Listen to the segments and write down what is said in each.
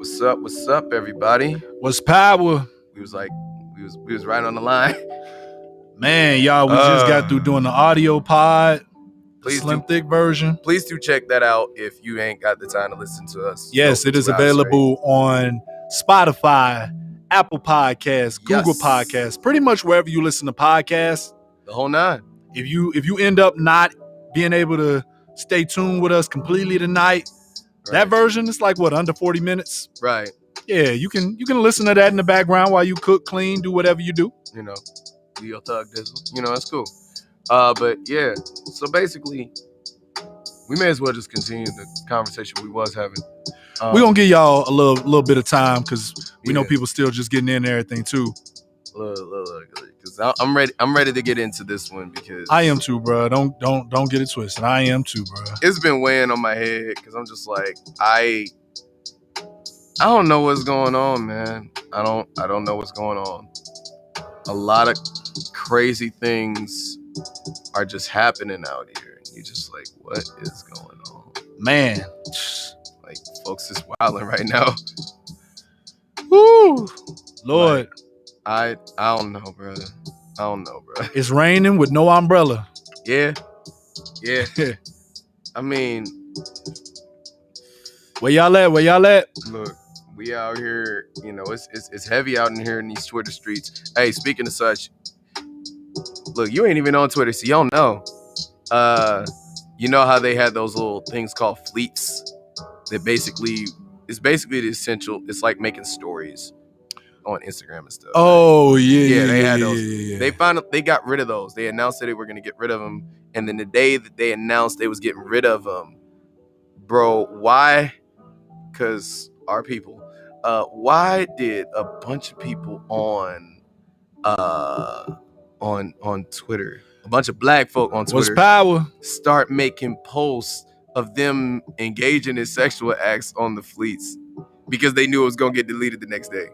What's up? What's up, everybody? What's power? We was right on the line. Man, y'all, we just got through doing the audio pod, the slim thick version. Please do check that out if you ain't got the time to listen to us. Yes, it is available on Spotify, Apple Podcasts, Google Podcasts, pretty much wherever you listen to podcasts. The whole nine. If you end up not being able to stay tuned with us completely tonight, that version is like under 40 minutes. Right. Yeah, you can listen to that in the background while you cook, clean, do whatever you do. You know, do your thug dizzle. You know, that's cool. But yeah, so basically, we may as well just continue the conversation we was having. We're gonna give y'all a little bit of time because we know people still just getting in and everything too. Because I'm ready to get into this one because I am too, bro. Don't get it twisted. I am too, bro. It's been weighing on my head because I'm just like I don't know what's going on, man. I don't know what's going on. A lot of crazy things are just happening out here, and you're just like, what is going on, man? Like, folks is wilding right now. Woo, Lord. I don't know, bro. It's raining with no umbrella. Yeah. I mean, where y'all at? Look, we out here. You know, it's heavy out in here in these Twitter streets. Hey, speaking of such, look, you ain't even on Twitter, so you don't know. You know how they had those little things called fleets that it's basically the essential. It's like making stories on Instagram and stuff. Oh, yeah. They had those. Yeah. They got rid of those. They announced that they were going to get rid of them. And then the day that they announced they was getting rid of them, bro, why? Because our people. Why did a bunch of people on Twitter, a bunch of black folk on Twitter, what's power, start making posts of them engaging in sexual acts on the fleets because they knew it was going to get deleted the next day?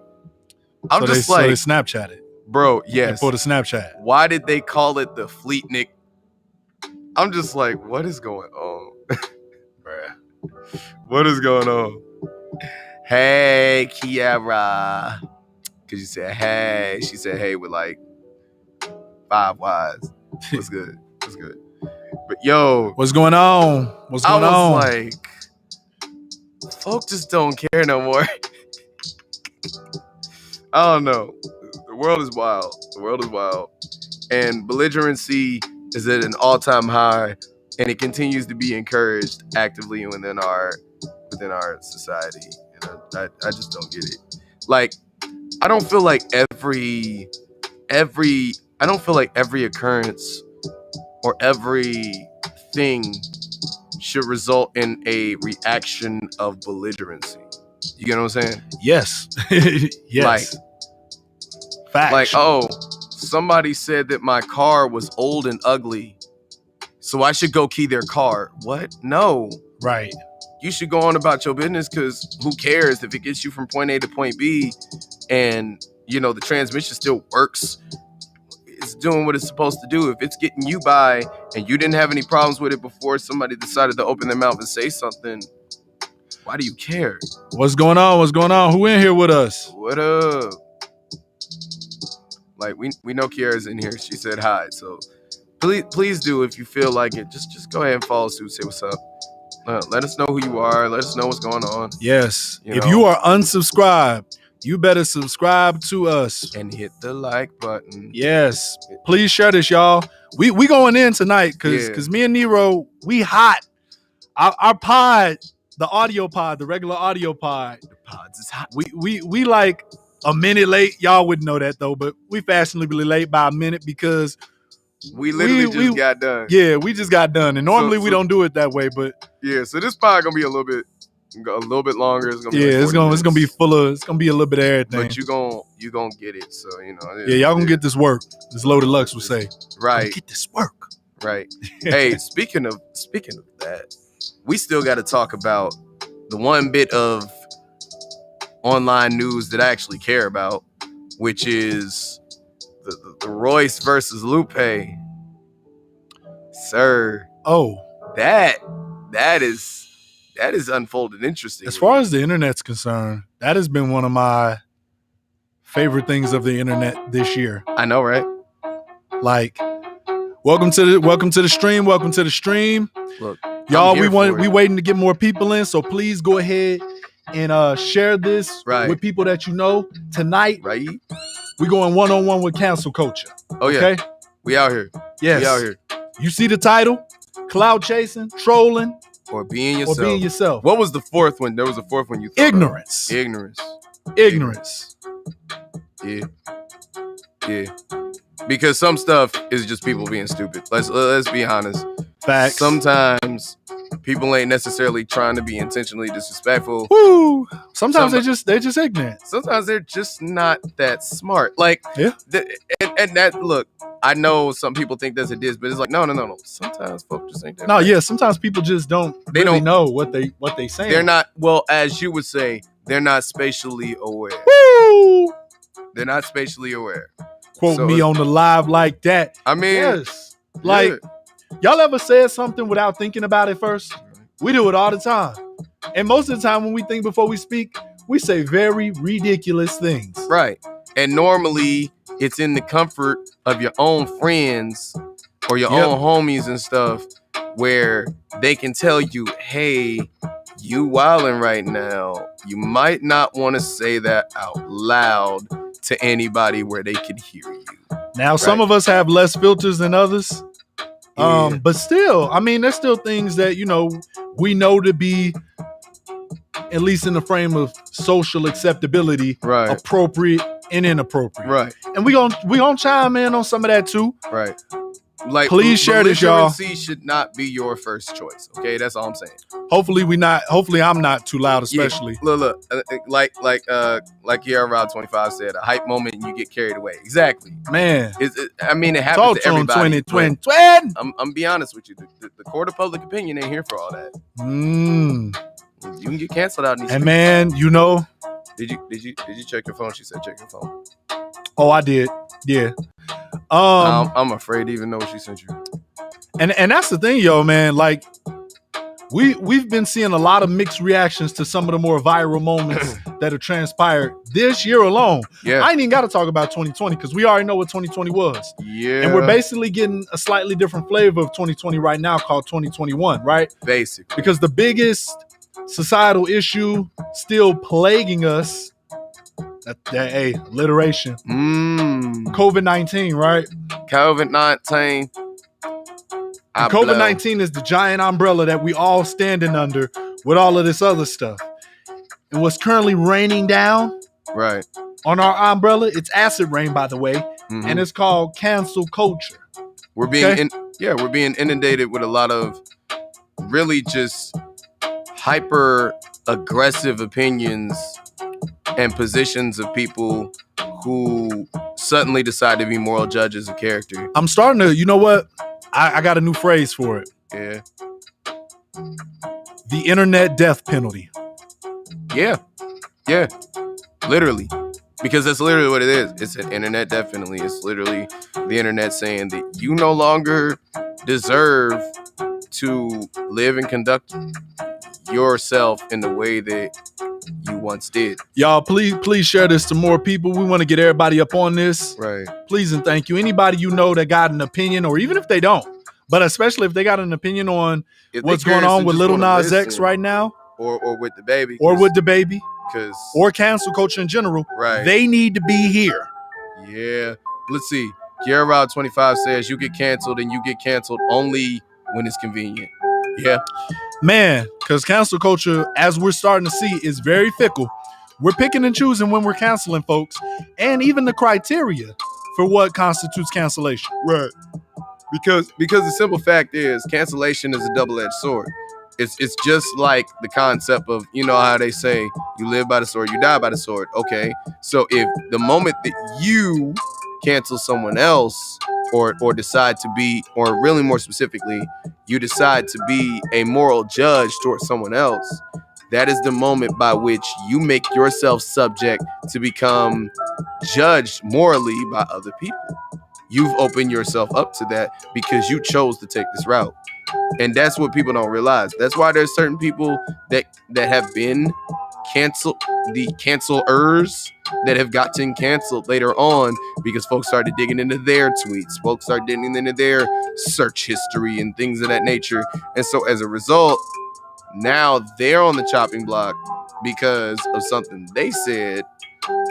So they Snapchatted. Bro, yes. For the Snapchat. Why did they call it the Fleetnik? I'm just like, what is going on? Bruh. What is going on? Hey, Kiara. Because you said, hey. She said, hey, with like 5 Ys. What's good? But yo. What's going on? I was like, folk just don't care no more. I don't know. The world is wild. And belligerency is at an all-time high, and it continues to be encouraged actively within our society. And I just don't get it. Like, I don't feel like every occurrence or every thing should result in a reaction of belligerency. You get what I'm saying? Yes. Yes. Like, facts. Like, oh, somebody said that my car was old and ugly, so I should go key their car. What? No. Right. You should go on about your business because who cares if it gets you from point A to point B and, you know, the transmission still works. It's doing what it's supposed to do. If it's getting you by and you didn't have any problems with it before somebody decided to open their mouth and say something, why do you care? What's going on? Who in here with us? What up? Like, we know Kiara's in here. She said hi. So please do, if you feel like it, just go ahead and follow suit. Say what's up. Let us know who you are. Let us know what's going on. Yes. If you are unsubscribed, you better subscribe to us. And hit the like button. Yes. Please share this, y'all. We going in tonight because me and NeRo, we hot. Our pod, the audio pod, the regular audio pod. The pods is hot. We like a minute late. Y'all wouldn't know that though, but we fashionably late by a minute because we literally just got done. Yeah, we just got done. And normally we don't do it that way, but yeah, so this pod gonna be a little bit longer. It's gonna be it's gonna be full of, it's gonna be a little bit of everything. But you gonna get it. So, you know. Yeah, y'all gonna get this work. This Loaded Lux would say. Right. Get this work. Right. Hey, speaking of that, we still gotta talk about the one bit of online news that I actually care about, which is the Royce versus Lupe. Sir. Oh. That is that is unfolded interesting. As far as the internet's concerned, that has been one of my favorite things of the internet this year. I know, right? Like, welcome to the stream. Welcome to the stream. Look, y'all, we waiting to get more people in, so please go ahead and share this with people that you know. Tonight, we going one-on-one with cancel culture. Oh yeah, okay? We out here. Yes, we out here. You see the title? Clout chasing, trolling, or being yourself. What was the fourth one? There was a fourth one you thought Ignorance. Of. Ignorance. Yeah. Because some stuff is just people being stupid. Let's be honest. Facts. Sometimes people ain't necessarily trying to be intentionally disrespectful. Woo. Sometimes they're just ignorant. Sometimes they're just not that smart. Like, yeah. And that, look, I know some people think that's a diss, but it's like, no. Sometimes folks just ain't that. No, right. Yeah. Sometimes people just don't know what they saying. They're not, well, as you would say, they're not spatially aware. Woo. They're not spatially aware. Quote me on the live like that. I mean, yes. Like, y'all ever said something without thinking about it first? We do it all the time. And most of the time when we think before we speak, we say very ridiculous things. Right. And normally it's in the comfort of your own friends or your own homies and stuff where they can tell you, hey, you wilding right now. You might not want to say that out loud to anybody where they can hear you. Now, some of us have less filters than others. But still, I mean, there's still things that, we know to be, at least in the frame of social acceptability, appropriate and inappropriate. Right. And we gonna chime in on some of that too. Right. Like, please share this, y'all. Should not be your first choice. Okay, that's all I'm saying. Hopefully I'm not too loud, especially. Yeah. Look, like Rod 25 said, a hype moment and you get carried away. Exactly, man. It happens to everybody. Twin. I'm be honest with you. The court of public opinion ain't here for all that. You can get canceled out. And man, Did you check your phone? She said check your phone. Oh, I did. Yeah. I'm afraid to even know what she sent you. And that's the thing, yo, man. Like, we've been seeing a lot of mixed reactions to some of the more viral moments that have transpired this year alone. Yeah. I ain't even got to talk about 2020 because we already know what 2020 was. Yeah. And we're basically getting a slightly different flavor of 2020 right now called 2021, right? Basically. Because the biggest societal issue still plaguing us, alliteration. COVID-19, right? COVID-19. COVID-19 is the giant umbrella that we all standing under with all of this other stuff. And what's currently raining down on our umbrella, it's acid rain, by the way, and it's called cancel culture. We're being we're being inundated with a lot of really just hyper aggressive opinions and positions of people who suddenly decide to be moral judges of character. I'm starting to, you know what? I got a new phrase for it. Yeah. The internet death penalty. Yeah. Yeah. Literally. Because that's literally what it is. It's an internet death penalty. It's literally the internet saying that you no longer deserve to live and conduct yourself in the way that you once did. Y'all, please share this to more people. We want to get everybody up on this. Right. Please and thank you. Anybody you know that got an opinion, or even if they don't, but especially if they got an opinion on what's going on with Lil Nas X right now, or with DaBaby, or cancel culture in general, right? They need to be here. Yeah. Let's see. Rod 25 says you get canceled and you get canceled only when it's convenient. Yeah. Man, because cancel culture, as we're starting to see, is very fickle. We're picking and choosing when we're canceling folks, and even the criteria for what constitutes cancellation. Right. Because the simple fact is cancellation is a double-edged sword. It's just like the concept of, how they say you live by the sword, you die by the sword. Okay. So if the moment that you cancel someone else or decide to be, or really more specifically, you decide to be a moral judge towards someone else, that is the moment by which you make yourself subject to become judged morally by other people. You've opened yourself up to that because you chose to take this route. And that's what people don't realize. That's why there's certain people that have been canceled, the cancelers that have gotten canceled later on because folks started digging into their tweets. Folks started digging into their search history and things of that nature. And so as a result, now they're on the chopping block because of something they said,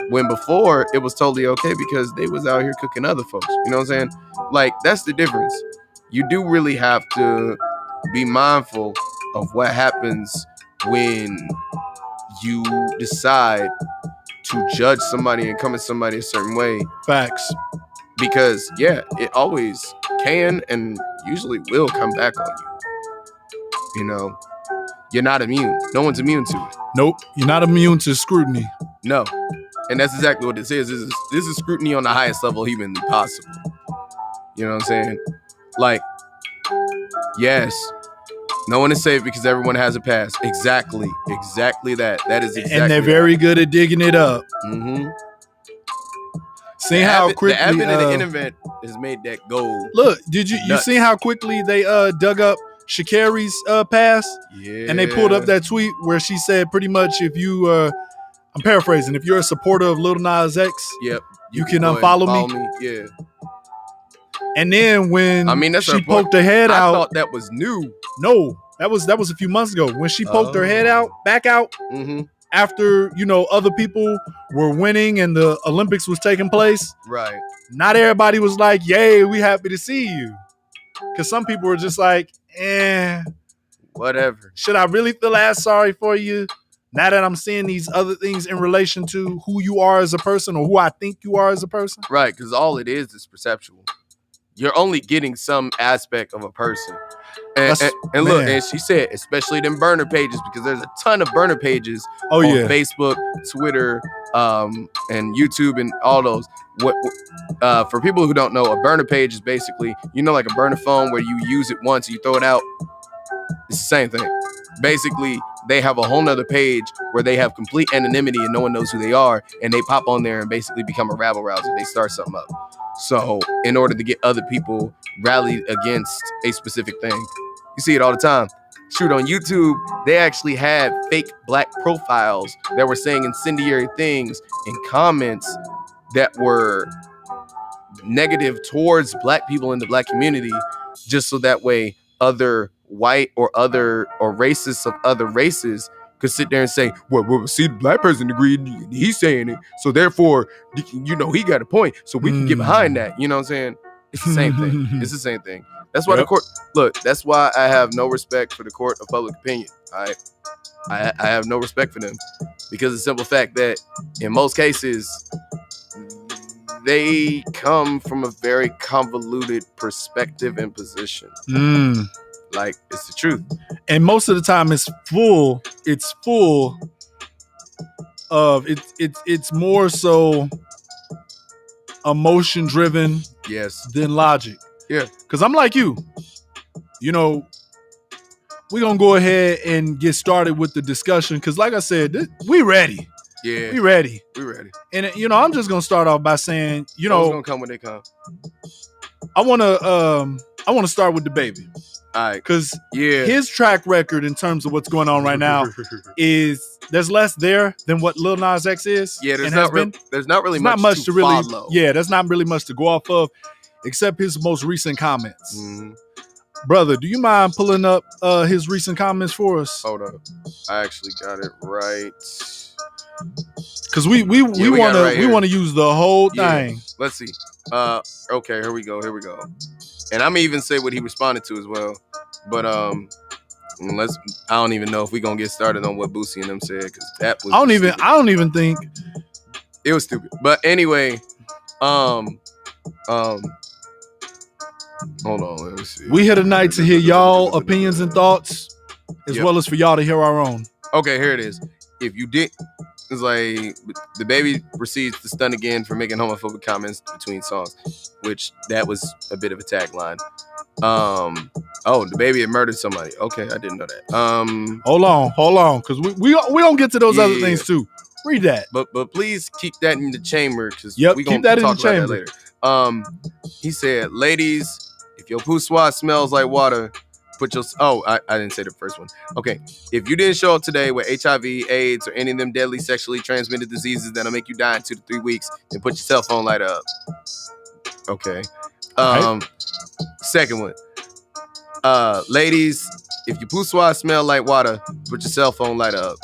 when before it was totally okay because they was out here cooking other folks. You know what I'm saying? Like, that's the difference. You do really have to be mindful of what happens when you decide to judge somebody and come at somebody a certain way. Facts. Because, yeah, it always can and usually will come back on you. You know, you're not immune. No one's immune to it. Nope. You're not immune to scrutiny. No. And that's exactly what this is. This is scrutiny on the highest level humanly possible. You know what I'm saying? Like, yes, no one is safe because everyone has a past. Exactly that. That is exactly. And they're very good at digging it up. Mm-hmm. See how quickly the advent of the internet has made that gold. Look, did you see how quickly they dug up Sha'Carri's past? Yeah. And they pulled up that tweet where she said pretty much, if you I'm paraphrasing, if you're a supporter of Lil Nas X, yep, you can unfollow me. Yeah. And then when she poked her head out, I thought that was new. No, that was a few months ago when she poked her head back out. Mm-hmm. After, other people were winning and the Olympics was taking place. Right. Not everybody was like, yay, we happy to see you. Because some people were just like, whatever. Should I really feel as sorry for you now that I'm seeing these other things in relation to who you are as a person or who I think you are as a person? Right, because all it is perceptual. You're only getting some aspect of a person. And look, and she said, especially them burner pages, because there's a ton of burner pages on Facebook, Twitter, and YouTube and all those. For people who don't know, a burner page is basically, like a burner phone where you use it once and you throw it out. It's the same thing. Basically, they have a whole nother page where they have complete anonymity and no one knows who they are, and they pop on there and basically become a rabble rouser. They start something up. So in order to get other people rallied against a specific thing, you see it all the time. Shoot, on YouTube, they actually had fake black profiles that were saying incendiary things in comments that were negative towards black people in the black community, just so that way other white or racists of other races could sit there and say, well, see, the black person agreed, he's saying it, so therefore, he got a point, so we can get behind that. You know what I'm saying? It's the same thing. It's the same thing. That's why the court, that's why I have no respect for the court of public opinion. I have no respect for them, because of the simple fact that in most cases, they come from a very convoluted perspective and position. Like, it's the truth. And most of the time it's full of it's more so emotion driven than logic. Yeah. Cause I'm like you. We're gonna go ahead and get started with the discussion. Cause like I said, we ready. Yeah. We ready. And I'm just gonna start off by saying, it's gonna come when they come. I wanna start with DaBaby. All right. Because his track record in terms of what's going on right now is there's less there than what Lil Nas X is. Yeah, there's not really much to follow. Yeah, there's not really much to go off of, except his most recent comments. Mm-hmm. Brother, do you mind pulling up his recent comments for us? Hold up, I actually got it right. Because we want to use the whole thing. Let's see. Okay, here we go. And I'm gonna even say what he responded to as well. But I don't even know if we're gonna get started on what Boosie and them said, because that was I don't even think it was stupid. But anyway, hold on, let me see. We here tonight to hear y'all opinions and thoughts, as well as for y'all to hear our own. Okay, here it is. If you did, it's like DaBaby proceeds to stun again for making homophobic comments between songs, which that was a bit of a tagline. DaBaby had murdered somebody. Okay, I didn't know that. Hold on, because we gonna get to those other things too. Read that, but please keep that in the chamber, because we gonna talk about that later. He said, "Ladies, if your poussoir smells like water, I didn't say the first one. Okay, if you didn't show up today with HIV, AIDS, or any of them deadly sexually transmitted diseases that'll make you die in 2 to 3 weeks, then put your cell phone light up. Okay. Second one. Ladies, if your poussoir smell like water, put your cell phone light up.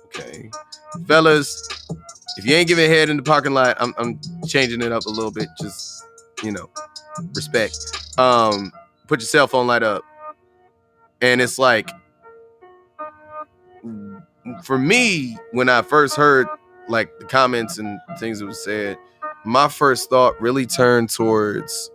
Okay. Fellas, if you ain't giving head in the parking lot, I'm changing it up a little bit. Just, respect. Put your cell phone light up. And it's like, for me, when I first heard like the comments and things that was said, my first thought really turned towards,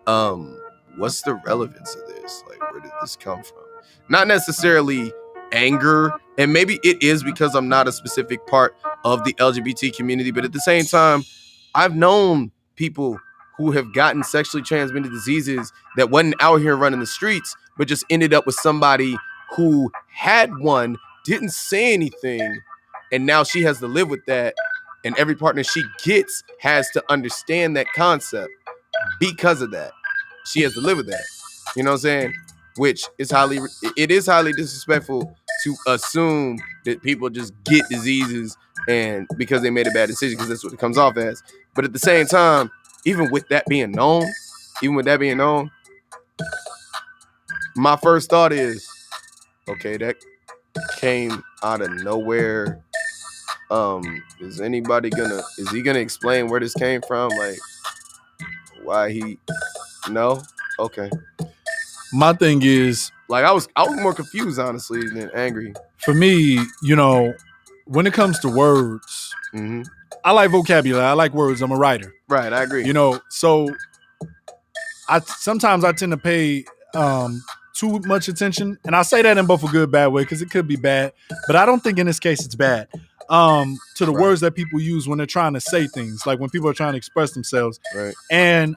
what's the relevance of this? Like, where did this come from? Not necessarily anger, and maybe it is because I'm not a specific part of the LGBT community, but at the same time, I've known people who have gotten sexually transmitted diseases that wasn't out here running the streets, but just ended up with somebody who had one, didn't say anything, and now she has to live with that, and every partner she gets has to understand that concept. Because of that, she has to live with that. You know what I'm saying? Which is highly disrespectful to assume that people just get diseases and because they made a bad decision, because that's what it comes off as. But at the same time, even with that being known, my first thought is, okay, that came out of nowhere. Is he gonna explain where this came from? Like, why he? No? Okay. My thing is, like, I was more confused, honestly, than angry. For me, when it comes to words, I like vocabulary. I like words. I'm a writer. Right, I agree. So sometimes I tend to pay too much attention, and I say that in both a good, bad way, because it could be bad, but I don't think in this case it's bad. To the words that people use when they're trying to say things, like when people are trying to express themselves. Right. And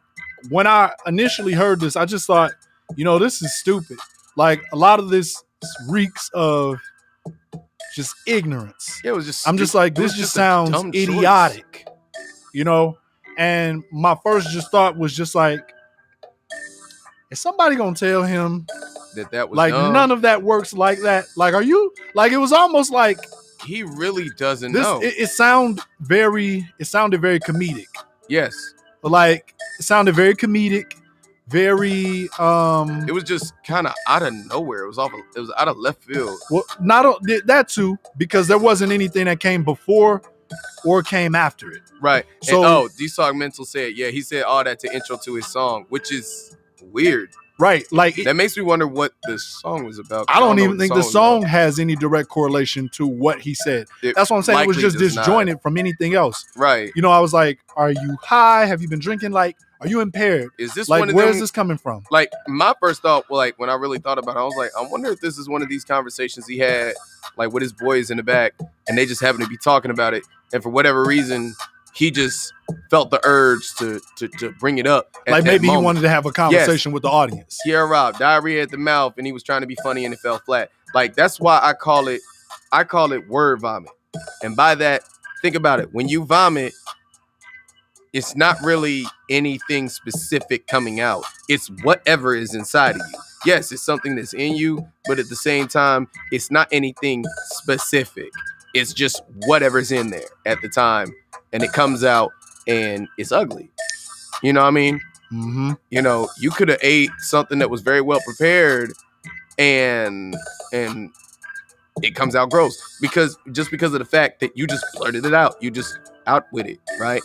when I initially heard this, I just thought, this is stupid. Like, a lot of this reeks of just ignorance. Yeah, it was just. I'm just like, this just sounds idiotic, And my first thought was just like, is somebody gonna tell him that was like dumb? None of that works like that? Like, are you like? It was almost like he really doesn't know. It sounded very comedic. Yes. Like, it sounded very comedic. Very it was just kind of out of nowhere. It was out of left field. Well, not that too, because there wasn't anything that came before or came after it. Right. So D-Sog Mental said, yeah, he said all that to intro to his song, which is weird. Right. Like, that makes me wonder what the song was about. I don't even think the song has any direct correlation to what he said. That's what I'm saying. It was just disjointed from anything else. Right. I was like, are you high? Have you been drinking? Like, are you impaired? Is this like, one of where them, is this coming from? Like, my first thought, like, when I really thought about it, I was like, I wonder if this is one of these conversations he had, like, with his boys in the back, and they just happen to be talking about it, and for whatever reason, he just felt the urge to bring it up. Like, maybe he wanted to have a conversation with the audience. Sierra Rob, diarrhea at the mouth, and he was trying to be funny, and it fell flat. Like, that's why I call it word vomit. And by that, think about it. When you vomit, it's not really anything specific coming out. It's whatever is inside of you. Yes, it's something that's in you, but at the same time, it's not anything specific. It's just whatever's in there at the time, and it comes out, and it's ugly. You know what I mean? Mm-hmm. You could have ate something that was very well prepared, and it comes out gross because of the fact that you just blurted it out. You just out with it, right?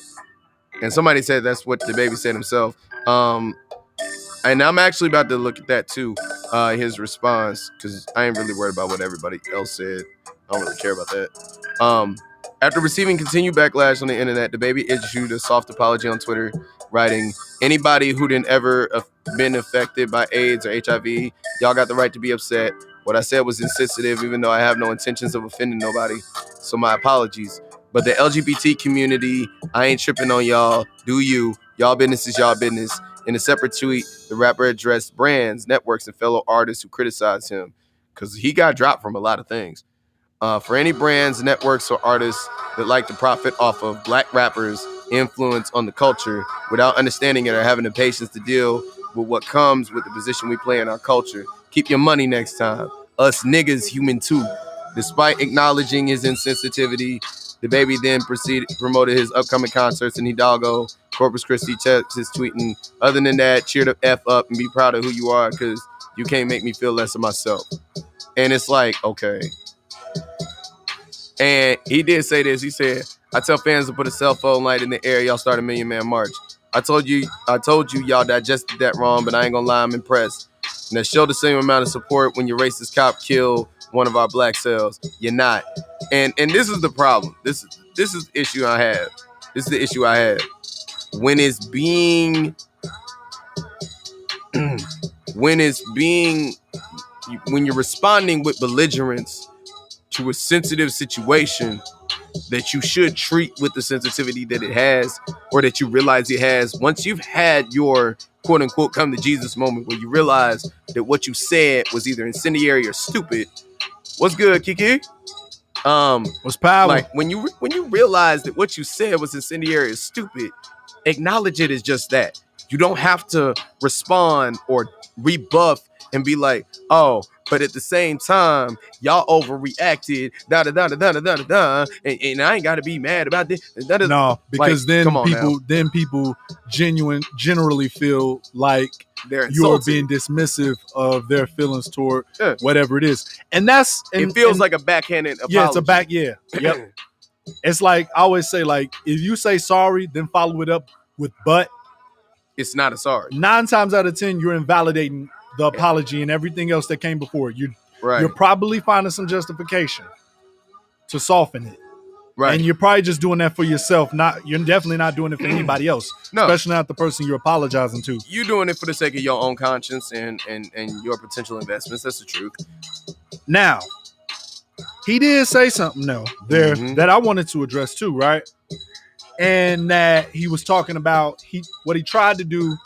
And somebody said that's what DaBaby said himself. And I'm actually about to look at that too, his response, because I ain't really worried about what everybody else said. I don't really care about that. After receiving continued backlash on the internet, DaBaby issued a soft apology on Twitter, writing, "Anybody who didn't ever been affected by AIDS or HIV, y'all got the right to be upset. What I said was insensitive, even though I have no intentions of offending nobody. So my apologies. But the LGBT community, I ain't tripping on y'all. Do you? Y'all business is y'all business." In a separate tweet, the rapper addressed brands, networks, and fellow artists who criticized him, because he got dropped from a lot of things. For any brands, networks, or artists that like to profit off of black rappers' influence on the culture without understanding it or having the patience to deal with what comes with the position we play in our culture. Keep your money next time. Us niggas human too. Despite acknowledging his insensitivity, DaBaby then promoted his upcoming concerts in Hidalgo, Corpus Christi, Texas, tweeting, other than that, cheer the F up and be proud of who you are because you can't make me feel less of myself. And it's like, okay. And he did say this. He said, I tell fans to put a cell phone light in the air. Y'all start a Million Man March. I told you y'all digested that wrong, but I ain't gonna lie, I'm impressed. And show the same amount of support when your racist cop killed one of our black cells. You're not. And this is the problem. This is the issue I have. This is the issue I have. When you're responding with belligerence to a sensitive situation that you should treat with the sensitivity that it has, or that you realize it has, once you've had your quote unquote come to Jesus moment where you realize that what you said was either incendiary or stupid. What's good, Kiki? What's power? Like when you realize that what you said was incendiary or stupid, acknowledge it as just that. You don't have to respond or rebuff and be like, oh, but at the same time, y'all overreacted, and I ain't gotta be mad about this. No, because like, then people generally feel like you're being dismissive of their feelings toward whatever it is, and it feels like a backhanded apology. Yep. It's like I always say, like if you say sorry, then follow it up with but. It's not a sorry. 9 times out of 10, you're invalidating the apology and everything else that came before. You're probably finding some justification to soften it. Right. And you're probably just doing that for yourself. You're definitely not doing it for anybody else. No. Especially not the person you're apologizing to. You're doing it for the sake of your own conscience and your potential investments. That's the truth. Now, he did say something there that I wanted to address too, right? And that he was talking about what he tried to do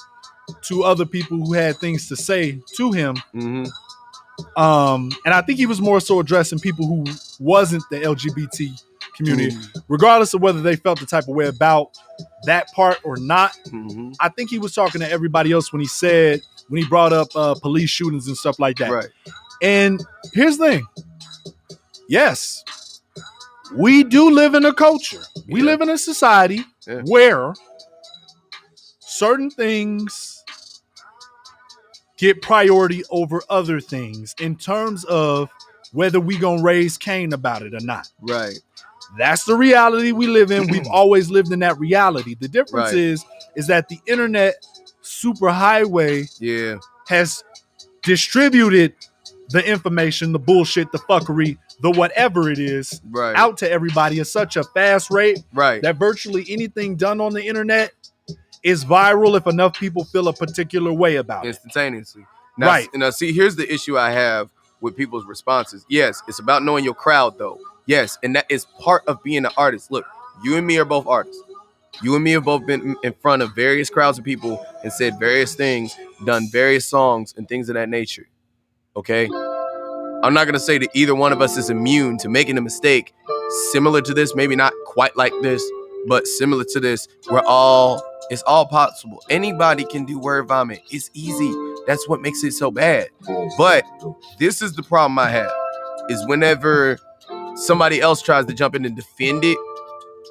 to other people who had things to say to him. And I think he was more so addressing people who wasn't the LGBT community, regardless of whether they felt the type of way about that part or not. I think he was talking to everybody else when he brought up police shootings and stuff like that. Right. And here's the thing. Yes, we do live in a culture. We live in a society where certain things get priority over other things in terms of whether we gonna raise Cain about it or not. Right. That's the reality we live in. We've always lived in that reality. The difference is that the internet superhighway has distributed the information, the bullshit, the fuckery, the whatever it is out to everybody at such a fast rate that virtually anything done on the internet is viral if enough people feel a particular way about it. Instantaneously. Now, see, here's the issue I have with people's responses. Yes, it's about knowing your crowd, though. Yes, and that is part of being an artist. Look, you and me are both artists. You and me have both been in front of various crowds of people and said various things, done various songs and things of that nature. Okay? I'm not going to say that either one of us is immune to making a mistake similar to this, maybe not quite like this, but similar to this. It's all possible. Anybody can do word vomit. It's easy. That's what makes it so bad. But this is the problem I have, is whenever somebody else tries to jump in and defend it,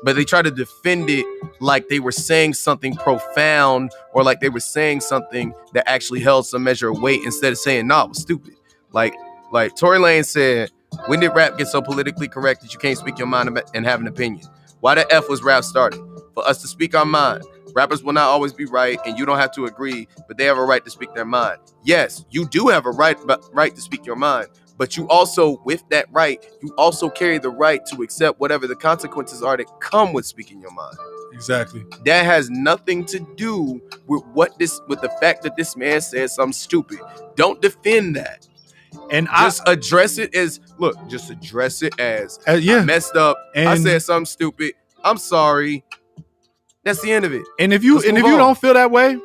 but they try to defend it like they were saying something profound or like they were saying something that actually held some measure of weight instead of saying, nah, it was stupid. Like Tory Lanez said, when did rap get so politically correct that you can't speak your mind and have an opinion? Why the F was rap started? For us to speak our mind. Rappers will not always be right, and you don't have to agree, but they have a right to speak their mind. Yes, you do have a right to speak your mind, but you also, with that right, you also carry the right to accept whatever the consequences are that come with speaking your mind. Exactly. That has nothing to do with with the fact that this man said something stupid. Don't defend that. And address it as I messed up. And I said something stupid. I'm sorry. That's the end of it. And if you don't feel that way,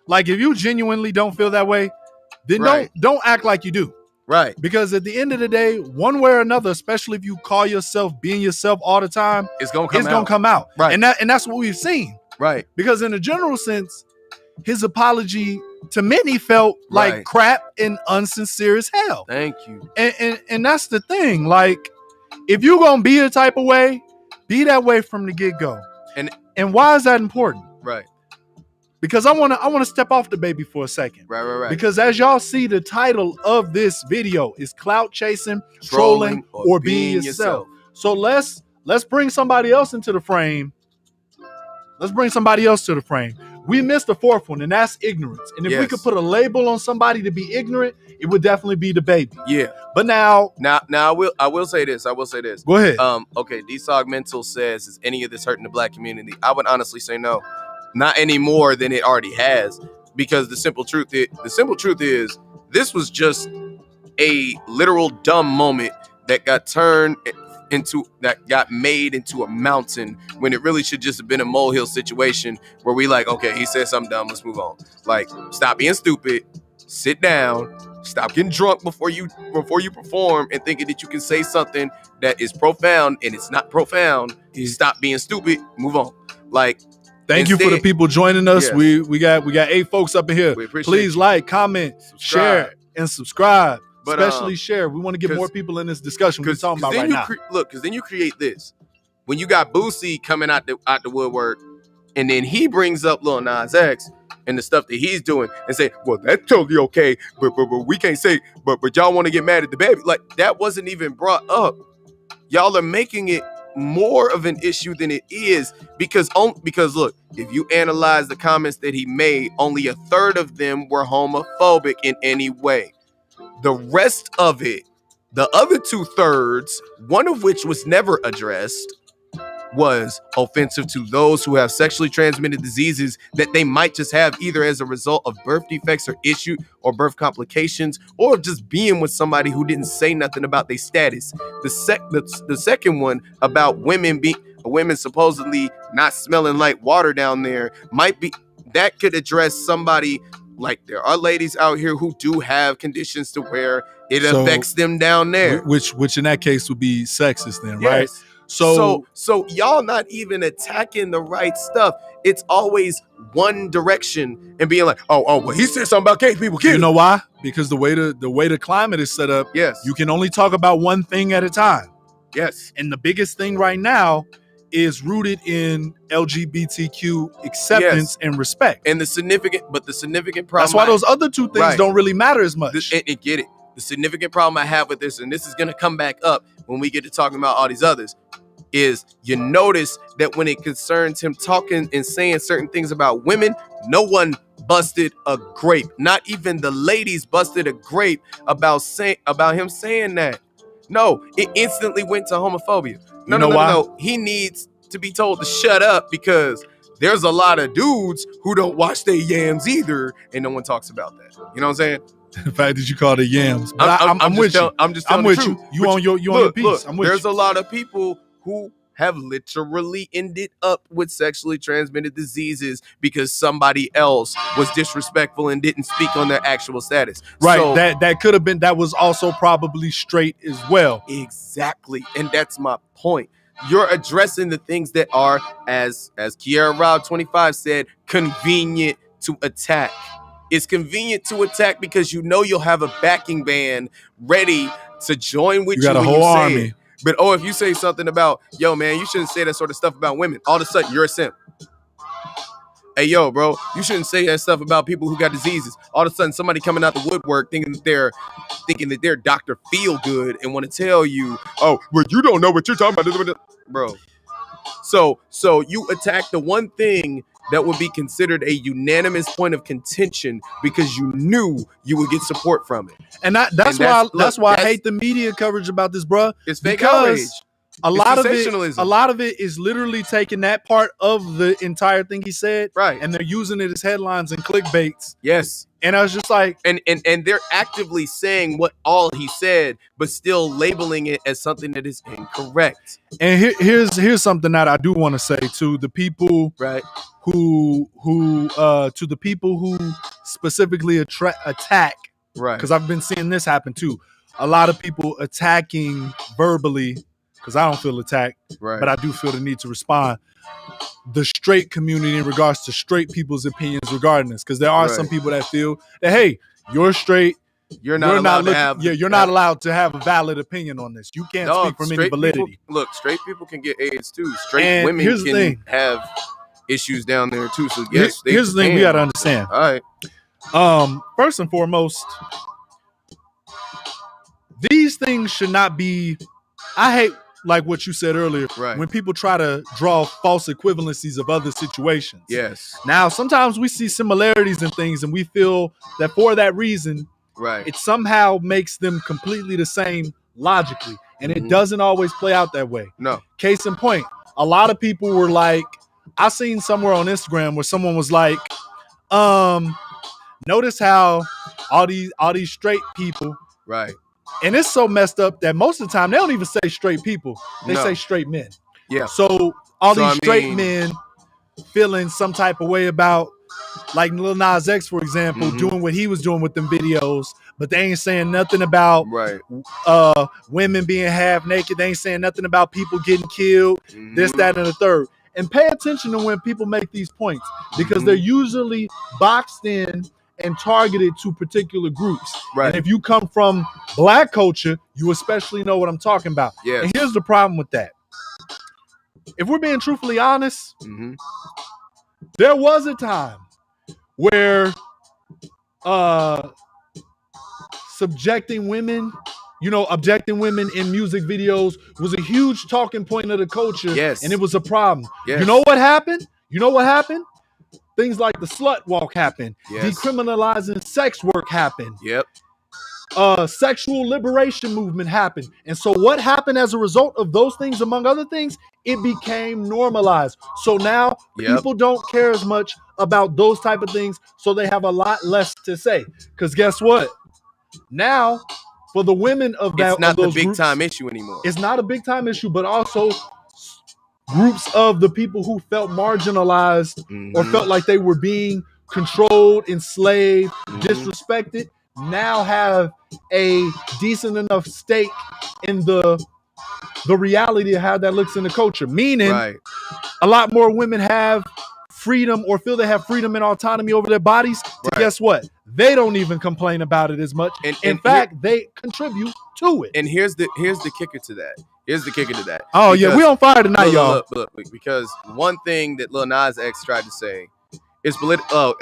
like if you genuinely don't feel that way, then don't act like you do. Right. Because at the end of the day, one way or another, especially if you call yourself being yourself all the time, it's gonna come out. Right. And that's what we've seen. Right. Because in a general sense, his apology to many felt like Right. crap and unsincere as hell. Thank you. And that's the thing. Like, if you're gonna be a type of way, be that way from the get-go. And why is that important? Right. Because I wanna step off DaBaby for a second. Right. Because as y'all see, the title of this video is Clout Chasing, Trolling, or Being Yourself. So let's bring somebody else into the frame. Let's bring somebody else to the frame. We missed the fourth one, and that's ignorance. And if we could put a label on somebody to be ignorant, it would definitely be DaBaby. Yeah. But now I will say this. Go ahead. Okay, D-Sog Mental says, is any of this hurting the black community? I would honestly say no. Not any more than it already has. Because the simple truth is this was just a literal dumb moment that got made into a mountain when it really should just have been a molehill situation where we like, okay, he said something dumb, let's move on. Like, stop being stupid, sit down, stop getting drunk before you perform and thinking that you can say something that is profound and it's not profound. Stop being stupid, move on. Like, thank you for the people joining us. Yes. We got 8 folks up in here. Please like, comment, share, and subscribe. But, especially share. We want to get more people in this discussion we're talking about right now. Because then you create this. When you got Boosie coming out the woodwork, and then he brings up Lil Nas X and the stuff that he's doing and say, well, that's totally okay, but we can't say, but y'all want to get mad at DaBaby. Like, that wasn't even brought up. Y'all are making it more of an issue than it is because look, if you analyze the comments that he made, only a third of them were homophobic in any way. The rest of it, the other 2/3, one of which was never addressed, was offensive to those who have sexually transmitted diseases that they might just have either as a result of birth defects or issue or birth complications, or just being with somebody who didn't say nothing about their status. The second one about women supposedly not smelling like water down there might be, that could address somebody. Like, there are ladies out here who do have conditions to where it affects them down there. Which in that case would be sexist then, right? Yes. So y'all not even attacking the right stuff. It's always one direction and being like, oh, well, he said something about gay people. You know why? Because the way the climate is set up, yes, you can only talk about one thing at a time. Yes. And the biggest thing right now is rooted in LGBTQ acceptance and respect. And the significant problem. That's why those other two things don't really matter as much. And get it. The significant problem I have with this, and this is going to come back up when we get to talking about all these others, is you notice that when it concerns him talking and saying certain things about women, no one busted a grape. Not even the ladies busted a grape about him saying that. No, it instantly went to homophobia. No. He needs to be told to shut up because there's a lot of dudes who don't wash their yams either, and no one talks about that. You know what I'm saying? The fact that you call it yams, but I'm with you. I'm just telling the truth. You on your piece. Look, I'm with there's you. a lot of people who have literally ended up with sexually transmitted diseases because somebody else was disrespectful and didn't speak on their actual status. Right. So, that could have been, that was also probably straight as well. Exactly. And that's my point. You're addressing the things that are, as Kiara Rob 25 said, convenient to attack. It's convenient to attack because you know you'll have a backing band ready to join with you. You got a whole army. But if you say something about, yo, man, you shouldn't say that sort of stuff about women, all of a sudden you're a simp. Hey, yo, bro, you shouldn't say that stuff about people who got diseases. All of a sudden somebody coming out the woodwork thinking that they're Dr. Feel Good and want to tell you, oh, well, you don't know what you're talking about, bro. So you attack the one thing that would be considered a unanimous point of contention because you knew you would get support from it. And that's why I hate the media coverage about this, bro. It's fake outrage. A lot of it is literally taking that part of the entire thing he said, right, and they're using it as headlines and clickbaits. Yes. And I was just like, and they're actively saying what all he said, but still labeling it as something that is incorrect. And here's something that I do want to say to the people, right, who to the people who specifically attack, right, because I've been seeing this happen too. A lot of people attacking verbally because I don't feel attacked, but I do feel the need to respond. The straight community in regards to straight people's opinions regarding this, because there are some people that feel that, hey, you're straight, you're not allowed to have a valid opinion on this. You can't speak from any validity. Straight people can get AIDS too. Straight women can have issues down there too. So yes, here's the thing we got to understand. All right. First and foremost, these things should not be. I hate, like what you said earlier, when people try to draw false equivalencies of other situations. Yes. Now, sometimes we see similarities in things, and we feel that for that reason, it somehow makes them completely the same logically, and it doesn't always play out that way. No. Case in point, a lot of people were like, I seen somewhere on Instagram where someone was like, notice how all these straight people, and it's so messed up that most of the time they don't even say straight people, they say straight men. Yeah. So these straight men feeling some type of way about, like Lil Nas X, for example, doing what he was doing with them videos, but they ain't saying nothing about women being half naked. They ain't saying nothing about people getting killed, this, that, and the third. And pay attention to when people make these points, because they're usually boxed in and targeted to particular groups. And if you come from Black culture, you especially know what I'm talking about. And here's the problem with that. If we're being truthfully honest, there was a time where objecting women in music videos was a huge talking point of the culture. And it was a problem. You know what happened? Things like the slut walk happened. Decriminalizing sex work happened. Sexual liberation movement happened. And so what happened as a result of those things, among other things, it became normalized. So now people don't care as much about those type of things, so they have a lot less to say. Because guess what? Now, for the women of that, it's not the big time issue anymore. It's not a big time issue, but also groups of the people who felt marginalized or felt like they were being controlled, enslaved, disrespected, now have a decent enough stake in the reality of how that looks in the culture. Meaning, a lot more women have freedom or feel they have freedom and autonomy over their bodies. Guess what? They don't even complain about it as much. In fact, they contribute to it. And here's the kicker to that. Oh, because, we on fire tonight, y'all. Look, because one thing that Lil Nas X tried to say is political.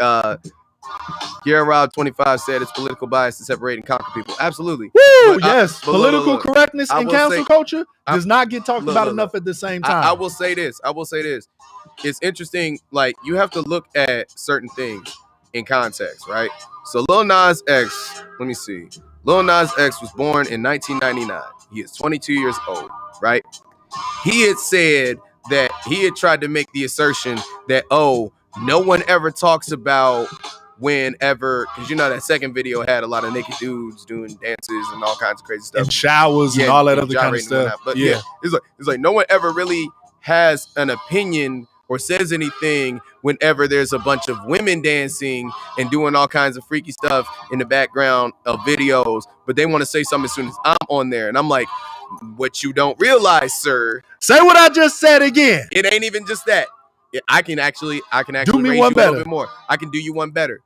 Rob 25 said it's political bias to separate and conquer people. Absolutely. Woo, yes. Political correctness in cancel culture does not get talked about enough at the same time. I will say this. It's interesting. Like, you have to look at certain things in context, right? So Lil Nas X, let me see. Lil Nas X was born in 1999. He is 22 years old, right? He had said that he had tried to make the assertion that, no one ever talks about whenever, because that second video had a lot of naked dudes doing dances and all kinds of crazy stuff. And showers and all that other kind of stuff. But it's like no one ever really has an opinion or says anything whenever there's a bunch of women dancing and doing all kinds of freaky stuff in the background of videos, but they want to say something as soon as I'm on there. And I'm like, what you don't realize, sir. Say what I just said again. It ain't even just that. I can actually do me raise one you better. A little bit more. I can do you one better.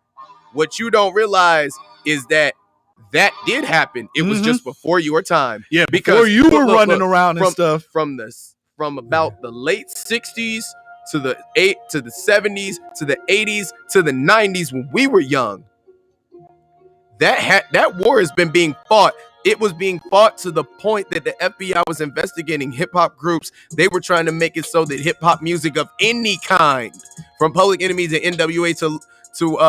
What you don't realize is that did happen. It was just before your time. Yeah, before you were running around and stuff. From about the late 60s to the 70s to the 80s to the 90s when we were young. That war has been being fought. It was being fought to the point that the FBI was investigating hip-hop groups. They were trying to make it so that hip-hop music of any kind, from Public Enemy to NWA to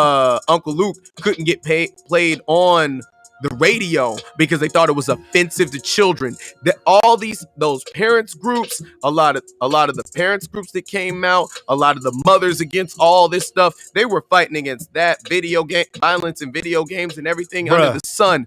Uncle Luke, couldn't get played on the radio because they thought it was offensive to children. That all those parents groups, a lot of the parents groups that came out, a lot of the mothers against all this stuff, they were fighting against that video game violence and video games and everything under the sun.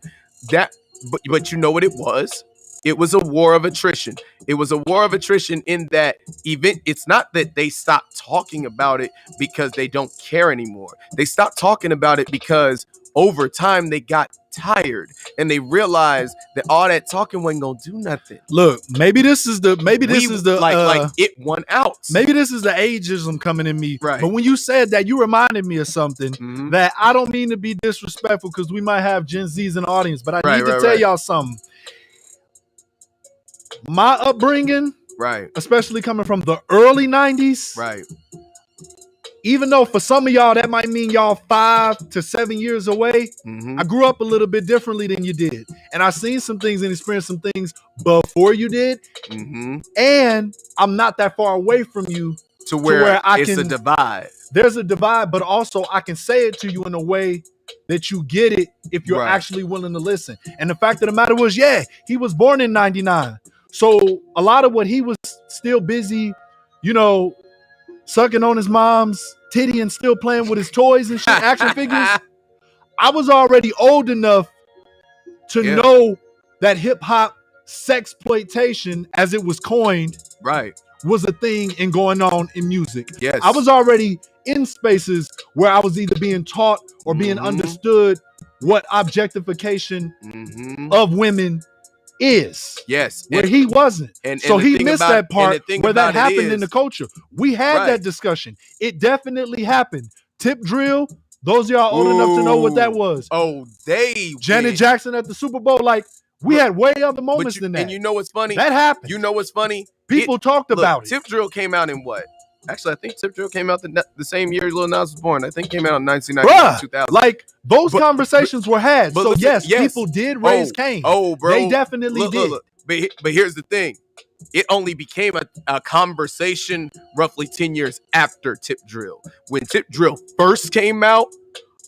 But you know what it was? It was a war of attrition. It was a war of attrition in that event. It's not that they stopped talking about it because they don't care anymore. They stopped talking about it because, over time they got tired and they realized that all that talking wasn't gonna do nothing. Look, maybe this is the like it won out. Maybe this is the ageism coming in me. Right. But when you said that, you reminded me of something that I don't mean to be disrespectful because we might have Gen Zs in the audience, but I need to tell y'all something. My upbringing, especially coming from the early 90s, even though for some of y'all that might mean y'all 5 to 7 years away, I grew up a little bit differently than you did. And I seen some things and experienced some things before you did. And I'm not that far away from you to where it's a divide. There's a divide, but also I can say it to you in a way that you get it if you're actually willing to listen. And the fact of the matter was, yeah, he was born in 99. So a lot of what he was still busy, you know, sucking on his mom's titty and still playing with his toys and shit, action figures. I was already old enough to know that hip hop sexploitation, as it was coined, was a thing and going on in music. Yes. I was already in spaces where I was either being taught or being understood what objectification of women is. Yes. Where he wasn't. So he missed that part where that happened in the culture. We had that discussion. It definitely happened. Tip drill, those of y'all old enough to know what that was. Janet Jackson at the Super Bowl, like, we had way other moments than that. And you know what's funny? That happened. You know what's funny? People talked about it. Tip drill came out in what? Actually, I think Tip drill came out the same year Lil Nas was born. I think it came out in 1999, 2000. Like, those conversations were had. So yes, people did raise Cain. Oh, bro. They definitely did. Look. But here's the thing. It only became a conversation roughly 10 years after Tip drill. When Tip drill first came out,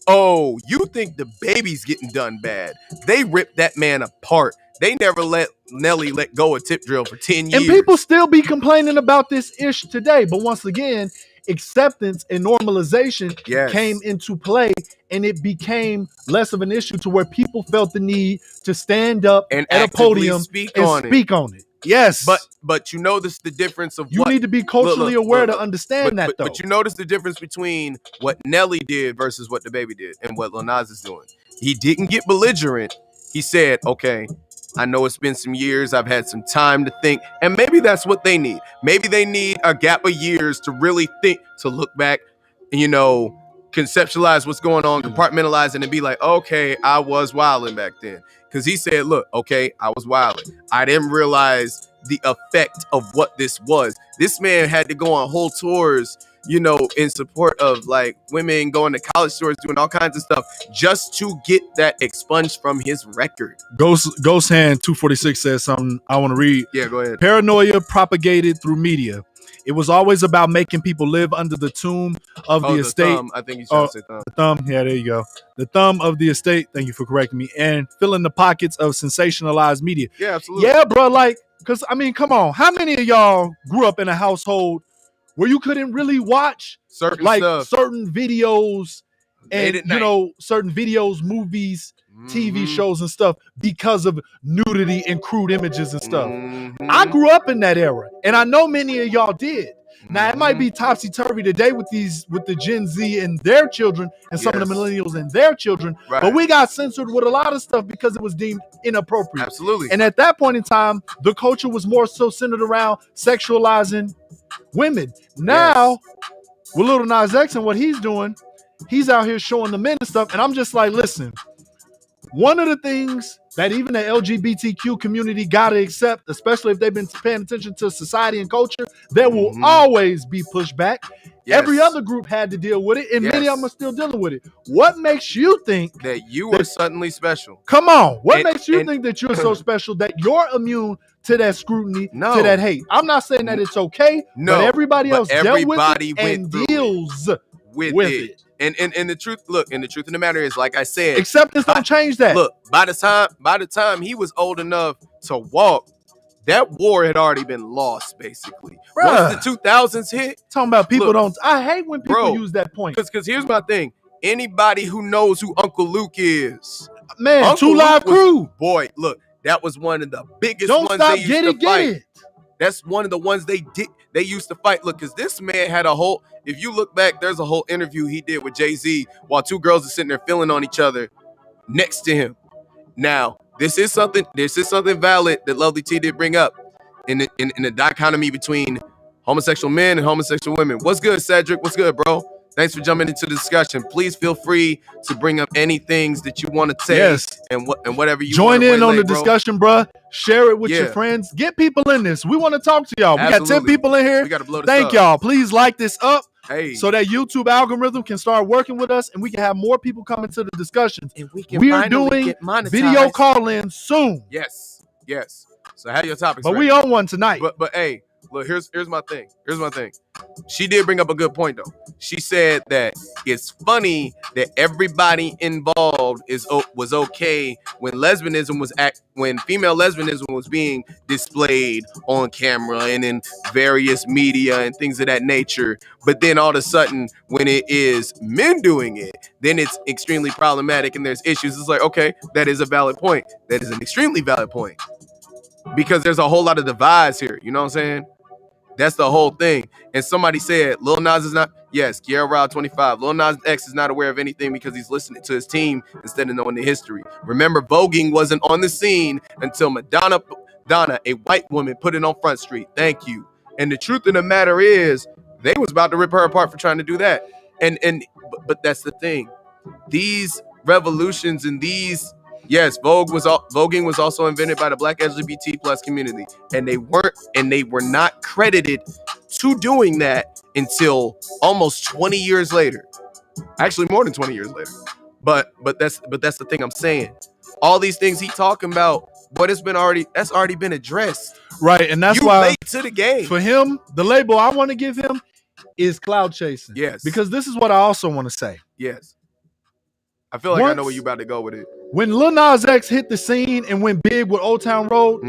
you think DaBaby's getting done bad. They ripped that man apart. They never let Nelly let go of Tip drill for 10 years. And people still be complaining about this ish today. But once again, acceptance and normalization came into play, and it became less of an issue to where people felt the need to stand up and at a podium and speak on it. Yes. But you notice the difference of you need to be culturally aware to understand that, though. But you notice the difference between what Nelly did versus what DaBaby did and what Lil Nas is doing. He didn't get belligerent. He said, okay, I know it's been some years. I've had some time to think. And maybe that's what they need. Maybe they need a gap of years to really think, to look back, and, you know, conceptualize what's going on, compartmentalize it, and be like, okay, I was wilding back then. Because he said, look, okay, I was wilding. I didn't realize the effect of what this was. This man had to go on whole tours, you know, in support of like women, going to college tours, doing all kinds of stuff just to get that expunged from his record. Ghost Hand 246 says something I want to read. Yeah, go ahead. Paranoia propagated through media. It was always about making people live under the tomb of the estate. Thumb. I think he's trying to say thumb. The thumb. Yeah, there you go. The thumb of the estate. Thank you for correcting me. And filling the pockets of sensationalized media. Yeah, absolutely. Yeah, bro. Like, because, I mean, come on. How many of y'all grew up in a household where you couldn't really watch certain videos and, you know, certain videos, movies, TV shows and stuff because of nudity and crude images and stuff? I grew up in that era, and I know many of y'all did. Now, it might be topsy-turvy today with the Gen Z and their children and some of the millennials and their children, but we got censored with a lot of stuff because it was deemed inappropriate. Absolutely. And at that point in time, the culture was more so centered around sexualizing women. Now, with Lil Nas X and what he's doing, he's out here showing the men and stuff, and I'm just like, listen, one of the things that even the LGBTQ community got to accept, especially if they've been paying attention to society and culture, there will always be pushback. Every other group had to deal with it, and many of them are still dealing with it. What makes you think that you are suddenly special? Come on. What makes you think that you're so special that you're immune to that scrutiny, to that hate? I'm not saying that it's okay, but everybody else dealt with it and deals with it. And the truth, and the truth of the matter is, like I said, acceptance don't change that. Look, by the time he was old enough to walk, that war had already been lost, basically. Once the 2000s hit, talking about people I hate when people use that point. Because here's my thing: anybody who knows who Uncle Luke is, man, Uncle 2 Live Crew, boy, look, that was one of the biggest ones they used to fight. That's one of the ones they used to fight. Look, because this man had a whole, if you look back, there's a whole interview he did with Jay-Z while two girls are sitting there feeling on each other next to him. Now, this is something valid that Lovely T did bring up in the dichotomy between homosexual men and homosexual women. What's good, Cedric? What's good, bro? Thanks for jumping into the discussion. Please feel free to bring up any things that you want to say. Yes. And whatever you join in on the bro. discussion, bruh. Share it with your friends. Get people in this. We want to talk to y'all. We got 10 people in here. We got to blow this Thank up. y'all. Please like this up. Hey. So that YouTube algorithm can start working with us and we can have more people come into the discussions. And we are doing video call-in soon. Yes. So have your topics But ready. we on one tonight. But hey, look, here's my thing. She did bring up a good point though. She said that it's funny that everybody involved was okay when female lesbianism was being displayed on camera and in various media and things of that nature. But then all of a sudden, when it is men doing it, then it's extremely problematic and there's issues. It's like, okay, that is a valid point. That is an extremely valid point. Because there's a whole lot of divides here. You know what I'm saying? That's the whole thing. And somebody said, Lil Nas is not, yes, Kiara Rod 25. Lil Nas X is not aware of anything because he's listening to his team instead of knowing the history. Remember, voguing wasn't on the scene until Donna, a white woman, put it on Front Street. Thank you. And the truth of the matter is, they was about to rip her apart for trying to do that. But that's the thing. These revolutions and these, yes, voguing was also invented by the Black LGBT plus community, and they were not credited to doing that until almost 20 years later. Actually, more than 20 years later. But that's the thing I'm saying. All these things he talking about, but that's already been addressed. Right, and that's you why late to the game. For him, the label I want to give him is cloud chasing. Yes, because this is what I also want to say. Yes, I feel like I know where you about to go with it. When Lil Nas X hit the scene and went big with Old Town Road,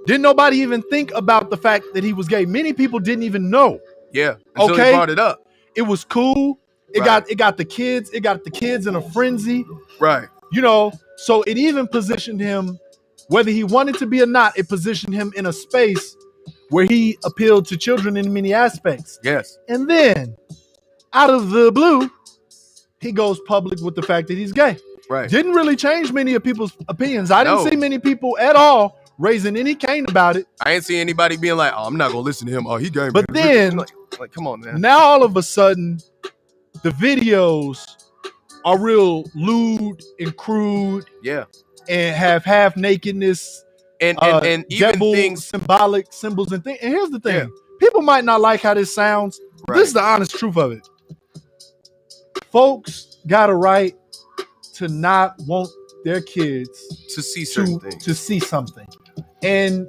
didn't nobody even think about the fact that he was gay. Many people didn't even know. Yeah, until he brought it up. It was cool. It got the kids in a frenzy. Right. You know, so it even positioned him, whether he wanted to be or not, it positioned him in a space where he appealed to children in many aspects. Yes. And then, out of the blue, he goes public with the fact that he's gay. Right. Didn't really change many of people's opinions. I didn't see many people at all raising any cane about it. I ain't see anybody being like, "Oh, I'm not gonna listen to him. Oh, he gay." But then, like, come on, man. Now all of a sudden, the videos are real lewd and crude. Yeah. And have half nakedness and even things, symbolic symbols and things. And here's the thing: people might not like how this sounds. Right. This is the honest truth of it. Folks got a right to not want their kids to see certain things. To see something. And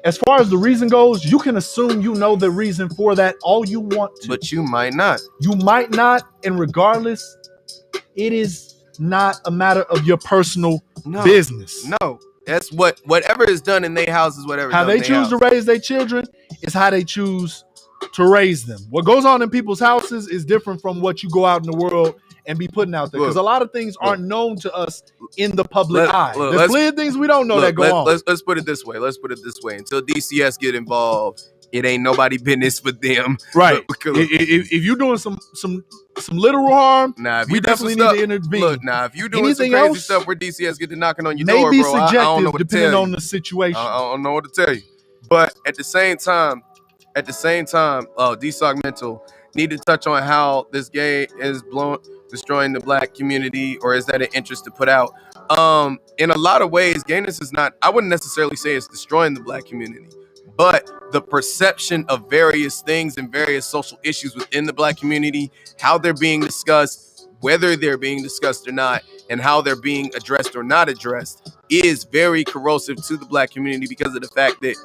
as far as the reason goes, you can assume you know the reason for that all you want to. But you might not. You might not, and regardless, it is not a matter of your personal business. No. That's whatever is done in their houses, whatever. How they choose to raise their children is how they choose to raise them. What goes on in people's houses is different from what you go out in the world and be putting out there, because a lot of things aren't known to us in the public eye. There's plenty of things we don't know that go on. Let's put it this way. Until DCS get involved, it ain't nobody business for them. Right. If you're doing some literal harm, we definitely need to intervene. Look, if you're doing some crazy stuff where DCS get to knocking on your door, maybe bro, I don't know what to tell you. depending on the situation. I don't know what to tell you. But at the same time, D-Sock Mental need to touch on how this gay is destroying the black community, or is that an interest to put out? In a lot of ways, gayness is not, I wouldn't necessarily say it's destroying the black community, but the perception of various things and various social issues within the black community, how they're being discussed, whether they're being discussed or not, and how they're being addressed or not addressed, is very corrosive to the black community because of the fact that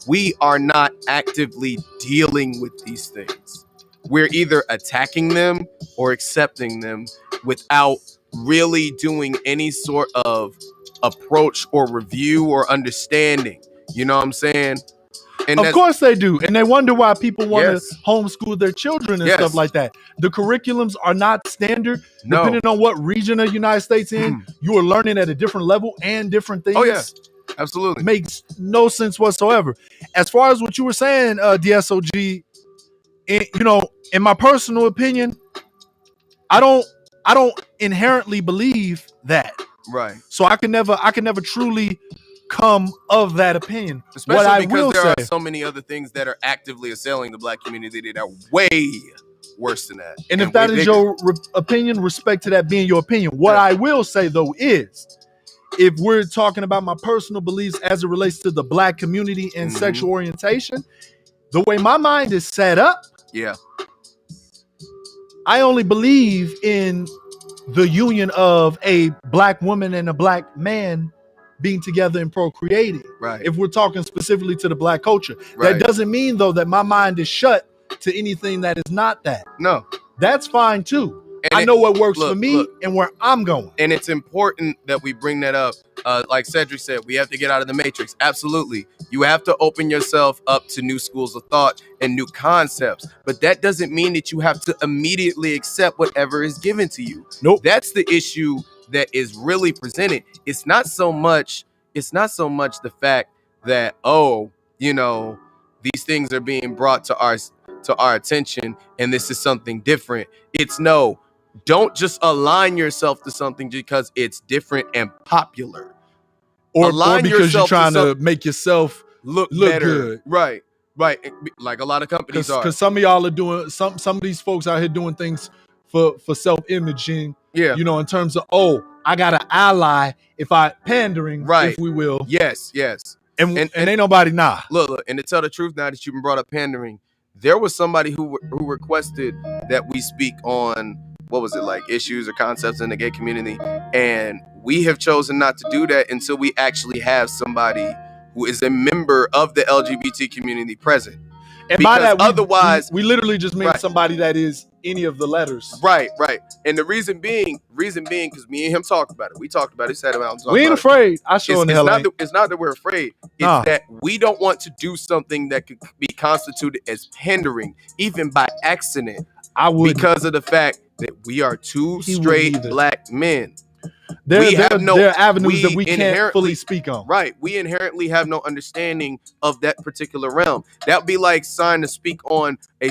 we are not actively dealing with these things. We're either attacking them or accepting them without really doing any sort of approach or review or understanding. You know what I'm saying? And of course they do. And they wonder why people want to homeschool their children and stuff like that. The curriculums are not standard. Depending on what region of the United States in, you are learning at a different level and different things. Oh, yeah. Absolutely. Makes no sense whatsoever. As far as what you were saying, DSOG, in my personal opinion, I don't inherently believe that. Right. So I can never truly come of that opinion. Especially what I because will there say, are so many other things that are actively assailing the black community that are way worse than that. and if that is your opinion, respect to that being your opinion. What I will say though is, if we're talking about my personal beliefs as it relates to the black community and sexual orientation, the way my mind is set up, yeah, I only believe in the union of a black woman and a black man being together and procreating. right. If we're talking specifically to the black culture, Right. that doesn't mean though that my mind is shut to anything that is not that. No, That's fine too. and I know what works look, for me and where I'm going. And it's important that we bring that up. Like Cedric said, we have to get out of the matrix. Absolutely. You have to open yourself up to new schools of thought and new concepts. But that doesn't mean that you have to immediately accept whatever is given to you. Nope. That's the issue that is really presented. It's not so much the fact that, these things are being brought to our attention and this is something different. It's no. Don't just align yourself to something because it's different and popular. Or because you're trying to make yourself look good. better. Right. Like a lot of companies are. Because some of y'all are doing, some of these folks out here doing things for self-imaging. Yeah. In terms of, I got an ally if I pandering, right. if we will. Yes. And ain't nobody Look, and to tell the truth, now that you've brought up pandering, there was somebody who requested that we speak on, what was it, like issues or concepts in the gay community, and we have chosen not to do that until we actually have somebody who is a member of the LGBT community present. And because by that, otherwise, we literally just mean right. somebody that is any of the letters. Right. And the reason being, because me and him talked about it. We talked about it. Sat around. We ain't afraid. I sure in the hell ain't. It's not that we're afraid. It's that we don't want to do something that could be constituted as pandering, even by accident. I would, because of the fact that we are two straight black men. There are avenues that we can't fully speak on. Right. We inherently have no understanding of that particular realm. That would be like trying to speak on a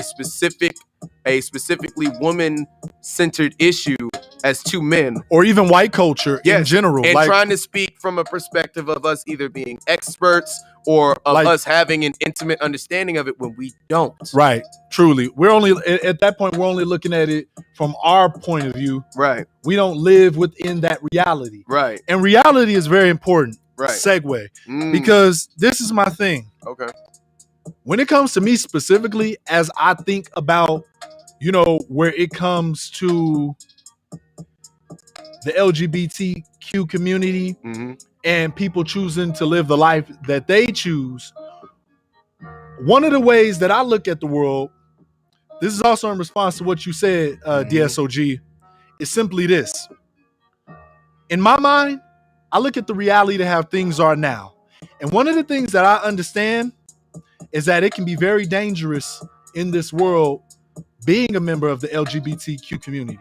specifically woman-centered issue as two men. Or even white culture in general. And trying to speak from a perspective of us either being experts or of us having an intimate understanding of it when we don't. Right. Truly. We're only, at that point, we're only looking at it from our point of view. Right. We don't live within that reality. Right. And reality is very important. Right. Segue. Because this is my thing. Okay. When it comes to me specifically, as I think about, where it comes to the LGBTQ community and people choosing to live the life that they choose, one of the ways that I look at the world, this is also in response to what you said, DSOG, is simply this. In my mind, I look at the reality to how things are now. And one of the things that I understand is that it can be very dangerous in this world being a member of the LGBTQ community.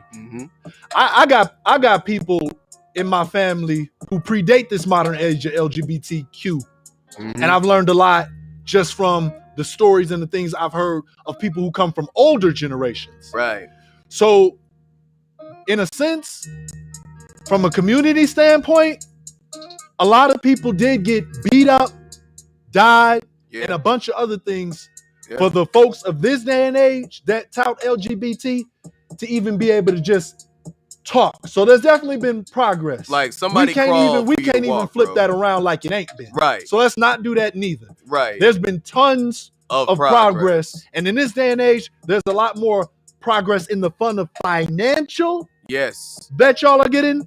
I got people in my family who predate this modern age of LGBTQ. And I've learned a lot just from the stories and the things I've heard of people who come from older generations. Right. So, in a sense, from a community standpoint, a lot of people did get beat up, died, and a bunch of other things for the folks of this day and age that tout LGBT to even be able to just talk. So there's definitely been progress. Like somebody we can't even flip that around like it ain't been. Right. So let's not do that neither. Right. There's been tons of progress. And in this day and age, there's a lot more progress in the fund of financial that y'all are getting.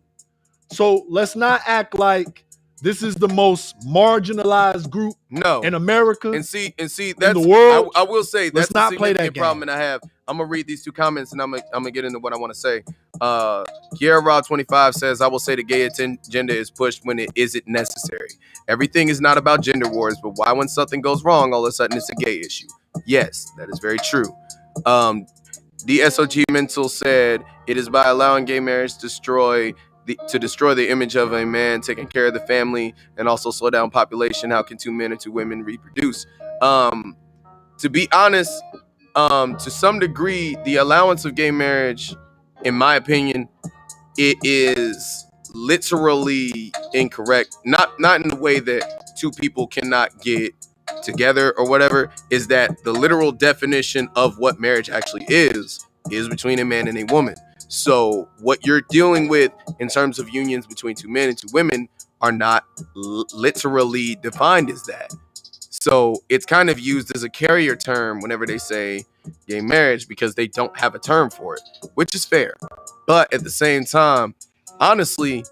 So let's not act like this is the most marginalized group in America. And see, that's in the world. I will say that's let's not play that game. Problem I have. I'm gonna read these two comments and I'm gonna get into what I want to say. Kiera Rod 25 says, I will say the gay agenda is pushed when it isn't necessary. Everything is not about gender wars, but why when something goes wrong, all of a sudden it's a gay issue? Yes, that is very true. DSOG Mental said, it is by allowing gay marriage to destroy to destroy the image of a man taking care of the family and also slow down population. How can two men and two women reproduce? To be honest, to some degree, the allowance of gay marriage, in my opinion, it is literally incorrect. Not in the way that two people cannot get together or whatever, is that the literal definition of what marriage actually is between a man and a woman. So what you're dealing with in terms of unions between two men and two women are not literally defined as that. So it's kind of used as a carrier term whenever they say gay marriage, because they don't have a term for it, which is fair. But at the same time, honestly,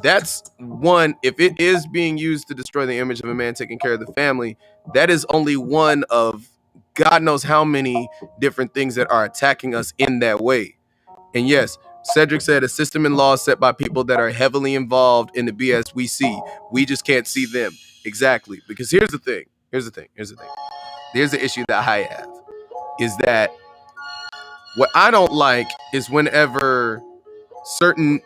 that's one, if it is being used to destroy the image of a man taking care of the family, that is only one of God knows how many different things that are attacking us in that way. And yes, Cedric said a system and laws set by people that are heavily involved in the BS we see. We just can't see them. Exactly. Because here's the thing. Here's the issue that I have, is that what I don't like is whenever certain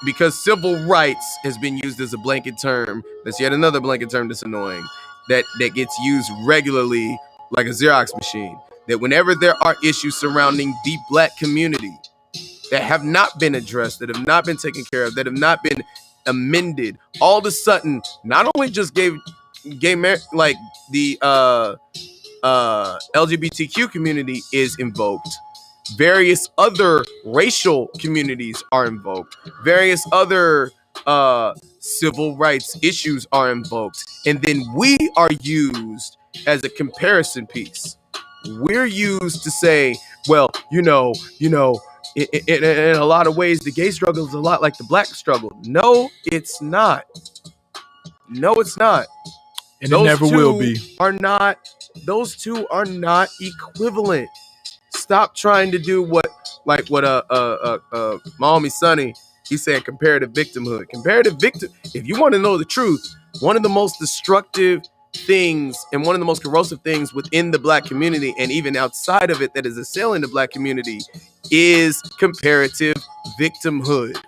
because civil rights has been used as a blanket term. That's yet another blanket term that's annoying, that gets used regularly like a Xerox machine. That whenever there are issues surrounding the Black community that have not been addressed, that have not been taken care of, that have not been amended, all of a sudden, not only just gay marriage, like the LGBTQ community is invoked, various other racial communities are invoked, various other civil rights issues are invoked, and then we are used as a comparison piece. We're used to say, well, in a lot of ways, the gay struggle is a lot like the Black struggle. No, it's not. No, it's not. And those it never will be. Those two are not equivalent. Stop trying to do what my homie Sonny, he said comparative victimhood. If you want to know the truth, one of the most destructive things and one of the most corrosive things within the Black community and even outside of it that is assailing the Black community is comparative victimhood.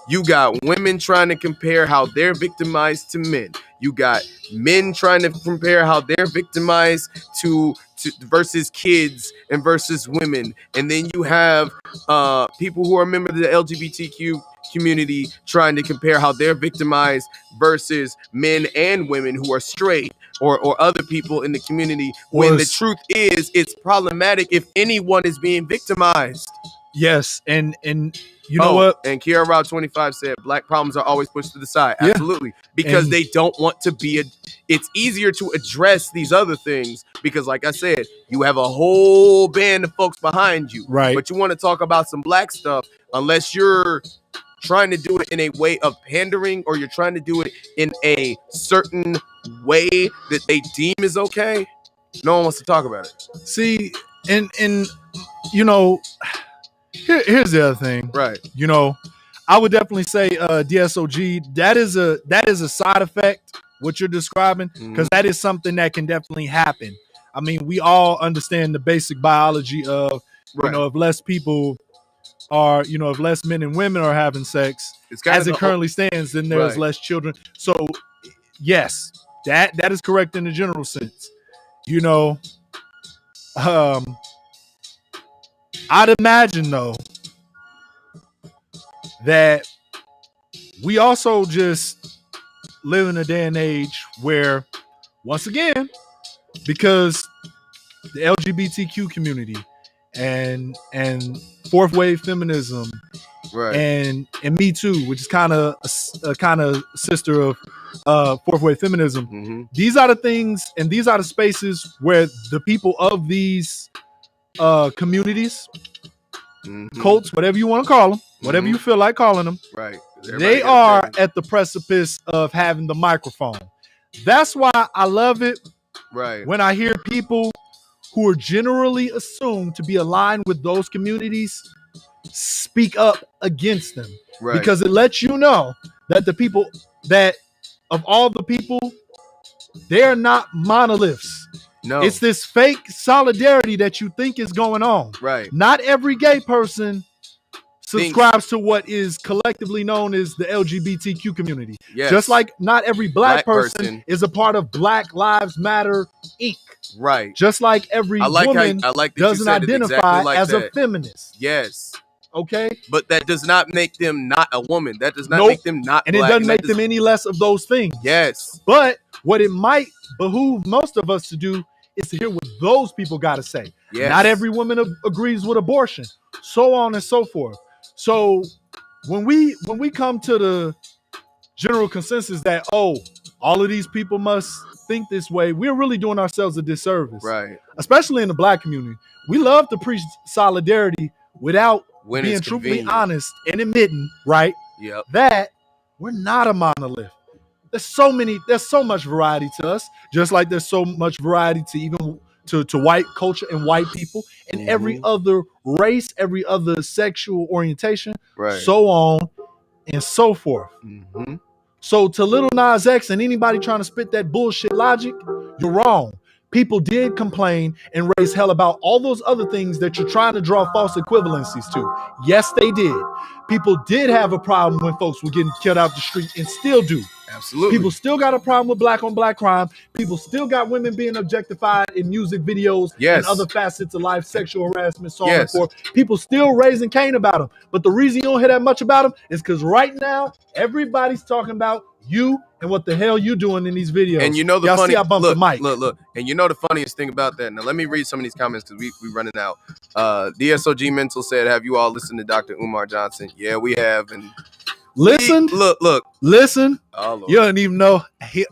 You got women trying to compare how they're victimized to men. You got men trying to compare how they're victimized to versus kids and versus women. And then you have people who are members of the LGBTQ community trying to compare how they're victimized versus men and women who are straight or other people in the community. When the truth is, it's problematic if anyone is being victimized. Yes, and you know what? And Kiara Rob 25 said Black problems are always pushed to the side. Absolutely. Because they don't want to be it's easier to address these other things because, like I said, you have a whole band of folks behind you. Right. But you want to talk about some Black stuff unless you're trying to do it in a way of pandering or you're trying to do it in a certain way that they deem is okay. No one wants to talk about it. See, and here's the other thing. Right. I would definitely say DSOG, that is a side effect, what you're describing, because that is something that can definitely happen. I mean, we all understand the basic biology of, if less people are, if less men and women are having sex, as it currently stands, then there's less children. So, yes, that is correct in the general sense. I'd imagine, though, that we also just live in a day and age where, once again, because the LGBTQ community and fourth wave feminism, and Me Too, which is kind of a sister of fourth wave feminism, these are the things and these are the spaces where the people of these communities, cults, whatever you want to call them, whatever you feel like calling them, they are at the precipice of having the microphone. That's why I love it when I hear people who are generally assumed to be aligned with those communities speak up against them, because it lets you know that the people that of all the people, they're not monoliths. No, it's this fake solidarity that you think is going on. Right. Not every gay person subscribes to what is collectively known as the LGBTQ community. Yes. Just like not every black person is a part of Black Lives Matter Inc. Right. Just like every woman doesn't identify as a feminist. Yes. Okay. But that does not make them not a woman. That does not make them not and black. It doesn't make them any less of those things. Yes. But what it might behoove most of us to do is to hear what those people got to say. Yes. Not every woman agrees with abortion, so on and so forth. So when we come to the general consensus that, all of these people must think this way, we're really doing ourselves a disservice. Right. Especially in the black community. We love to preach solidarity without being truthfully honest and admitting, right, that we're not a monolith. There's so much variety to us, just like there's so much variety to even to white culture and white people and every other race, every other sexual orientation, so on and so forth. So to Lil Nas X and anybody trying to spit that bullshit logic, you're wrong. People did complain and raise hell about all those other things that you're trying to draw false equivalencies to. Yes, they did. People did have a problem when folks were getting killed out the street and still do. Absolutely. People still got a problem with black on black crime. People still got women being objectified in music videos and other facets of life, sexual harassment, so on and forth. People still raising Cain about them. But the reason you don't hear that much about them is because right now, everybody's talking about you and what the hell you doing in these videos. And you know the Y'all funny, see I bumped the mic. Look. And you know the funniest thing about that. Now let me read some of these comments because we running out. DSOG Mental said, "Have you all listened to Dr. Umar Johnson?" Yeah, we have. And listen. Listen. Oh, you don't even know.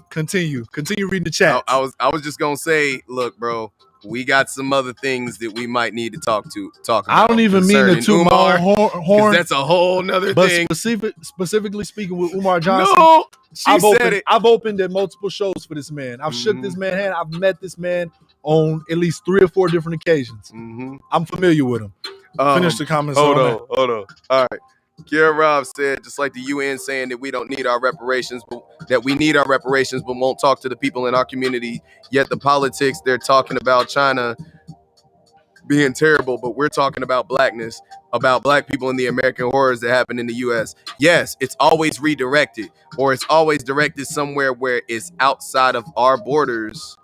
Continue reading the chat. I was just gonna say, look, bro. We got some other things that we might need to talk about. I don't even mean to toot my own horn. That's a whole nother thing. Specifically speaking with Umar Johnson, no, I've opened at multiple shows for this man. I've shook this man's hand. I've met this man on at least 3 or 4 different occasions. I'm familiar with him. Finish the comments. Hold on. All right. Kiera Rob said, just like the UN saying that we don't need our reparations, but that we need our reparations, but won't talk to the people in our community. Yet the politics, they're talking about China being terrible, but we're talking about blackness, about black people and the American horrors that happen in the US. Yes, it's always redirected, or it's always directed somewhere where it's outside of our borders,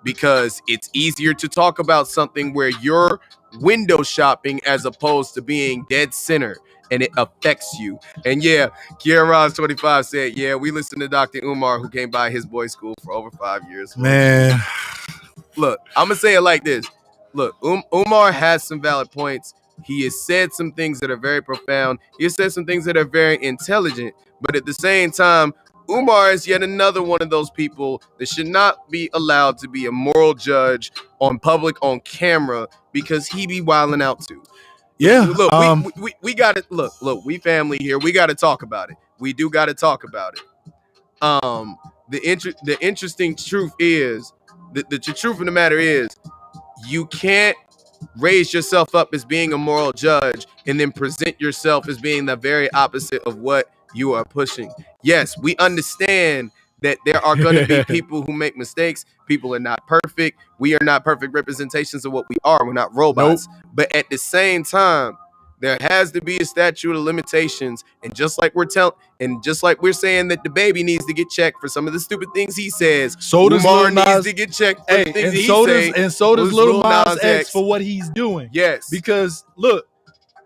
because it's easier to talk about something where you're window shopping as opposed to being dead center. And it affects you. And yeah, Kiera Ross 25 said, yeah, we listened to Dr. Umar, who came by his boys' school for over 5 years. Man. Look, I'm going to say it like this. Look, Umar has some valid points. He has said some things that are very profound. He has said some things that are very intelligent. But at the same time, Umar is yet another one of those people that should not be allowed to be a moral judge on camera, because he be wilding out too. Yeah, look, we got to look. We family here. We got to talk about it. We do got to talk about it. The interesting truth is the truth of the matter is, you can't raise yourself up as being a moral judge and then present yourself as being the very opposite of what you are pushing. Yes, we understand that there are going to be people who make mistakes. People are not perfect. We are not perfect representations of what we are. We're not robots. Nope. But at the same time, there has to be a statute of limitations. And just like we're saying that DaBaby needs to get checked for some of the stupid things he says, so does Umar needs to get checked for the things he says. And so does Lil Nas X for what he's doing. Yes. Because look,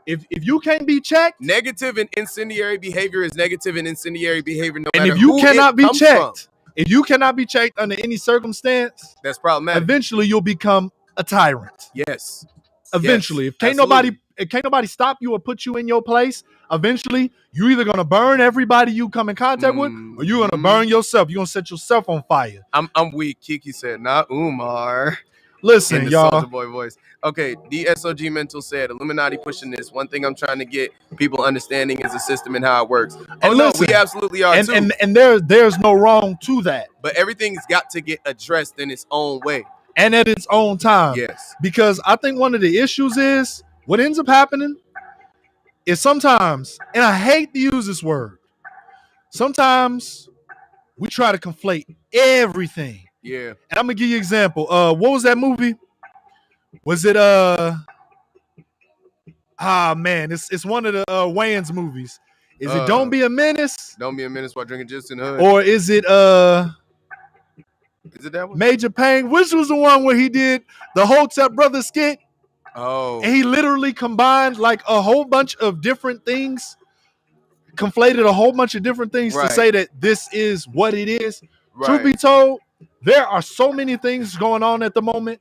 if you can't be checked, negative and incendiary behavior is negative and incendiary behavior. No and matter if you who cannot it be comes checked, from. If you cannot be checked under any circumstance, that's problematic. Eventually, you'll become a tyrant. Yes. Eventually, yes. if can't nobody stop you or put you in your place, eventually you're either gonna burn everybody you come in contact with, or you're gonna burn yourself. You're gonna set yourself on fire. I'm weak. Kiki said, not Umar. Listen, in the y'all. Soulja Boy voice. Okay, DSOG Mental said, Illuminati pushing this. One thing I'm trying to get people understanding is the system and how it works. And listen, we absolutely are too. And there's no wrong to that. But everything's got to get addressed in its own way. And at its own time. Yes. Because I think one of the issues is, what ends up happening is sometimes, and I hate to use this word, sometimes we try to conflate everything. Yeah. And I'm gonna give you an example. What was that movie? Was it Man, it's one of the Wayans movies. Is it Don't Be a Menace? Don't Be a Menace while drinking juice in the hood. Or is it that one? Major Payne? Which was the one where he did the Hotep Brother skit? Oh. And he literally combined like a whole bunch of different things, conflated a whole bunch of different things to say that this is what it is. Right. Truth be told, there are so many things going on at the moment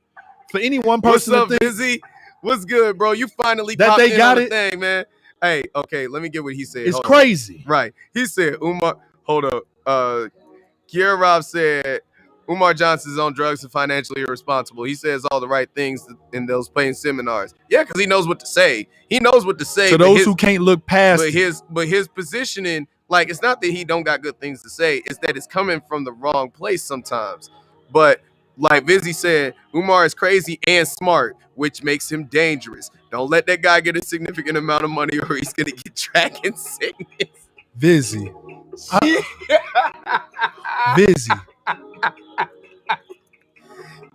for any one person. What's up, Busy? What's good, bro? You finally that popped they in got on it. The thing, man. Hey, okay, let me get what he said. It's crazy. Right. He said, hold up. Kiera Rob said, Umar Johnson's on drugs and financially irresponsible. He says all the right things in those playing seminars. Yeah, because he knows what to say. He knows what to say. To those who can't look past but his positioning, like, it's not that he don't got good things to say. It's that it's coming from the wrong place sometimes. But like Vizzy said, Umar is crazy and smart, which makes him dangerous. Don't let that guy get a significant amount of money or he's going to get dragon sickness. Vizzy. Vizzy.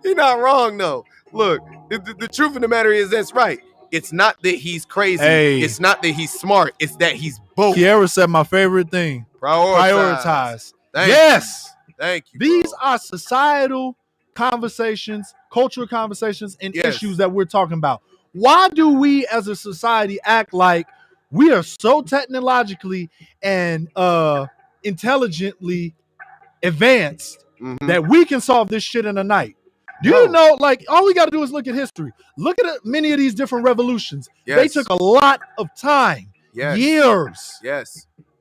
You're not wrong, though. Look, the truth of the matter is that's right. It's not that he's crazy. Hey. It's not that he's smart. It's that he's both. Kiera said my favorite thing. Prioritize. Thank you. These bro. are societal conversations, cultural conversations, and issues that we're talking about. Why do we as a society act like we are so technologically and intelligently advanced that we can solve this shit in a night? Do you know, like, all we got to do is look at history. Look at many of these different revolutions. They took a lot of time, years.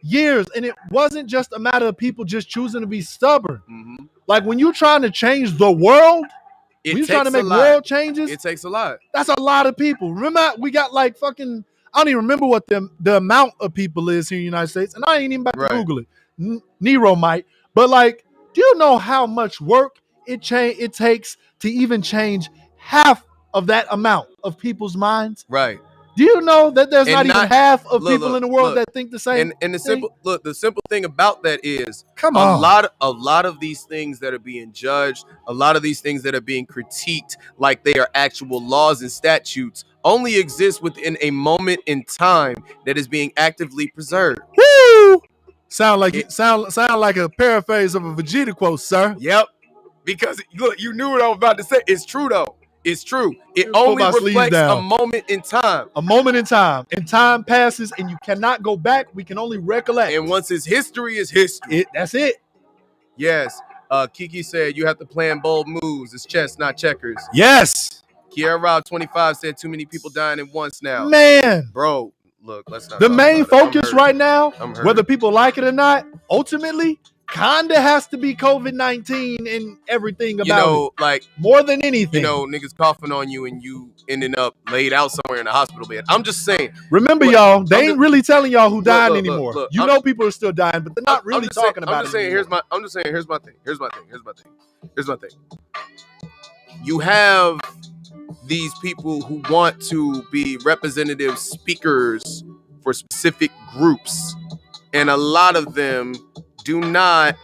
Years. And it wasn't just a matter of people just choosing to be stubborn. Like, when you're trying to change the world, when you're trying to make world changes, it takes a lot. That's a lot of people. Remember, we got like fucking, I don't even remember what the amount of people is here in the United States. And I ain't even about to Google it. NeRo might. But like, do you know how much work it takes to even change half of that amount of people's minds? Right. Do you know that there's not even half of people in the world that think the same? And the simple thing about that is, a lot of these things that are being judged, a lot of these things that are being critiqued like they are actual laws and statutes only exist within a moment in time that is being actively preserved. Woo! Sound like a paraphrase of a Vegeta quote, sir. Yep. Because look, you knew what I was about to say. It's true though. It's true. It only reflects a moment in time. A moment in time. And time passes and you cannot go back. We can only recollect. And once it's history, it's history. That's it. Yes. Kiki said you have to plan bold moves. It's chess, not checkers. Yes. Kiera Rob 25 said too many people dying at once now. Man. Bro, look, let's not. The main focus right now, whether people like it or not, ultimately, kinda has to be COVID-19 and everything about it. Like more than anything. Niggas coughing on you and you ending up laid out somewhere in a hospital bed. I'm just saying. Remember, y'all, they ain't really telling y'all who died anymore. Look, people are still dying, but they're not really talking about it. Here's my thing. You have these people who want to be representative speakers for specific groups, and a lot of them do not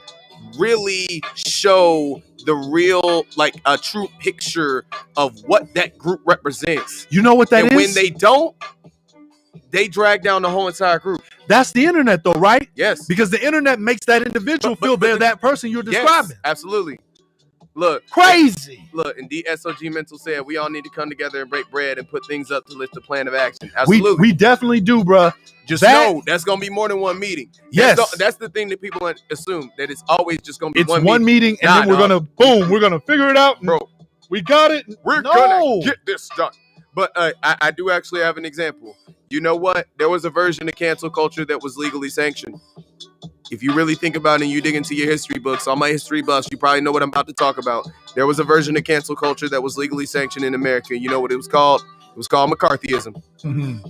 really show the real, like, a true picture of what that group represents. You know what that is? And when they don't, they drag down the whole entire group. That's the internet, though, right? Yes. Because the internet makes that individual feel they're that person you're describing. Yes, absolutely. Look. Crazy. Look, and DSOG Mental said we all need to come together and break bread and put things up to lift a plan of action. Absolutely. We definitely do, bruh. Just know that's going to be more than one meeting. Yes. That's the thing that people assume, that it's always just going to be one meeting. And then we're going to, boom, we're going to figure it out. Bro, we got it. We're going to get this done. But I do actually have an example. You know what? There was a version of cancel culture that was legally sanctioned. If you really think about it and you dig into your history books, all my history buffs, you probably know what I'm about to talk about. There was a version of cancel culture that was legally sanctioned in America. You know what it was called? It was called McCarthyism. Mm-hmm.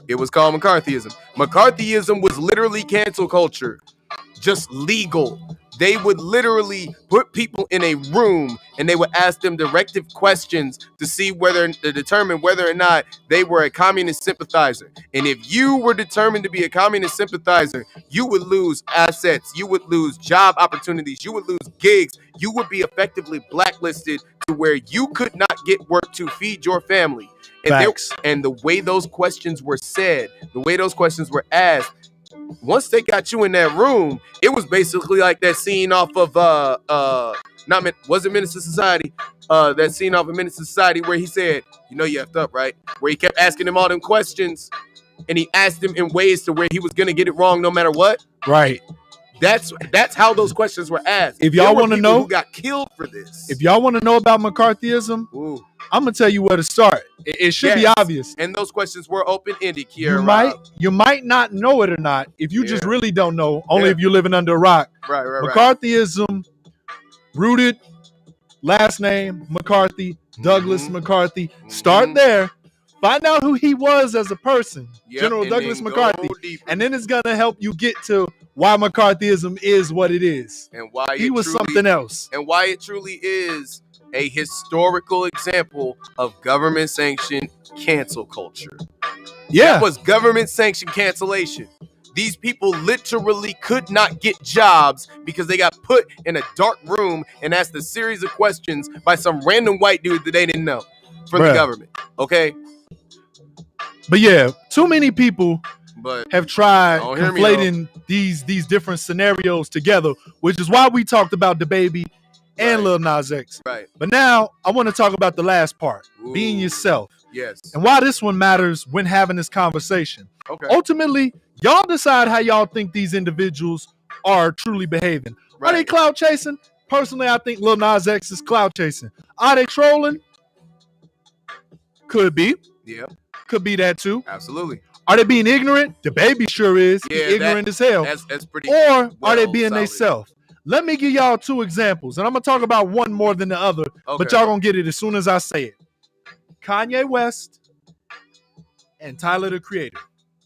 It was called McCarthyism. McCarthyism was literally cancel culture, just legal. They would literally put people in a room and they would ask them directive questions to determine whether or not they were a communist sympathizer. And if you were determined to be a communist sympathizer, you would lose assets, you would lose job opportunities, you would lose gigs, you would be effectively blacklisted to where you could not get work to feed your family. And the way those questions were said, the way those questions were asked, once they got you in that room, it was basically like that scene off of was it Menace to Society? That scene off of Menace to Society where he said, "You know you effed up, right?" Where he kept asking him all them questions, and he asked him in ways to where he was gonna get it wrong no matter what. Right. That's how those questions were asked. If y'all want to know who got killed for this, if y'all want to know about McCarthyism, I'm gonna tell you where to start. It should be obvious. And those questions were open-ended, Kiera. You might not know it or not if you just really don't know, only if you're living under a rock. Right. McCarthyism, rooted, last name McCarthy, Douglas McCarthy. Start there. Find out who he was as a person, General Douglas McCarthy. And then it's gonna help you get to why McCarthyism is what it is. And why he was something else. And why it truly is a historical example of government-sanctioned cancel culture. Yeah. That was government-sanctioned cancellation. These people literally could not get jobs because they got put in a dark room and asked a series of questions by some random white dude that they didn't know from the government. Okay? But yeah, too many people have tried conflating these different scenarios together, which is why we talked about DaBaby and Lil Nas X. Right. But now I want to talk about the last part, being yourself. Yes. And why this one matters when having this conversation. Okay. Ultimately, y'all decide how y'all think these individuals are truly behaving. Right. Are they clout chasing? Personally, I think Lil Nas X is clout chasing. Are they trolling? Could be. Yeah. Could be that too. Absolutely. Are they being ignorant? DaBaby sure is. Yeah, ignorant as hell. That's pretty. Or are they being themselves? Let me give y'all two examples, and I'm gonna talk about one more than the other, but y'all gonna get it as soon as I say it. Kanye West and Tyler the Creator.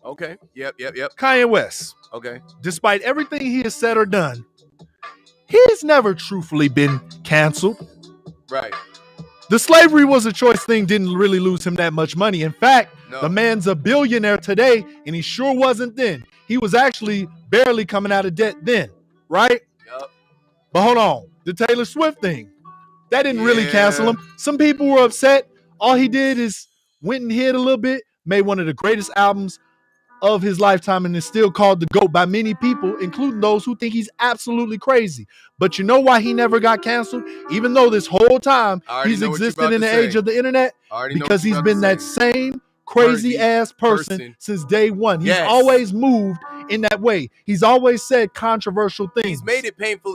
Okay. Yep. Kanye West. Okay. Despite everything he has said or done, he's never truthfully been canceled. Right. The slavery was a choice thing didn't really lose him that much money. In fact, the man's a billionaire today, and he sure wasn't then. He was actually barely coming out of debt then, right? Yep. But hold on. The Taylor Swift thing, that didn't really cancel him. Some people were upset. All he did is went and hid a little bit, made one of the greatest albums of his lifetime, and is still called the GOAT by many people, including those who think he's absolutely crazy. But you know why he never got canceled? Even though this whole time he's existed in the age of the internet? Because he's been that same crazy ass person since day one. He's always moved in that way. He's always said controversial things.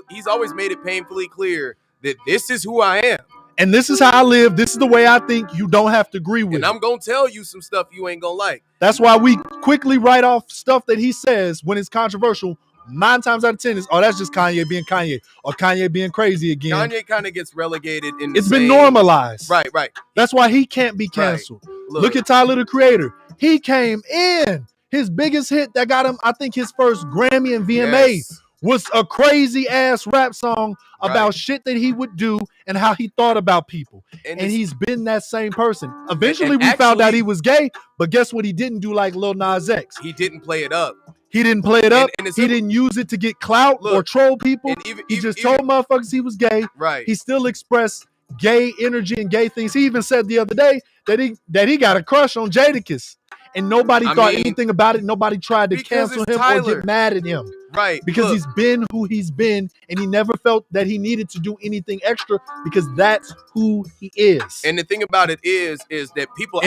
He's always made it painfully clear that this is who I am. And this is how I live. This is the way I think. You don't have to agree with it. And I'm going to tell you some stuff you ain't going to like. That's why we quickly write off stuff that he says when it's controversial. 9 times out of 10 is, oh, that's just Kanye being Kanye, or Kanye being crazy again. Kanye kind of gets relegated in It's been normalized. Right. That's why he can't be canceled. Right. Look at Tyler, the Creator. He came in. His biggest hit that got him, I think, his first Grammy and VMA was a crazy ass rap song about shit that he would do and how he thought about people. And he's been that same person. Eventually, we found out he was gay, but guess what he didn't do like Lil Nas X? He didn't play it up. He didn't play it up. He didn't use it to get clout or troll people. He just told motherfuckers he was gay. Right. He still expressed gay energy and gay things. He even said the other day that he got a crush on Jadakiss. And nobody thought anything about it. Nobody tried to cancel him or get mad at him. Right. Because he's been who he's been, and he never felt that he needed to do anything extra because that's who he is. And the thing about it is that people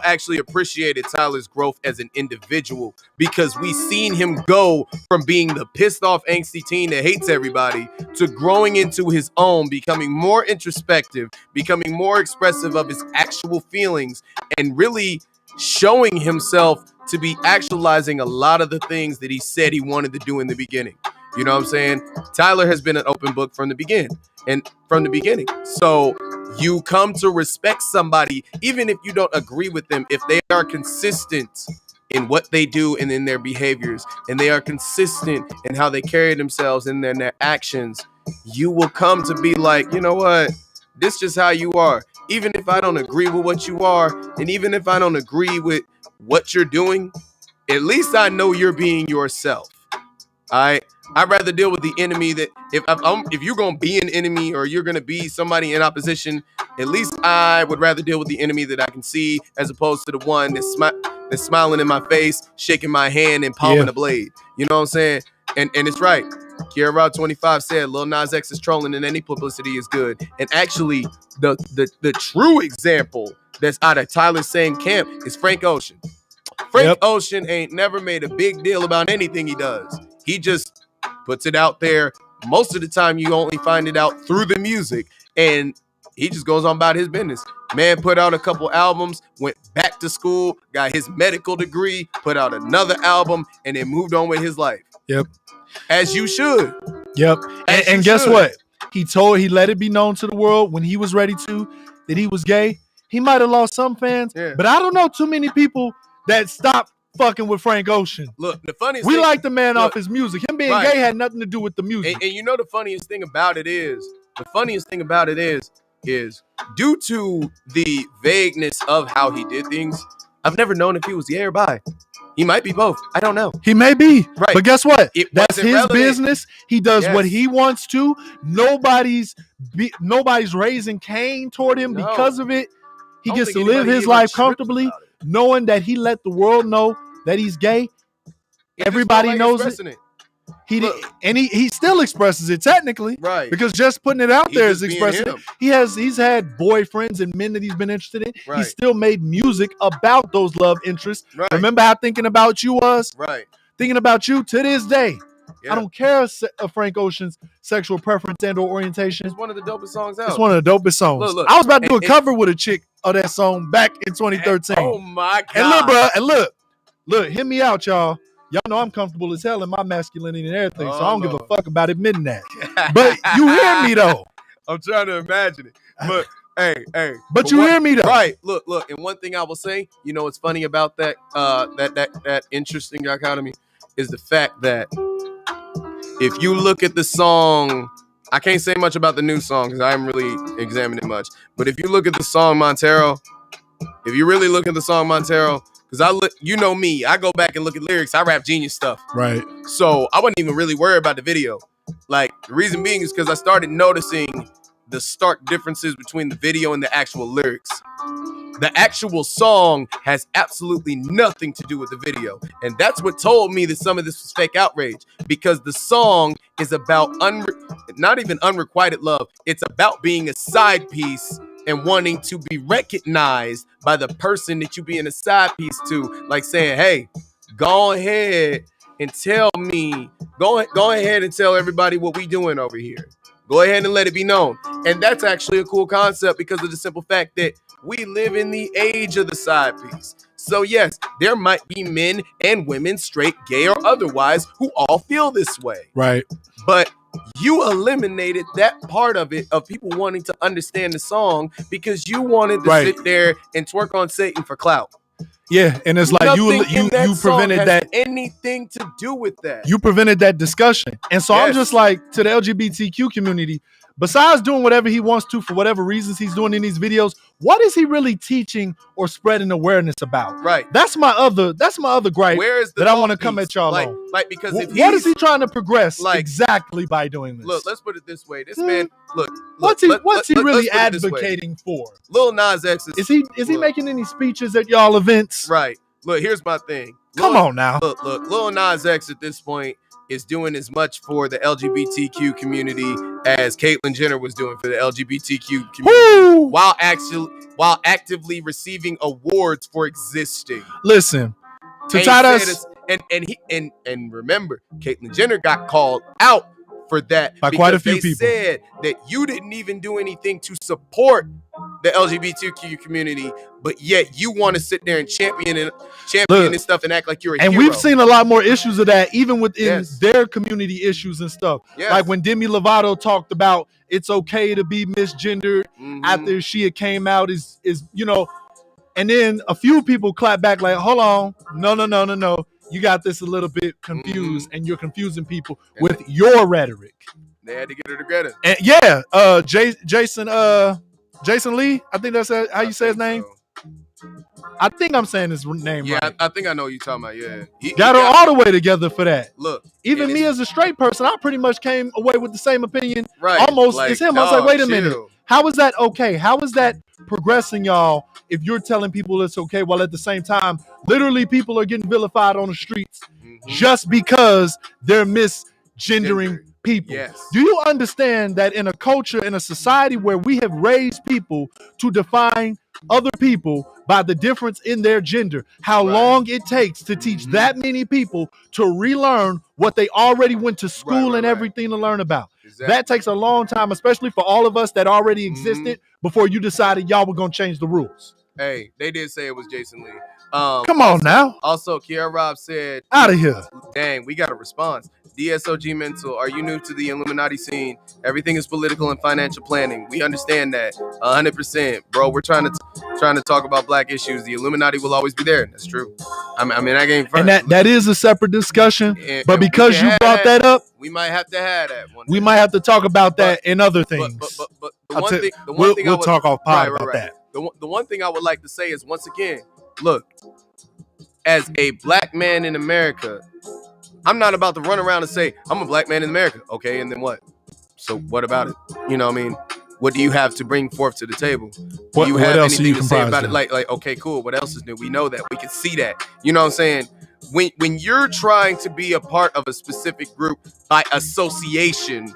actually appreciated Tyler's growth as an individual because we seen him go from being the pissed off, angsty teen that hates everybody to growing into his own, becoming more introspective, becoming more expressive of his actual feelings, and really showing himself to be actualizing a lot of the things that he said he wanted to do in the beginning. You know what I'm saying? Tyler has been an open book from the beginning. So you come to respect somebody, even if you don't agree with them, if they are consistent in what they do and in their behaviors, and they are consistent in how they carry themselves and in their actions, you will come to be like, you know what? This is just how you are. Even if I don't agree with what you are, and even if I don't agree with what you're doing, at least I know you're being yourself. I'd rather deal with the enemy that if you're gonna be an enemy or you're gonna be somebody in opposition, at least I would rather deal with the enemy that I can see as opposed to the one that's smiling in my face, shaking my hand, and palming a blade. You know what I'm saying? And it's right. Kiera Rod 25 said Lil Nas X is trolling and any publicity is good. And actually, the true example that's out of Tyler's same camp is Frank Ocean. Frank Ocean ain't never made a big deal about anything he does. He just puts it out there. Most of the time, you only find it out through the music, and he just goes on about his business. Man put out a couple albums, went back to school, got his medical degree, put out another album, and then moved on with his life. Yep. As you should. Yep. And guess what? He let it be known to the world when he was ready to that he was gay. He might have lost some fans, but I don't know too many people that stopped fucking with Frank Ocean. Look, the funniest we thing, like the man off his music. Him being gay had nothing to do with the music. And you know the funniest thing about it is due to the vagueness of how he did things, I've never known if he was gay or bi. He might be both. I don't know. He may be. Right. But guess what? That's his relevant. business. He does what he wants to. Nobody's raising Cain toward him because of it. He gets to live his life comfortably, knowing that he let the world know that he's gay. Everybody knows it. He still expresses it technically, right? Because just putting it out there is expressing it. He's had boyfriends and men that he's been interested in. Right. He still made music about those love interests. Right. Remember how Thinking About You was? Right. Thinking About You to this day. Yeah. I don't care Frank Ocean's sexual preference and or orientation. It's one of the dopest songs out. It's one of the dopest songs. Look, I was about to do a cover with a chick of that song back in 2013. Oh my God. And look, hit me out, y'all. Y'all know I'm comfortable as hell in my masculinity and everything, so I don't give a fuck about admitting that. But you hear me though. I'm trying to imagine it. But hey. But you hear me though. Right. Look. And one thing I will say, you know what's funny about that that interesting dichotomy is the fact that if you look at the song, I can't say much about the new song because I haven't really examined it much. But if you look at the song Montero, if you really look at the song Montero, because you know me, I go back and look at lyrics. I rap genius stuff. Right. So I wasn't even really worried about the video. Like, the reason being is because I started noticing the stark differences between the video and the actual lyrics. The actual song has absolutely nothing to do with the video. And that's what told me that some of this was fake outrage. Because the song is about not even unrequited love. It's about being a side piece and wanting to be recognized by the person that you being a side piece to, like saying, hey, go ahead and tell me, go ahead and tell everybody what we doing over here. Go ahead and let it be known. And that's actually a cool concept because of the simple fact that we live in the age of the side piece. So yes, there might be men and women, straight, gay, or otherwise, who all feel this way. Right. But you eliminated that part of it, of people wanting to understand the song, because you wanted to sit there and twerk on Satan for clout. Yeah, and it's like you prevented that anything to do with that. You prevented that discussion. And so I'm just like, to the LGBTQ community, besides doing whatever he wants to for whatever reasons he's doing in these videos, what is he really teaching or spreading awareness about? Right. That's my other gripe. Where is the that I want to come at y'all on? Like, because if what is he trying to progress exactly by doing this? Look, let's put it this way. This man, what's he really advocating for? Lil Nas X is he making any speeches at y'all events? Right. Look, here's my thing. Come on now. Look, Lil Nas X at this point is doing as much for the LGBTQ community as Caitlyn Jenner was doing for the LGBTQ community, while actively receiving awards for existing. Listen, and remember, Caitlyn Jenner got called out for that by quite a few people. They said that you didn't even do anything to support the LGBTQ community, but yet you want to sit there and champion this stuff and act like you're a hero. And we've seen a lot more issues of that, even within their community issues and stuff. Yes. Like when Demi Lovato talked about it's okay to be misgendered after she had came out, is and then a few people clap back like, hold on, no. You got this a little bit confused, and you're confusing people with your rhetoric. They had to get her together. And Jason Lee, I think that's how you say his name. I think I'm saying his name Yeah, right. I think I know what you're talking about. Yeah, Got her all the way together for that. Look, even me as a straight person, I pretty much came away with the same opinion, right? Almost Like, as him. I was like, wait a minute, how is that okay? How is that progressing, y'all? If you're telling people it's okay, while at the same time, literally people are getting vilified on the streets just because they're misgendering people. Yes. Do you understand that in a culture, in a society where we have raised people to define other people by the difference in their gender, how long it takes to teach that many people to relearn what they already went to school and everything to learn about? That takes a long time, especially for all of us that already existed before you decided y'all were gonna change the rules. Hey, they did say it was Jason Lee. Come on now. Also, Kiara Rob said, out of here. Dang, we got a response. DSOG Mental, are you new to the Illuminati scene? Everything is political and financial planning. We understand that 100%, bro. We're trying to talk about black issues. The Illuminati will always be there. That's true. I mean, I ain't and that is a separate discussion. But because you brought that up, we might have to have that one. We might have to talk about that in other things. But the one thing we'll talk off pod about that. The one thing I would like to say is, once again, look, as a black man in America, I'm not about to run around and say, I'm a black man in America. Okay, and then what? So what about it? You know what I mean? What do you have to bring forth to the table? Do you have anything to say about it? Like, okay, cool. What else is new? We know that. We can see that. You know what I'm saying? When you're trying to be a part of a specific group by association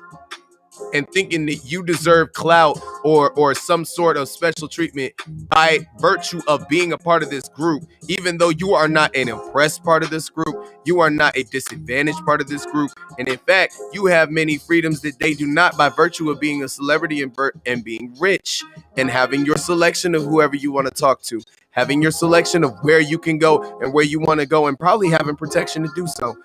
and thinking that you deserve clout or some sort of special treatment by virtue of being a part of this group, even though you are not an oppressed part of this group, you are not a disadvantaged part of this group, and in fact, you have many freedoms that they do not by virtue of being a celebrity and being rich and having your selection of whoever you want to talk to, having your selection of where you can go and where you want to go, and probably having protection to do so.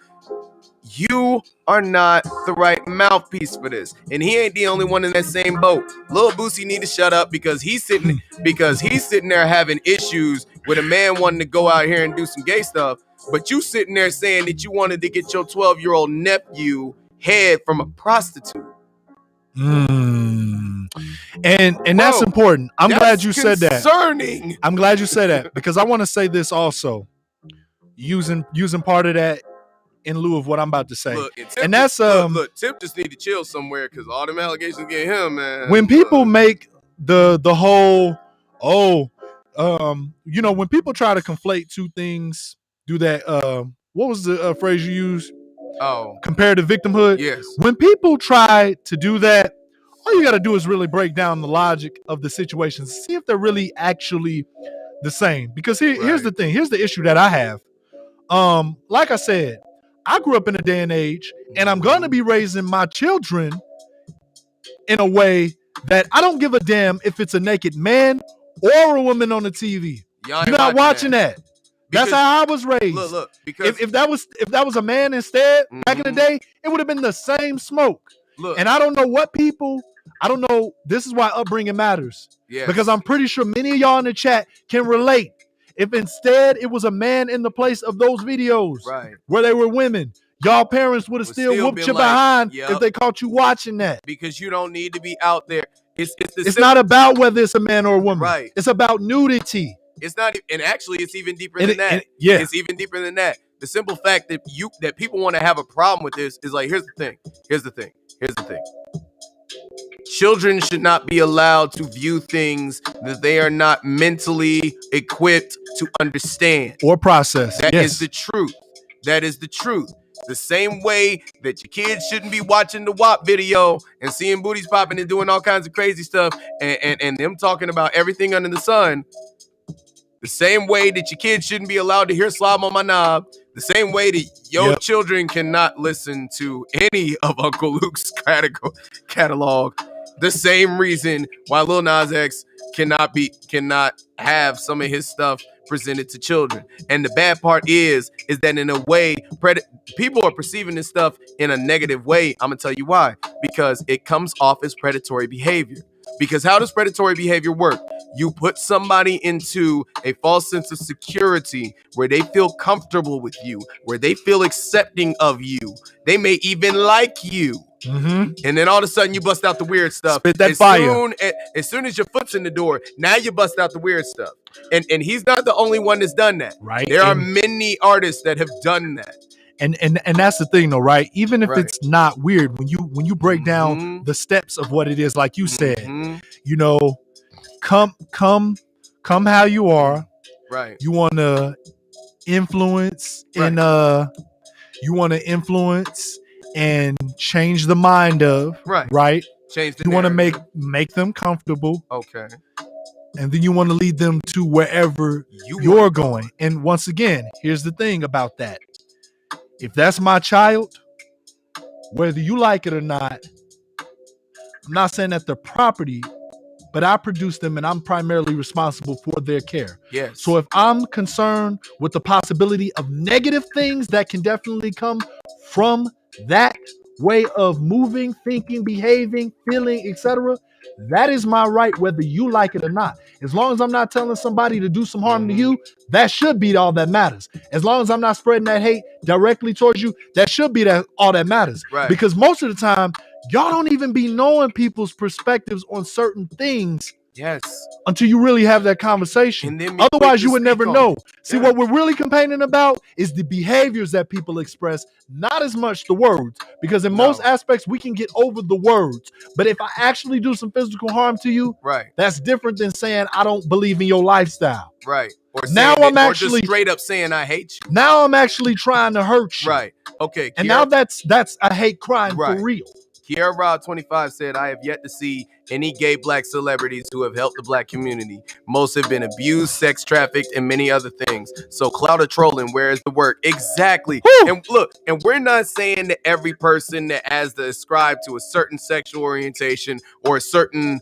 You are not the right mouthpiece for this, and he ain't the only one in that same boat. Lil Boosie need to shut up because he's sitting there having issues with a man wanting to go out here and do some gay stuff, but you sitting there saying that you wanted to get your 12-year-old nephew head from a prostitute. And that's important. I'm glad you said that. Concerning. I'm glad you said that because I want to say this also, using part of that in lieu of what I'm about to say. Look, and that's look, Tip just need to chill somewhere because all them allegations get him, man. When people make the whole when people try to conflate two things, do that what was the phrase you used? Comparative victimhood. Yes. When people try to do that, all you got to do is really break down the logic of the situations, see if they're really actually the same. Because here's the thing. Here's the issue that I have. Like I said, I grew up in a day and age, and I'm going to be raising my children in a way that I don't give a damn if it's a naked man or a woman on the TV. You're not watching that. That's how I was raised. Look, because if that was a man instead, back in the day, it would have been the same smoke. Look, and I don't know. This is why upbringing matters. Yes. Because I'm pretty sure many of y'all in the chat can relate. If instead it was a man in the place of those videos, right, where they were women, y'all parents would have still whooped you behind if they caught you watching that. Because you don't need to be out there. It's not about whether it's a man or a woman. Right. It's about nudity. It's not, and actually, it's even deeper than that. Yeah, it's even deeper than that. The simple fact that people want to have a problem with this is like, here's the thing. Children should not be allowed to view things that they are not mentally equipped to understand or process. That is the truth. That is the truth. The same way that your kids shouldn't be watching the WAP video and seeing booties popping and doing all kinds of crazy stuff and them talking about everything under the sun. The same way that your kids shouldn't be allowed to hear Slob on My Knob. The same way that your children cannot listen to any of Uncle Luke's catalog. The same reason why Lil Nas X cannot have some of his stuff presented to children. And the bad part is that in a way, people are perceiving this stuff in a negative way. I'm gonna tell you why. Because it comes off as predatory behavior. Because how does predatory behavior work? You put somebody into a false sense of security where they feel comfortable with you, where they feel accepting of you. They may even like you. Mm-hmm. And then all of a sudden you bust out the weird stuff. Spit that fire. As soon as your foot's in the door, now you bust out the weird stuff. And he's not the only one that's done that. Right. There are many artists that have done that. And that's the thing though, right? Even if it's not weird, when you break down the steps of what it is, like you said, you know, come how you are. Right. You want to influence and and change the mind of. Right. Change the You want to make them comfortable. Okay. And then you want to lead them to wherever you're going. And once again, here's the thing about that. If that's my child, whether you like it or not, I'm not saying that they're property, but I produce them and I'm primarily responsible for their care. Yes. So if I'm concerned with the possibility of negative things that can definitely come from that way of moving, thinking, behaving, feeling, etc., that is my right, whether you like it or not. As long as I'm not telling somebody to do some harm to you, that should be all that matters. As long as I'm not spreading that hate directly towards you, that should be all that matters. Right. Because most of the time, y'all don't even be knowing people's perspectives on certain things. Yes. Until you really have that conversation. Otherwise, you would never know. See, what we're really complaining about is the behaviors that people express, not as much the words. Because in most aspects, we can get over the words. But if I actually do some physical harm to you, that's different than saying I don't believe in your lifestyle. Right. Or now I'm actually just straight up saying I hate you. Now I'm actually trying to hurt you. Right. Okay. And now that's a hate crime for real. Kiara Rod 25 said, I have yet to see any gay black celebrities who have helped the black community. Most have been abused, sex trafficked, and many other things. So clout or trolling, where is the work? Exactly. Woo! And look, and we're not saying that every person that has to ascribe to a certain sexual orientation or a certain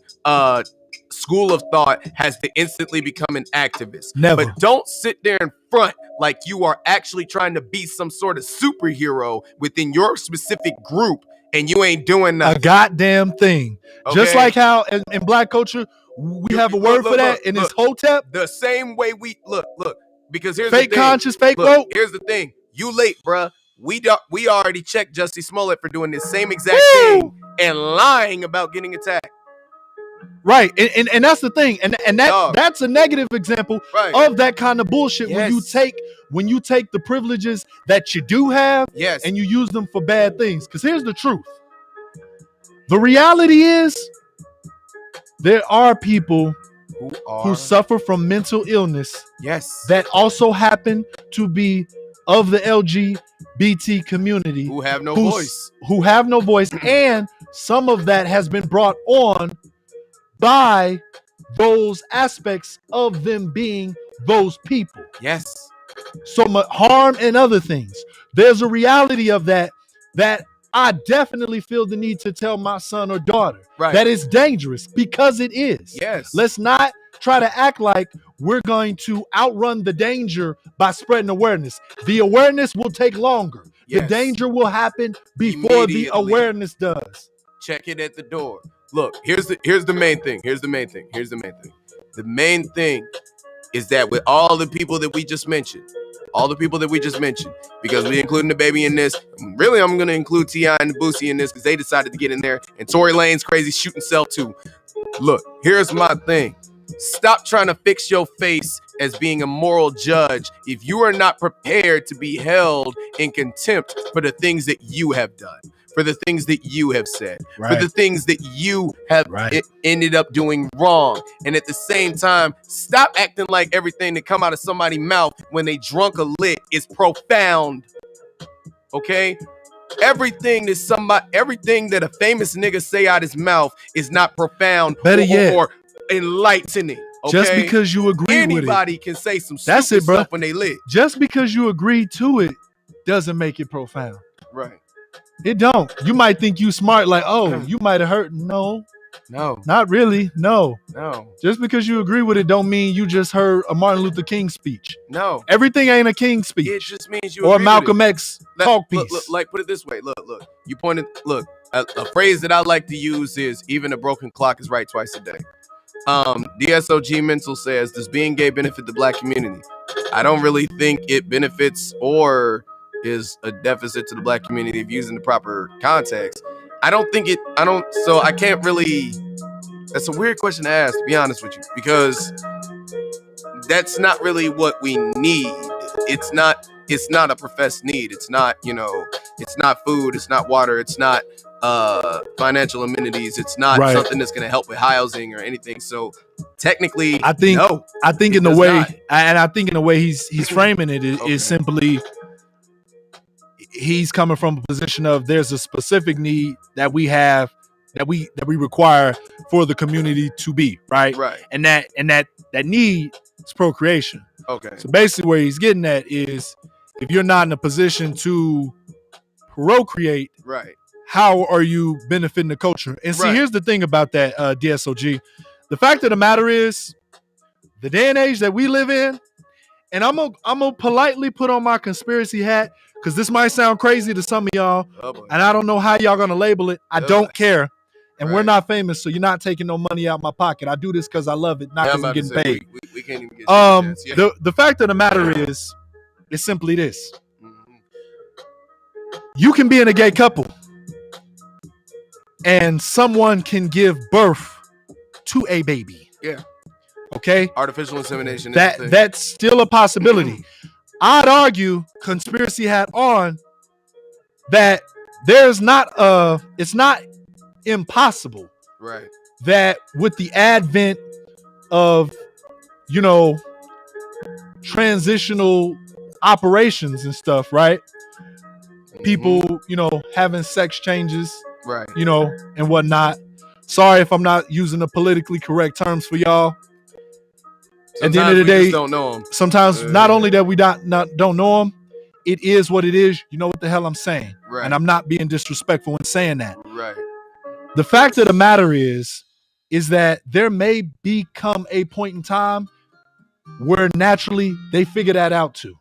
school of thought has to instantly become an activist. Never. But don't sit there in front like you are actually trying to be some sort of superhero within your specific group. And you ain't doing nothing. A goddamn thing. Okay? Just like how in black culture, we have a word for that, and it's hotep. The same way we look, because here's fake the thing. Conscious, fake woke. Here's the thing. You late, bruh. We already checked Jussie Smollett for doing the same exact thing and lying about getting attacked. Right. And that's the thing. And that's a negative example of that kind of bullshit. Yes. When you take the privileges that you do have and you use them for bad things. Because here's the truth. The reality is there are people who suffer from mental illness that also happen to be of the LGBT community who have no voice. Who have no voice. And some of that has been brought on by those aspects of them being those people. Yes. So much harm and other things. There's a reality of that I definitely feel the need to tell my son or daughter that it's dangerous, because it is. Yes. Let's not try to act like we're going to outrun the danger by spreading awareness. The awareness will take longer. Yes. The danger will happen before the awareness does. Check it at the door. Look, here's the main thing. The main thing is that with all the people that we just mentioned, because we including DaBaby in this, really I'm going to include T.I. and Boosie in this because they decided to get in there, and Tory Lanez crazy shooting cell too. Look, here's my thing. Stop trying to fix your face as being a moral judge if you are not prepared to be held in contempt for the things that you have done, for the things that you have said, for the things that you have ended up doing wrong. And at the same time, stop acting like everything that come out of somebody's mouth when they drunk or lit is profound. Okay? Everything that a famous nigga say out his mouth is not profound or enlightening. Okay? Just because you agree with it. Anybody can say some stupid stuff when they lit. Just because you agree to it doesn't make it profound. Right. It don't. You might think you smart, like, oh, you might have heard. No, not really. No. Just because you agree with it don't mean you just heard a Martin Luther King speech. No. Everything ain't a King speech. It just means you or agree Malcolm with X talk piece. Look, put it this way. Look. You pointed. Look, a phrase that I like to use is even a broken clock is right twice a day. DSOG Mental says, does being gay benefit the black community? I don't really think it benefits or is a deficit to the black community if used in the proper context. I don't think it. I don't. So I can't really. That's a weird question to ask, to be honest with you, because that's not really what we need. It's not a professed need. It's not, it's not food, it's not water, it's not financial amenities, it's not something that's going to help with housing or anything. So technically, I think in the way he's framing it is simply he's coming from a position of there's a specific need that we have that we require for the community to be right, and that need is procreation. Okay. So basically, where he's getting at is if you're not in a position to procreate, how are you benefiting the culture? And see, here's the thing about that, DSOG. The fact of the matter is, the day and age that we live in, and I'm gonna politely put on my conspiracy hat because this might sound crazy to some of y'all, and I don't know how y'all gonna label it. I don't care. And we're not famous, so you're not taking no money out my pocket. I do this because I love it, not because I'm getting paid. We can't even get the fact of the matter is simply this. You can be in a gay couple and someone can give birth to a baby. Yeah. Okay? Artificial insemination. That's still a possibility. I'd argue, conspiracy hat on, that it's not impossible that with the advent of transitional operations and stuff, people having sex changes, and whatnot. Sorry if I'm not using the politically correct terms for y'all. At the end of the day, just don't know them. Sometimes not only that we don't know them, it is what it is. You know what the hell I'm saying, and I'm not being disrespectful in saying that. The fact of the matter is that there may become a point in time where naturally they figure that out too.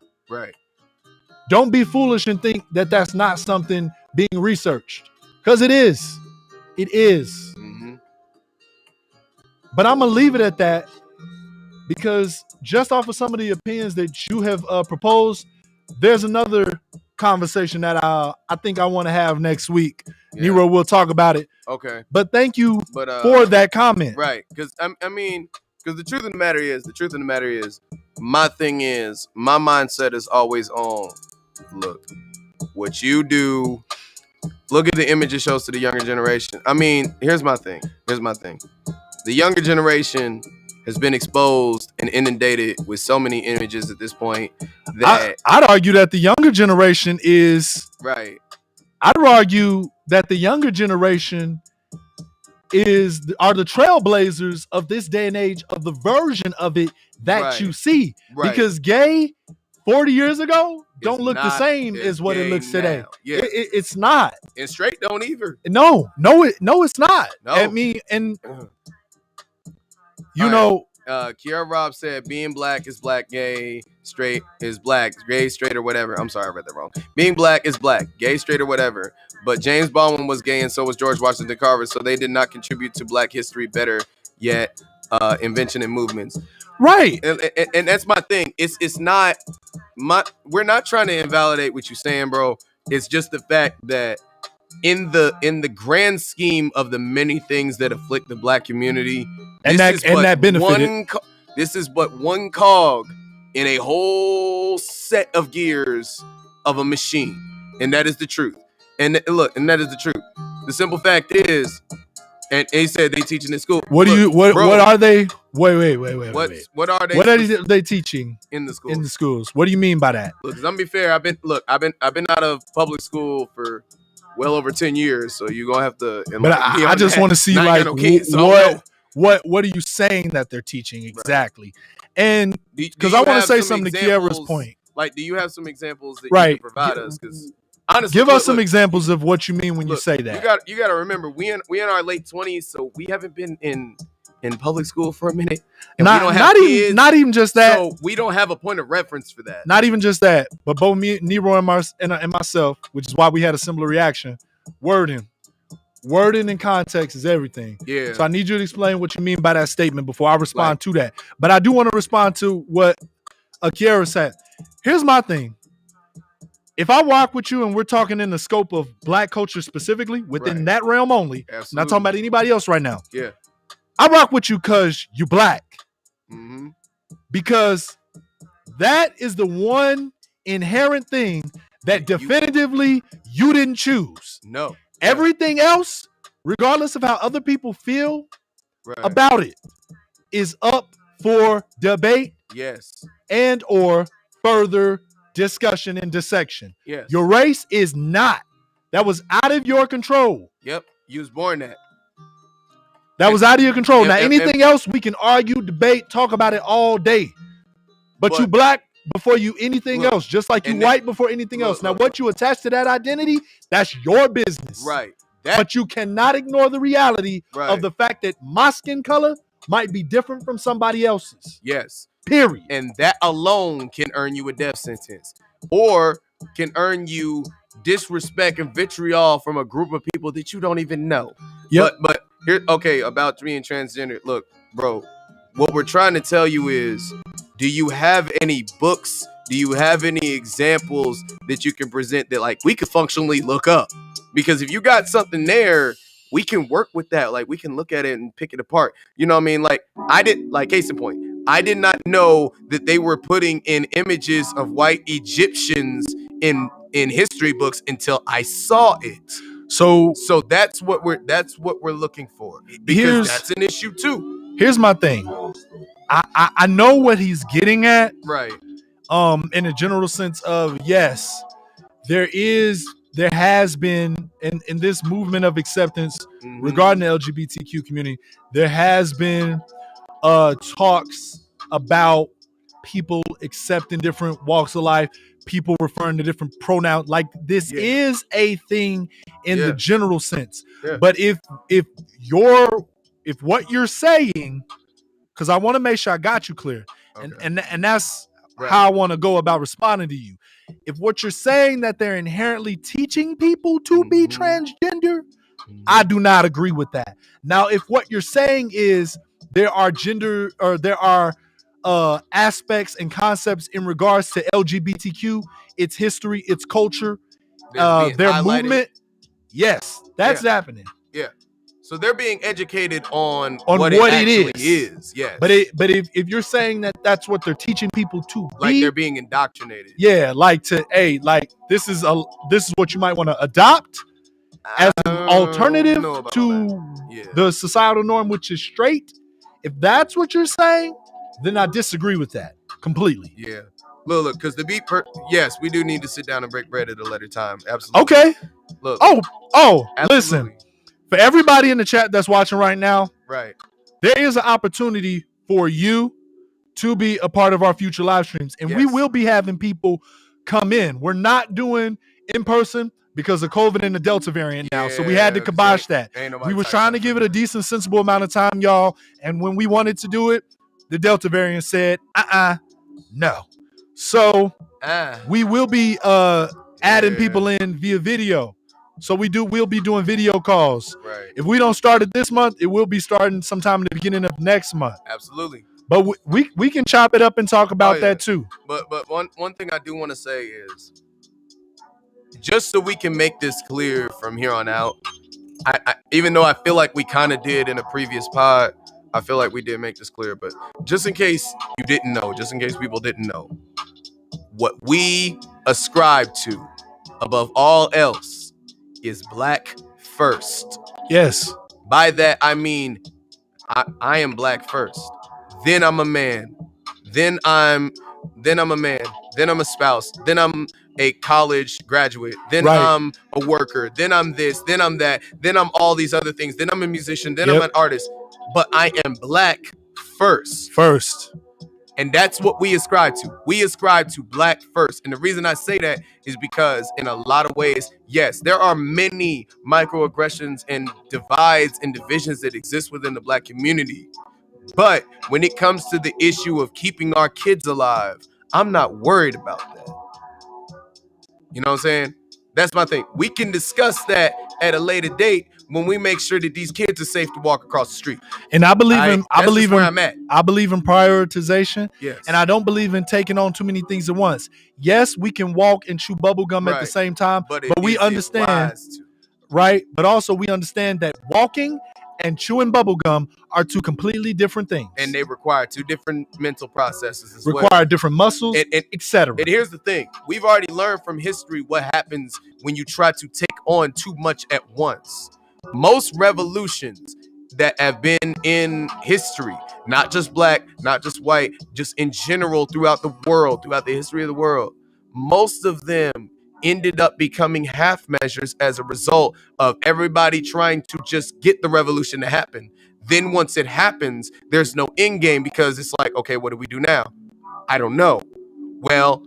Don't be foolish and think that that's not something being researched, because it is. It is. But I'm gonna leave it at that because just off of some of the opinions that you have proposed, there's another conversation that I think I want to have next week. NeRo will talk about it. Okay. But thank you for that comment. Because because the truth of the matter is, my thing is, my mindset is always on, look, what you do, look at the image it shows to the younger generation. Here's my thing. The younger generation has been exposed and inundated with so many images at this point that I'd argue that the younger generation is I'd argue that the younger generation are the trailblazers of this day and age of the version of it that you see. Because gay 40 years ago don't look the same as what it looks today. It's not. And straight don't either. No, it's not. Kiara Robb said being black is black, gay, straight is black, gay, straight, or whatever. I'm sorry, I read that wrong. Being black is black, gay, straight, or whatever. But James Baldwin was gay and so was George Washington Carver, so they did not contribute to black history better yet. Invention and movements. And that's my thing. It's not we're not trying to invalidate what you're saying, bro. It's just the fact that in the grand scheme of the many things that afflict the black community, that benefited. This is but one cog in a whole set of gears of a machine, and that is the truth. And that is the truth. The simple fact is, and he said they teaching in school. What are they? Wait. What are they? What are they teaching in the schools? In the schools. What do you mean by that? Look, 'cause I'm gonna be fair. I've been out of public school for well over 10 years, so you're gonna have to. But I just want to see what are you saying that they're teaching exactly? And because I want to say something to Kiara's point. Like, do you have some examples that you can provide us? Because honestly, give us some examples of what you mean when you say that. You got to remember, we in our late 20s, so we haven't been in public school for a minute. And not even just that. So we don't have a point of reference for that. Not even just that, but both me, NeRo, and myself, which is why we had a similar reaction. Wording in context is everything. Yeah. So I need you to explain what you mean by that statement before I respond to that. But I do want to respond to what Kiara said. Here's my thing. if I rock with you and we're talking in the scope of black culture specifically, within that realm only, not talking about anybody else right now. Yeah. I rock with you because you black. Mm-hmm. Because that is the one inherent thing that definitively you didn't choose. No. Everything else, regardless of how other people feel about it, is up for debate. Yes. And or further discussion and dissection. Yes. Your race is not. That was out of your control. Yep. You was born that. That was out of your control. Now, anything else, we can argue, debate, talk about it all day. But you black before you anything else, just like you white before anything else. Now, what you attach to that identity, that's your business. Right. But you cannot ignore the reality of the fact that my skin color might be different from somebody else's. Yes. Period. And that alone can earn you a death sentence, or can earn you disrespect and vitriol from a group of people that you don't even know. Yep. But here, okay, about being transgender. Look, bro, what we're trying to tell you is, do you have any books? Do you have any examples that you can present that like we could functionally look up? Because if you got something there, we can work with that. Like, we can look at it and pick it apart. You know what I mean? Like, case in point, I did not know that they were putting in images of white Egyptians in history books until I saw it. So that's what we're looking for, because that's an issue too. Here's my thing. I know what he's getting at. Right. In a general sense of, yes, there has been in this movement of acceptance regarding the LGBTQ community, there has been talks about people accepting different walks of life, people referring to different pronouns. Like, this is a thing in the general sense. But if what you're saying, because I want to make sure I got you clear, and that's how I want to go about responding to you. If what you're saying that they're inherently teaching people to be transgender, I do not agree with that. Now, if what you're saying is there are gender, or there are aspects and concepts in regards to LGBTQ, its history, its culture, their movement, yes, that's happening. Yeah. So they're being educated on what it actually is. Yes. But if you're saying that that's what they're teaching people to like be, they're being indoctrinated. Yeah, like this is what you might want to adopt as an alternative to the societal norm, which is straight. If that's what you're saying, then I disagree with that completely. Yeah. Look, because the beat yes, we do need to sit down and break bread at a later time. Absolutely. Okay. Look. Oh, listen. For everybody in the chat that's watching right now, right, there is an opportunity for you to be a part of our future live streams. And we will be having people come in. We're not doing in person because of COVID and the Delta variant now. So we had to kibosh that. We were trying to give it a decent, sensible amount of time, y'all. And when we wanted to do it, the Delta variant said, no. So we will be adding people in via video. So we'll be doing video calls. Right. If we don't start it this month, it will be starting sometime in the beginning of next month. Absolutely. But we can chop it up and talk about that too. But one thing I do want to say is, just so we can make this clear from here on out, I even though I feel like we kind of did in a previous pod, I feel like we did make this clear. But just in case you didn't know, just in case people didn't know, what we ascribe to above all else is black first. Yes. By that I mean I am black first. Then I'm a man. Then I'm a man. Then I'm a spouse. Then I'm a college graduate. Then I'm a worker. Then I'm this. Then I'm that. Then I'm all these other things. Then I'm a musician. Then I'm an artist. But I am black first. And that's what we ascribe to. We ascribe to black first. And the reason I say that is because in a lot of ways, yes, there are many microaggressions and divides and divisions that exist within the black community. But when it comes to the issue of keeping our kids alive, I'm not worried about that. You know what I'm saying? That's my thing. We can discuss that at a later date, when we make sure that these kids are safe to walk across the street. And I believe where I'm at. I believe in prioritization. Yes. And I don't believe in taking on too many things at once. Yes, we can walk and chew bubble gum at the same time, but we understand, right? But also we understand that walking and chewing bubble gum are two completely different things. And they require two different mental processes as require different muscles, etc. And here's the thing. We've already learned from history what happens when you try to take on too much at once. Most revolutions that have been in history, not just black, not just white, just in general throughout the world, throughout the history of the world, most of them ended up becoming half measures as a result of everybody trying to just get the revolution to happen. Then once it happens, there's no end game because it's like, okay, what do we do now? I don't know. Well,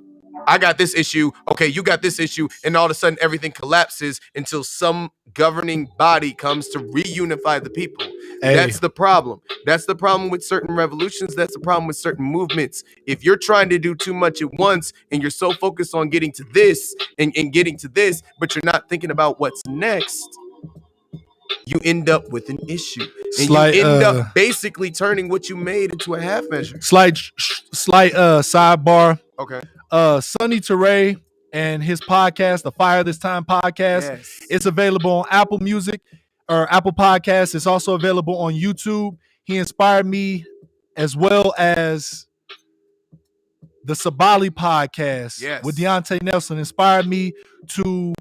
I got this issue. Okay, you got this issue. And all of a sudden everything collapses until some governing body comes to reunify the people. Hey. That's the problem. That's the problem with certain revolutions. That's the problem with certain movements. If you're trying to do too much at once and you're so focused on getting to this and getting to this, but you're not thinking about what's next, you end up with an issue. And you end up basically turning what you made into a half measure. Slight sidebar. Okay. Sonny Teray and his podcast, the Fire This Time podcast. Yes. It's available on Apple Music or Apple Podcasts. It's also available on YouTube. He inspired me, as well as the Sabali podcast with Deontay Nelson inspired me to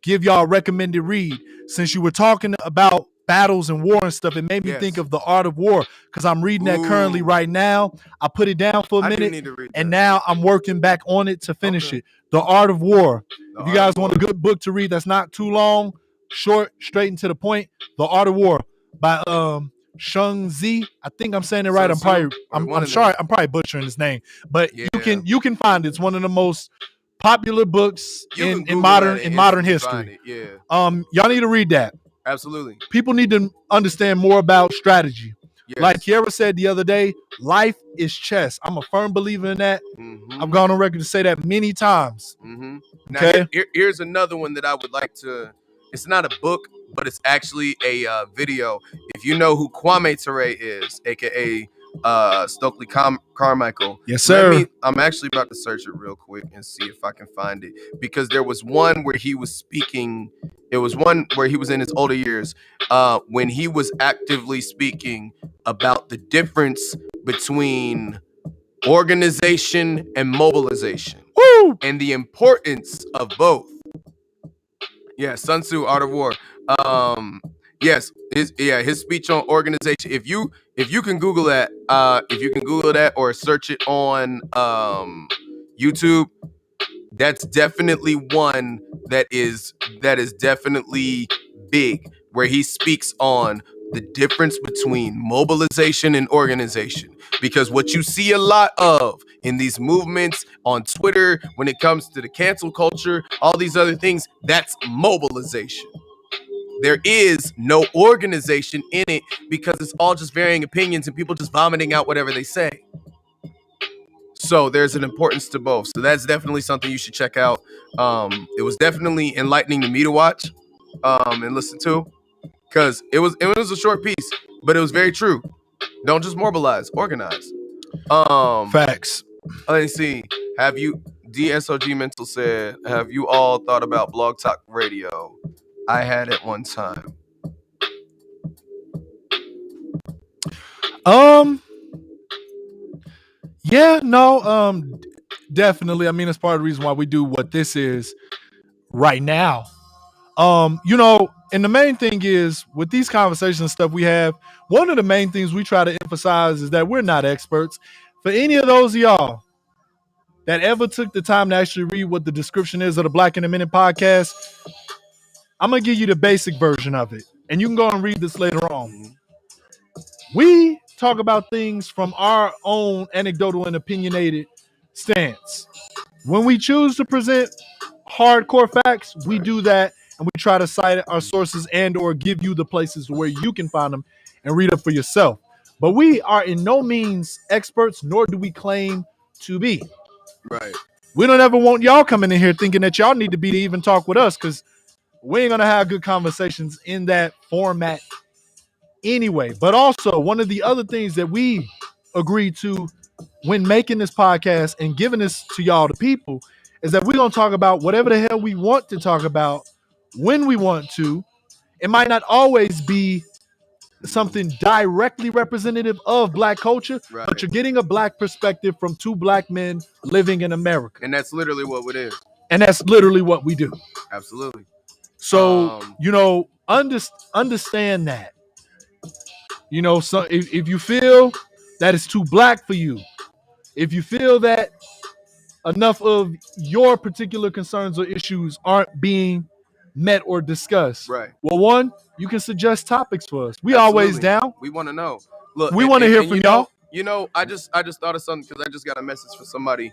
give y'all a recommended read. Since you were talking about battles and war and stuff, it made me think of The Art of War, because I'm reading that currently right now. I put it down for a minute, and now I'm working back on it to finish it. The Art of War. If you guys want a good book to read that's not too long, short, straight and to the point, The Art of War by Shung Zi. I think I'm saying it right. I'm probably butchering his name, but you can find it. It's one of the most popular books in modern history. Y'all need to read that. Absolutely. People need to understand more about strategy. Yes. Like Kiara said the other day, life is chess. I'm a firm believer in that. Mm-hmm. I've gone on record to say that many times. Mm-hmm. Now, here's another one that I would like to. It's not a book, but it's actually a video. If you know who Kwame Ture is, aka Stokely Carmichael. Yes, sir. I'm actually about to search it real quick and see if I can find it, because there was one where he was speaking. It was one where he was in his older years when he was actively speaking about the difference between organization and mobilization. Woo! And the importance of both. Yeah, Sun Tzu, Art of War. Yes, his speech on organization. If you can Google that, or search it on YouTube, that's definitely one that is definitely big, where he speaks on the difference between mobilization and organization. Because what you see a lot of in these movements on Twitter, when it comes to the cancel culture, all these other things, that's mobilization. There is no organization in it, because it's all just varying opinions and people just vomiting out whatever they say. So there's an importance to both. So that's definitely something you should check out. It was definitely enlightening to me to watch and listen to, because it was a short piece, but it was very true. Don't just mobilize, organize. Facts. Let me see. Have you, DSOG Mental said, have you all thought about Blog Talk Radio? I had it one time. Definitely. I mean, it's part of the reason why we do what this is right now. And the main thing is, with these conversations and stuff we have, one of the main things we try to emphasize is that we're not experts. For any of those of y'all that ever took the time to actually read what the description is of the Black in a Minute podcast, I'm going to give you the basic version of it, and you can go and read this later on. We talk about things from our own anecdotal and opinionated stance. When we choose to present hardcore facts, we do that, and we try to cite our sources and or give you the places where you can find them and read them for yourself. But we are in no means experts, nor do we claim to be. Right. We don't ever want y'all coming in here thinking that y'all need to be to even talk with us, because we ain't gonna have good conversations in that format anyway. But also, one of the other things that we agreed to when making this podcast and giving this to y'all, the people, is that we're gonna talk about whatever the hell we want to talk about when we want to. It might not always be something directly representative of Black culture, Right. but you're getting a Black perspective from two Black men living in America. And that's literally what it is. And that's literally what we do. Absolutely. So, understand that. So if you feel that it's too Black for you, if you feel that enough of your particular concerns or issues aren't being met or discussed, right? Well, one, you can suggest topics for us. We Absolutely. always down. We want to know. Look, we want to hear from y'all. I just thought of something because I just got a message from somebody.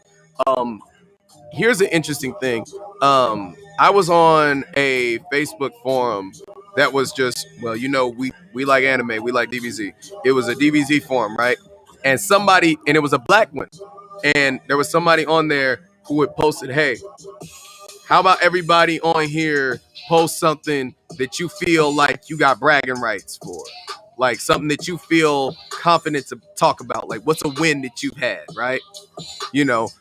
Here's an interesting thing. I was on a Facebook forum that was just, we like anime, we like DBZ. It was a DBZ forum, right? And it was a Black one. And there was somebody on there who had posted, hey, how about everybody on here post something that you feel like you got bragging rights for? Like something that you feel confident to talk about. Like what's a win that you've had, right?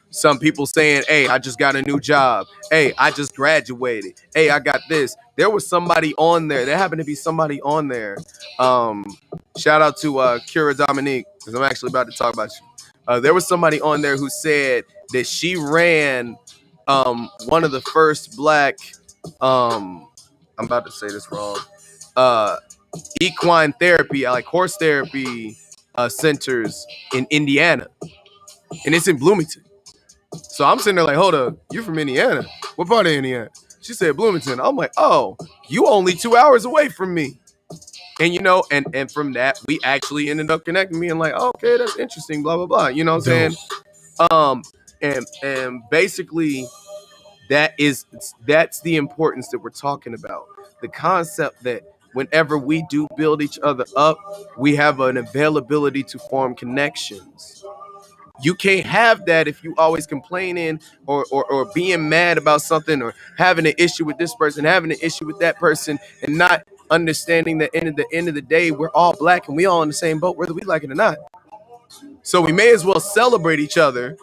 Some people saying, hey, I just got a new job. Hey, I just graduated. Hey, I got this. There was somebody on there. There happened to be somebody on there. Shout out to Kira Dominique, because I'm actually about to talk about you. There was somebody on there who said that she ran one of the first Black, I'm about to say this wrong, equine therapy, like horse therapy centers in Indiana. And it's in Bloomington. So I'm sitting there like, hold up, you're from Indiana? What part of Indiana? She said Bloomington. I'm like, oh, you only 2 hours away from me. And, and from that, we actually ended up connecting, me and like, oh, okay, that's interesting, blah, blah, blah. You know what I'm saying? And basically that's the importance that we're talking about. The concept that whenever we do build each other up, we have an availability to form connections. You can't have that if you always complaining or being mad about something or having an issue with this person, having an issue with that person, and not understanding that at the end of the day, we're all Black and we all in the same boat, whether we like it or not. So we may as well celebrate each other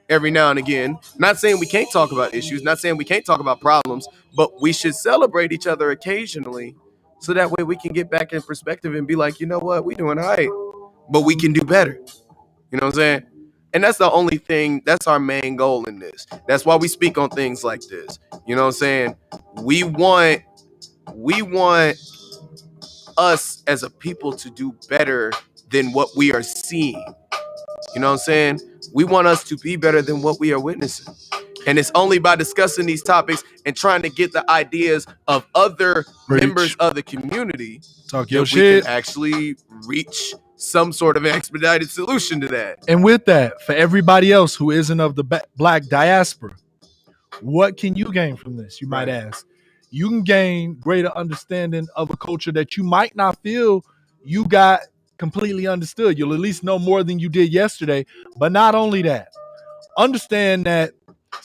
every now and again. Not saying we can't talk about issues, not saying we can't talk about problems, but we should celebrate each other occasionally so that way we can get back in perspective and be like, you know what, we doing all right, but we can do better. You know what I'm saying? And that's the only thing, that's our main goal in this. That's why we speak on things like this. You know what I'm saying? We want us as a people to do better than what we are seeing. You know what I'm saying? We want us to be better than what we are witnessing. And it's only by discussing these topics and trying to get the ideas of other members of the community Talk your that shit. we can actually reach some sort of expedited solution to that. And with that, for everybody else who isn't of the Black diaspora, what can you gain from this? You might ask. You can gain greater understanding of a culture that you might not feel you got completely understood. You'll at least know more than you did yesterday. But not only that, understand that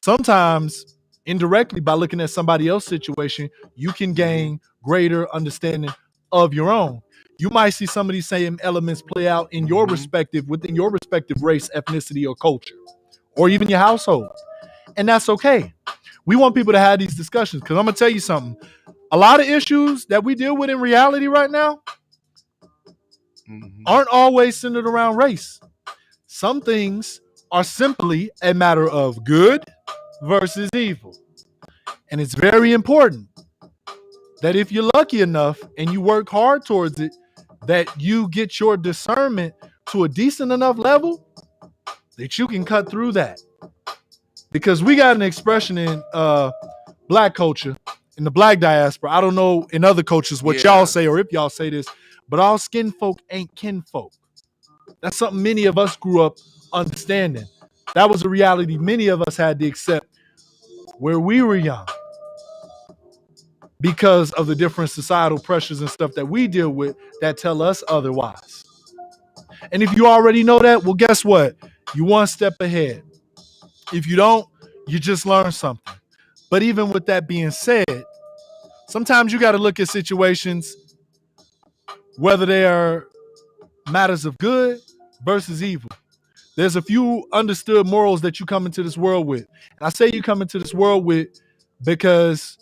sometimes indirectly by looking at somebody else's situation, you can gain greater understanding of your own. You might see some of these same elements play out in your within your respective race, ethnicity, or culture, or even your household. And that's okay. We want people to have these discussions because I'm going to tell you something. A lot of issues that we deal with in reality right now aren't always centered around race. Some things are simply a matter of good versus evil. And it's very important that if you're lucky enough and you work hard towards it, that you get your discernment to a decent enough level that you can cut through that. Because we got an expression in Black culture, in the Black diaspora. I don't know in other cultures what y'all say or if y'all say this, but all skin folk ain't kinfolk. That's something many of us grew up understanding. That was a reality many of us had to accept where we were young because of the different societal pressures and stuff that we deal with that tell us otherwise. And if you already know that, well, guess what? You're one step ahead. If you don't, you just learn something. But even with that being said, sometimes you got to look at situations, whether they are matters of good versus evil. There's a few understood morals that you come into this world with. And I say you come into this world with because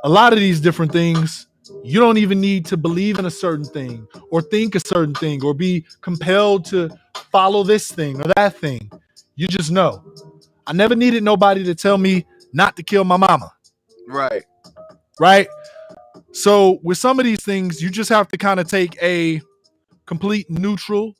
a lot of these different things, you don't even need to believe in a certain thing or think a certain thing or be compelled to follow this thing or that thing. You just know. I never needed nobody to tell me not to kill my mama. Right. Right? So with some of these things, you just have to kind of take a complete neutral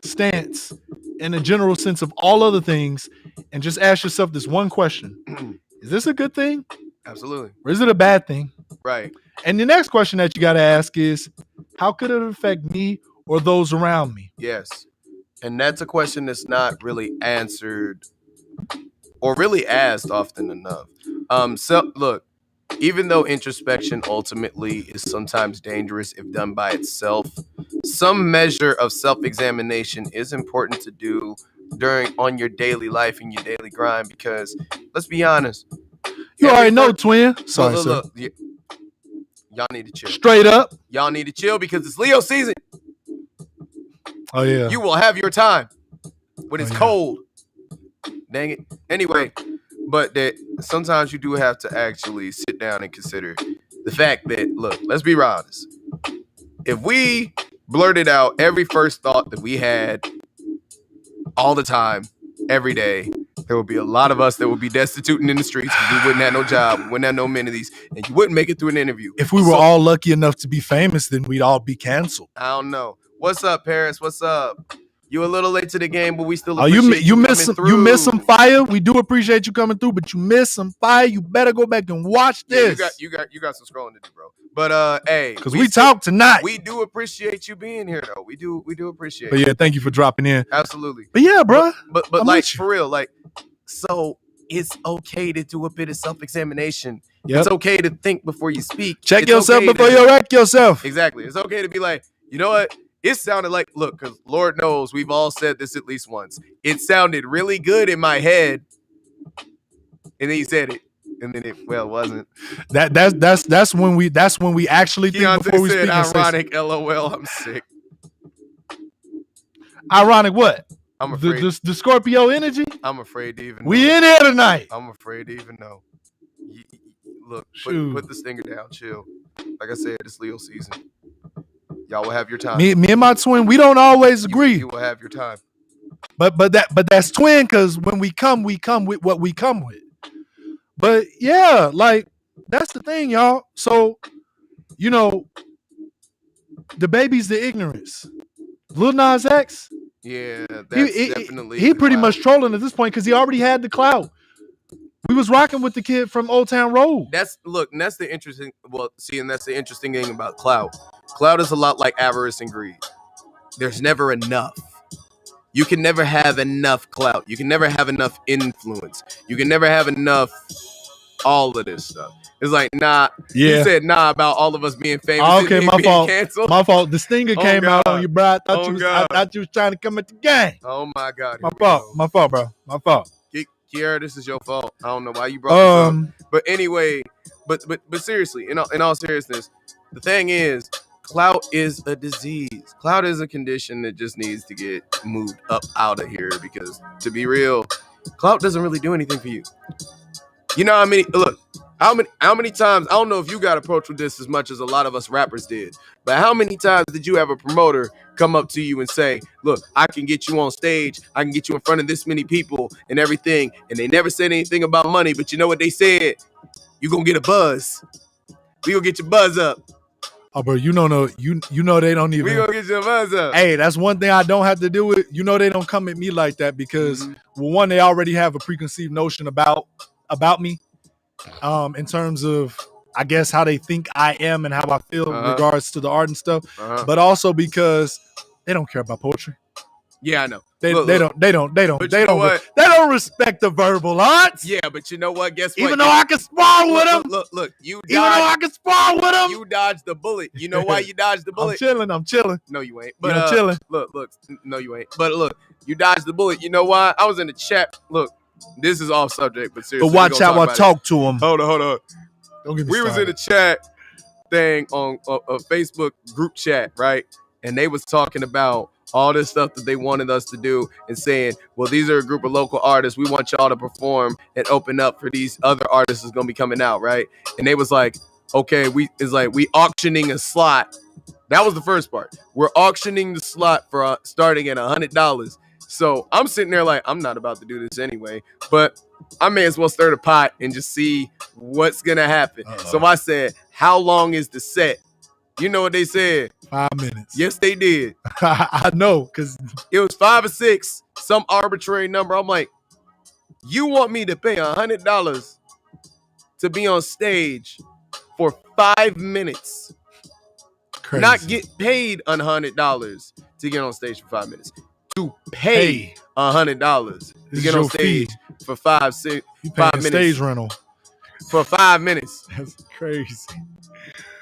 stance in a general sense of all other things and just ask yourself this one question. Is this a good thing? Absolutely. Or is it a bad thing? Right. And the next question that you got to ask is, how could it affect me or those around me? Yes. And that's a question that's not really answered or really asked often enough. So look, even though introspection ultimately is sometimes dangerous if done by itself, some measure of self-examination is important to do on your daily life and your daily grind, because let's be honest. You already know, twin. Sorry, sir. Look, y'all need to chill. Straight up. Y'all need to chill because it's Leo season. Oh, yeah. You will have your time when it's cold. Dang it. Anyway, but that sometimes you do have to actually sit down and consider the fact that, look, let's be honest. If we blurted out every first thought that we had all the time, every day, there would be a lot of us that would be destitute and in the streets. We wouldn't have no job. We wouldn't have no amenities. And you wouldn't make it through an interview. If we were all lucky enough to be famous, then we'd all be canceled. I don't know. What's up, Paris? What's up? You a little late to the game, but we still appreciate you missed some fire. We do appreciate you coming through, but you missed some fire. You better go back and watch this. Yeah, you got some scrolling to do, bro. But hey, because we talk tonight. We do appreciate you being here, though. We do appreciate. But yeah, thank you for dropping in. Absolutely. But yeah, bro. But like for real, like, so it's okay to do a bit of self-examination. Yep. It's okay to think before you speak. Check yourself before you wreck yourself. Exactly. It's okay to be like, you know what? It sounded like, look, because Lord knows we've all said this at least once. It sounded really good in my head, and then you said it, and then it wasn't. That's when we actually think before we speak. Ironic, LOL. I'm sick. Ironic what? I'm afraid. The Scorpio energy. I'm afraid to even. We in here tonight. I'm afraid to even know. Look, put the stinger down. Chill. Like I said, it's Leo season. Y'all will have your time. Me and my twin, we don't always agree. You will have your time. But that's twin, because when we come with what we come with. But yeah, like that's the thing, y'all. So, you know, DaBaby's the ignorance. Lil Nas X. Yeah, that's definitely. He pretty much trolling at this point because he already had the clout. We was rocking with the kid from Old Town Road. That's the interesting. Well, see, and that's the interesting thing about Clout. Clout is a lot like avarice and greed. There's never enough. You can never have enough clout. You can never have enough influence. You can never have enough all of this stuff. It's like, nah. Yeah. You said nah about all of us being famous. Okay, my fault. Canceled. My fault. The stinger came out on you, bro. I thought you was trying to come at the game. Oh my God. My fault, bro. My fault. Kiara, this is your fault. I don't know why you brought this up. But anyway, but seriously, in all seriousness, the thing is, clout is a disease. Clout is a condition that just needs to get moved up out of here, because to be real, clout doesn't really do anything for you. You know how many times, I don't know if you got approached with this as much as a lot of us rappers did, but how many times did you have a promoter come up to you and say, look, I can get you on stage, I can get you in front of this many people and everything, and they never said anything about money, but you know what they said? You gonna get a buzz. We gonna get your buzz up. Oh, bro, you know they don't even. We gonna get your buzz up. Hey, that's one thing I don't have to do with. You know they don't come at me like that because, well, one, they already have a preconceived notion about me, in terms of, I guess, how they think I am and how I feel in regards to the art and stuff, but also because they don't care about poetry. Yeah, I know. They Look, don't respect the verbal arts. Yeah, but you know what? Guess what? Even though I can spar with them. Look. You dodged, even though I can spar with them. You dodged the bullet. You know why you dodged the bullet? I'm chilling. No, you ain't. But I'm chilling. Look. No, you ain't. But look, you dodged the bullet. You know why? I was in the chat. Look, this is off subject, but seriously. But watch how I talk to him. Hold on. Don't get me We started. was in the chat thing on a Facebook group chat, right? And they was talking about all this stuff that they wanted us to do and saying, well, these are a group of local artists. We want y'all to perform and open up for these other artists that's going to be coming out, right? And they was like, okay, we auctioning a slot. That was the first part. We're auctioning the slot for starting at $100. So I'm sitting there like, I'm not about to do this anyway, but I may as well stir the pot and just see what's going to happen. So I said, how long is the set? You know what they said? 5 minutes. Yes, they did. I know, because it was 5 or 6, some arbitrary number. I'm like, you want me to pay $100 to be on stage for 5 minutes? Crazy. Not get paid $100 to get on stage for 5 minutes. To pay $100 to get on stage for 5 minutes. Stage rental for 5 minutes. That's crazy.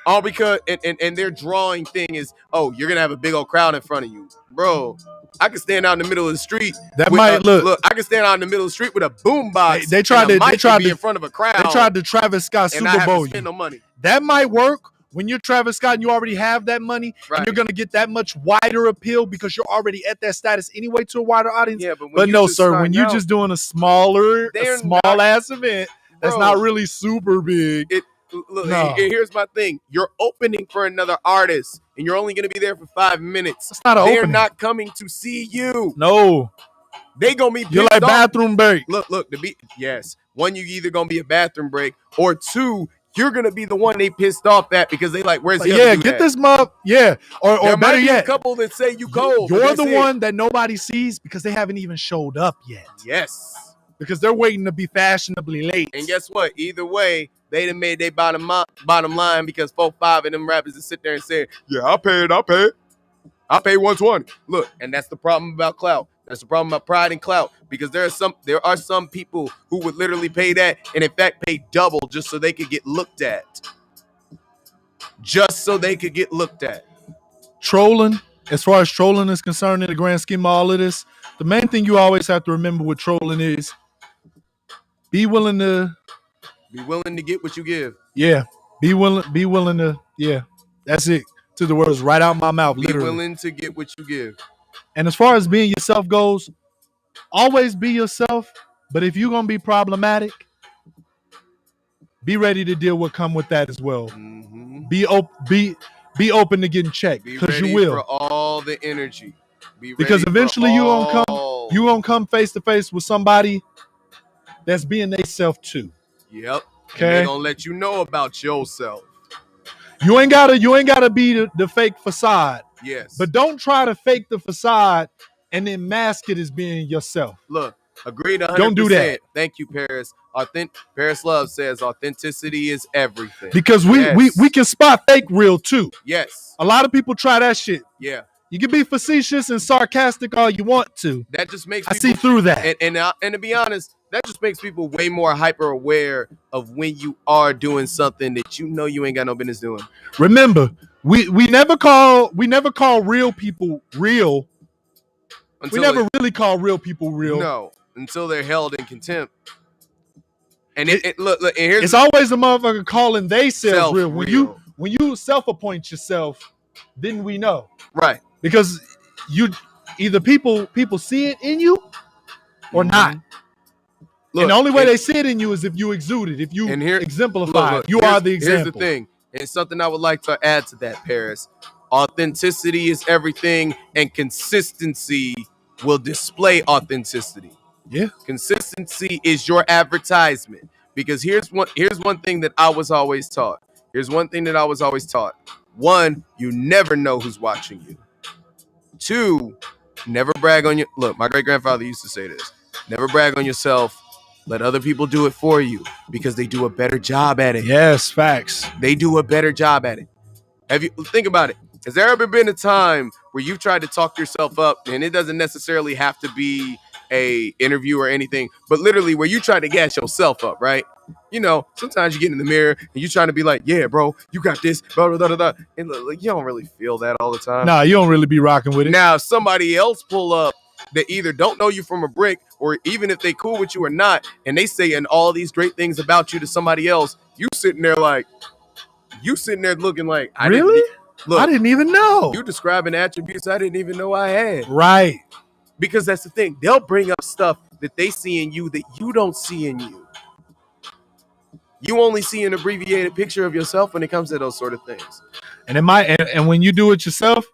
All because and their drawing thing is, oh, you're gonna have a big old crowd in front of you, bro. I can stand out in the middle of the street. That might look. I can stand out in the middle of the street with a boombox. They tried to be in front of a crowd. They tried to Travis Scott Super Bowl. No money. That might work when you're Travis Scott and you already have that money, right. And you're gonna get that much wider appeal because you're already at that status anyway to a wider audience. Yeah, but no, sir, when you're just doing a small ass event, that's not really super big. Look, here's my thing. You're opening for another artist, and you're only going to be there for 5 minutes. It's not They're not coming to see you. No. They going to be you're like off. Bathroom break. Look, yes. One, you either going to be a bathroom break, or two, you're going to be the one they pissed off at because they like, where's the other dude get this mob. Yeah. Or better yet, a couple that say you cold. You're the one that nobody sees because they haven't even showed up yet. Yes. Because they're waiting to be fashionably late. And guess what? Either way, they done made their bottom line because 4-5 of them rappers that sit there and say, yeah, I'll pay 120. Look, and that's the problem about Clout. That's the problem about Pride and Clout, because there are some people who would literally pay that and in fact pay double just so they could get looked at. Trolling, as far as trolling is concerned in the grand scheme of all of this, the main thing you always have to remember with trolling is be willing to get what you give. Yeah. Be willing to, yeah. That's it. To the words right out my mouth, literally. Be willing to get what you give. And as far as being yourself goes, always be yourself. But if you're going to be problematic, be ready to deal with come with that as well. Mm-hmm. Be open to getting checked, because you will. For all the energy. Because eventually you're gonna come face to face with somebody that's being they self too. Yep. Okay. And they're gonna let you know about yourself. You ain't gotta be the fake facade. Yes. But don't try to fake the facade and then mask it as being yourself. Look, agreed 100%. Don't do that. Thank you, Paris. Paris Love says authenticity is everything. Because we can spot fake real too. Yes. A lot of people try that shit. Yeah. You can be facetious and sarcastic all you want to. That just makes I see through that. And to be honest, that just makes people way more hyper aware of when you are doing something that you know you ain't got no business doing. Remember, we never call real people real. We never really call real people real. No, until they're held in contempt. And look, and here's it's always the motherfucker calling they self real. When you self-appoint yourself, then we know. Right. Because you either people see it in you or not. Look, and the only way they see it in you is if you exude it, if you exemplify it. You are the example. Here's the thing, and something I would like to add to that, Paris. Authenticity is everything, and consistency will display authenticity. Yeah. Consistency is your advertisement. Because here's one thing that I was always taught. One, you never know who's watching you. Two, never brag on your... Look, my great-grandfather used to say this. Never brag on yourself. Let other people do it for you because they do a better job at it. Yes, facts. They do a better job at it. Think about it. Has there ever been a time where you tried to talk yourself up, and it doesn't necessarily have to be a interview or anything, but literally where you try to gas yourself up, right? You know, sometimes you get in the mirror and you trying to be like, yeah, bro, you got this, blah, blah, blah, blah. And like, you don't really feel that all the time. Nah, you don't really be rocking with it. Now, if somebody else pull up that either don't know you from a brick, or even if they cool with you or not, and they saying all these great things about you to somebody else, you sitting there looking like, I didn't even know. You describing attributes I didn't even know I had. Right. Because that's the thing. They'll bring up stuff that they see in you that you don't see in you. You only see an abbreviated picture of yourself when it comes to those sort of things. And it might, and when you do it yourself,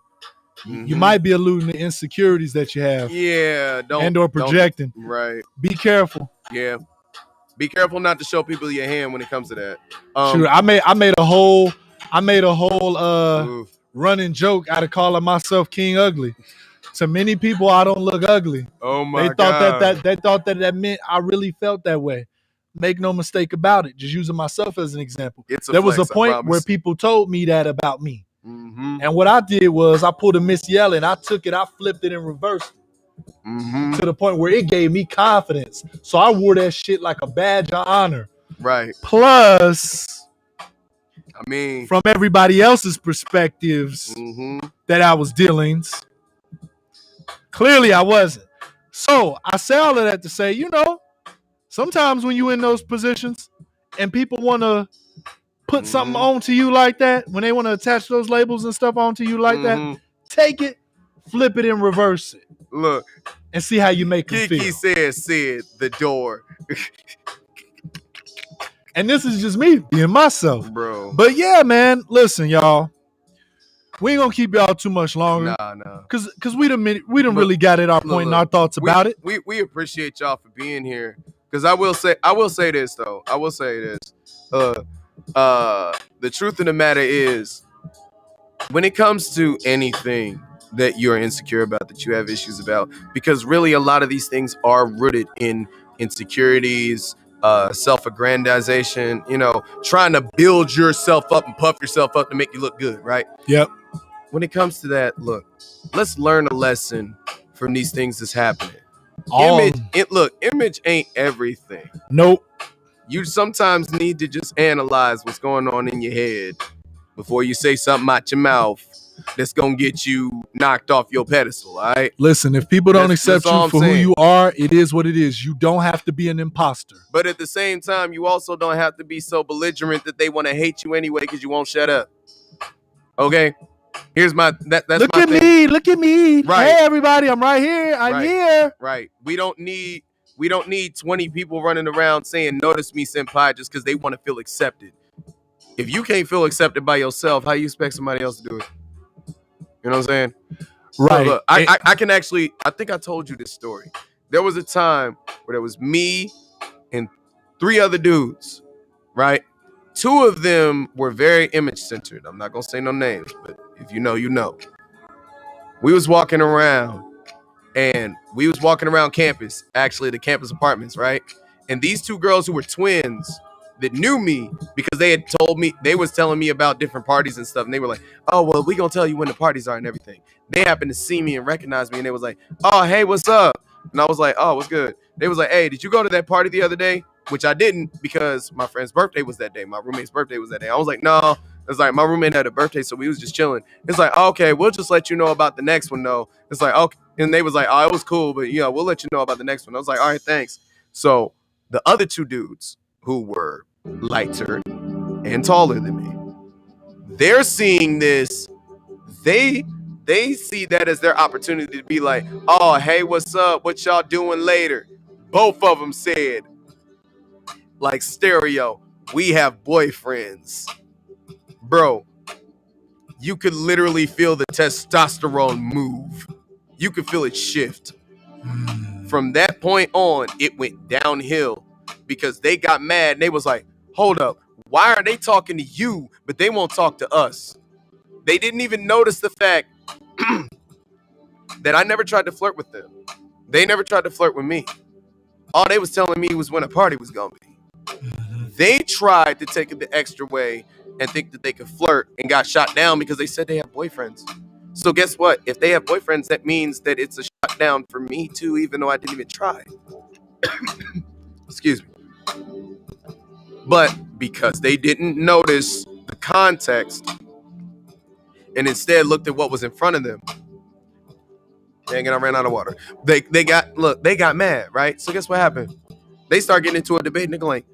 you might be alluding to insecurities that you have. Yeah, or projecting. Right. Be careful. Yeah. Be careful not to show people your hand when it comes to that. Sure, I made a whole running joke out of calling myself King Ugly. To many people, I don't look ugly. Oh my God. They thought that meant I really felt that way. Make no mistake about it. Just using myself as an example. There was a point where people told me that about me. Mm-hmm. And what I did was I pulled a Miss Yellen, I took it, I flipped it and reversed it. To the point where it gave me confidence. So I wore that shit like a badge of honor. Right. Plus, I mean, from everybody else's perspectives that I was dealings, clearly I wasn't. So I say all of that to say, you know, sometimes when you're in those positions and people want to put something onto you like that, when they want to attach those labels and stuff onto you like that, take it, flip it, and reverse it. Look. And see how you make them feel. Kiki said the door. And this is just me being myself. Bro. But yeah, man, listen, y'all. We ain't gonna keep y'all too much longer. Nah. Cause we done really got at our point in our thoughts about it. We appreciate y'all for being here. Cause I will say this though. The truth of the matter is, when it comes to anything that you're insecure about, that you have issues about, because really a lot of these things are rooted in insecurities, self-aggrandization, you know, trying to build yourself up and puff yourself up to make you look good, right? Yep. When it comes to that, look, let's learn a lesson from these things that's happening. Image ain't everything. Nope. You sometimes need to just analyze what's going on in your head before you say something out your mouth that's gonna get you knocked off your pedestal, all right? Listen, if people don't accept you for who you are, it is what it is. You don't have to be an imposter. But at the same time, you also don't have to be so belligerent that they want to hate you anyway because you won't shut up. Okay? Here's my that's look my at thing. me, look at me. Right. Hey everybody, I'm right here. I'm here. Right. We don't need 20 people running around saying notice me senpai just because they want to feel accepted. If you can't feel accepted by yourself, how you expect somebody else to do it? You know what I'm saying? Right. So look, I can actually, I think I told you this story. There was a time where there was me and 3 other dudes, right? 2 of them were very image centered. I'm not going to say no names, but if you know, you know. We was walking around campus, actually the campus apartments, right? And these 2 girls who were twins that knew me because they had told me, they was telling me about different parties and stuff. And they were like, oh, well, we gonna tell you when the parties are and everything. They happened to see me and recognize me. And they was like, oh, hey, what's up? And I was like, oh, what's good? They was like, hey, did you go to that party the other day? Which I didn't because my friend's birthday was that day. My roommate's birthday was that day. I was like, no. It's like my roommate had a birthday, so we was just chilling. It's like, okay, we'll just let you know about the next one, though. It's like, okay. And they was like, oh, it was cool, but yeah, we'll let you know about the next one. I was like, all right, thanks. So the other 2 dudes who were lighter and taller than me, they're seeing this. They see that as their opportunity to be like, oh, hey, what's up? What y'all doing later? Both of them said, like stereo, we have boyfriends. Bro, you could literally feel the testosterone move. You could feel it shift. From that point on, it went downhill because they got mad and they was like, hold up, why are they talking to you, but they won't talk to us? They didn't even notice the fact that I never tried to flirt with them. They never tried to flirt with me. All they was telling me was when a party was going to be. They tried to take it the extra way and think that they could flirt and got shot down because they said they have boyfriends. So guess what? If they have boyfriends, that means that it's a shutdown for me too, even though I didn't even try. Excuse me. But because they didn't notice the context and instead looked at what was in front of them, dang it, I ran out of water. They got mad, right? So guess what happened? They start getting into a debate, and they're like,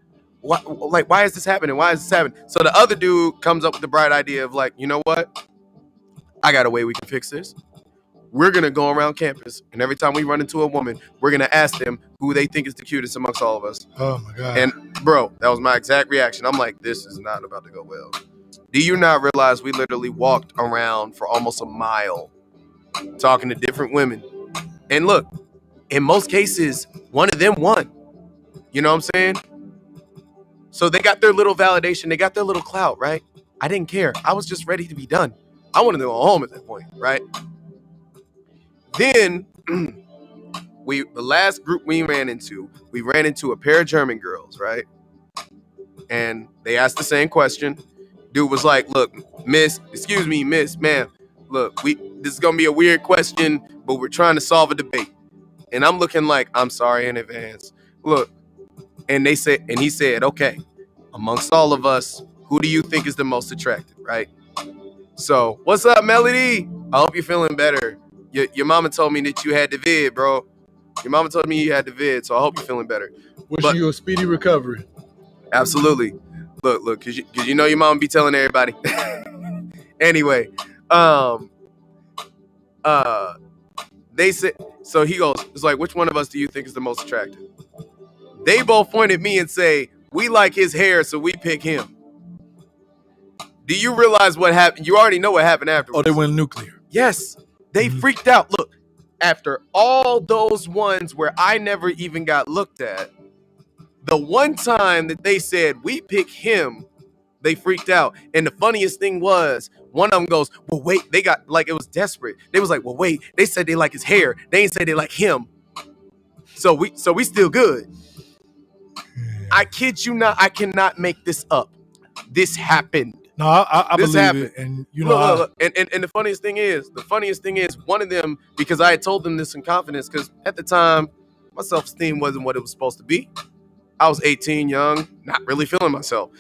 why is this happening? Why is this happening? So the other dude comes up with the bright idea of like, you know what? I got a way we can fix this. We're going to go around campus, and every time we run into a woman, we're going to ask them who they think is the cutest amongst all of us. Oh, my God. And, bro, that was my exact reaction. I'm like, this is not about to go well. Do you not realize we literally walked around for almost a mile talking to different women? And look, in most cases, one of them won. You know what I'm saying? So they got their little validation. They got their little clout, right? I didn't care. I was just ready to be done. I wanted to go home at that point, right? Then the last group we ran into a pair of German girls, right? And they asked the same question. Dude was like, look, miss, ma'am, look, this is gonna be a weird question, but we're trying to solve a debate. And I'm looking like, I'm sorry in advance. Look, and he said, okay, amongst all of us, who do you think is the most attractive, right? So, what's up, Melody? I hope you're feeling better. Your mama told me that you had the vid, bro. Your mama told me you had the vid, so I hope you're feeling better. Wishing you a speedy recovery. Absolutely. Look, cause you know your mama be telling everybody. Anyway, they said, so he goes, it's like, which one of us do you think is the most attractive? They both point at me and say, we like his hair, so we pick him. Do you realize what happened? You already know what happened afterwards. Oh, they went nuclear. Yes. They freaked out. Look, after all those ones where I never even got looked at, the one time that they said, we pick him, they freaked out. And the funniest thing was, one of them goes, well, wait, they got, like, it was desperate. They was like, well, wait, they said they like his hair. They ain't say they like him. So we still good. I kid you not, I cannot make this up. This happened. No, I this believe happened. it. And you know, look. And the funniest thing is, one of them, because I had told them this in confidence, because at the time, my self-esteem wasn't what it was supposed to be. I was 18, young, not really feeling myself.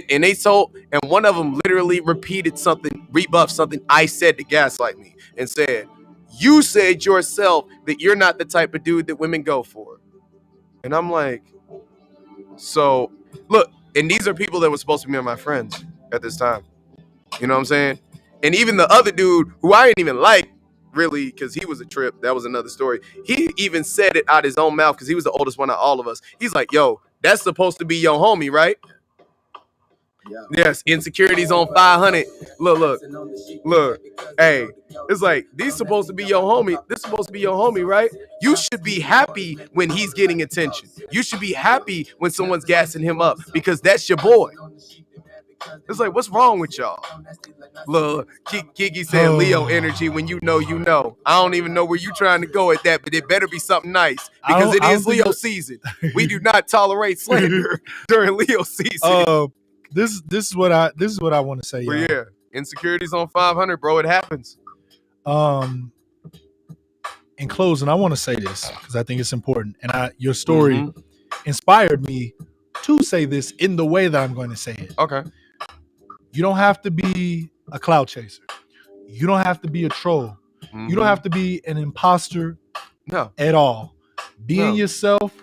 And they told, and one of them literally repeated something, rebuffed something I said to gaslight me, and said, you said yourself that you're not the type of dude that women go for. And I'm like, so look, and these are people that were supposed to be my friends at this time. You know what I'm saying? And even the other dude who I didn't even like, really, because he was a trip. That was another story. He even said it out his own mouth because he was the oldest one of all of us. He's like, yo, that's supposed to be your homie, right? Yeah. Yes, insecurities on 500. Look. Hey, it's like, these supposed to be your homie. This supposed to be your homie, right? You should be happy when he's getting attention. You should be happy when someone's gassing him up because that's your boy. It's like, what's wrong with y'all? Look, Kiki said Leo energy. When you know, you know. I don't even know where you trying to go at that, but it better be something nice because it is Leo season. We do not tolerate slander during Leo season. This is what I want to say. But yeah, insecurities on 500, bro. It happens. In closing, I want to say this because I think it's important, and your story inspired me to say this in the way that I'm going to say it. Okay. You don't have to be a clout chaser. You don't have to be a troll. You don't have to be an imposter at all. Being yourself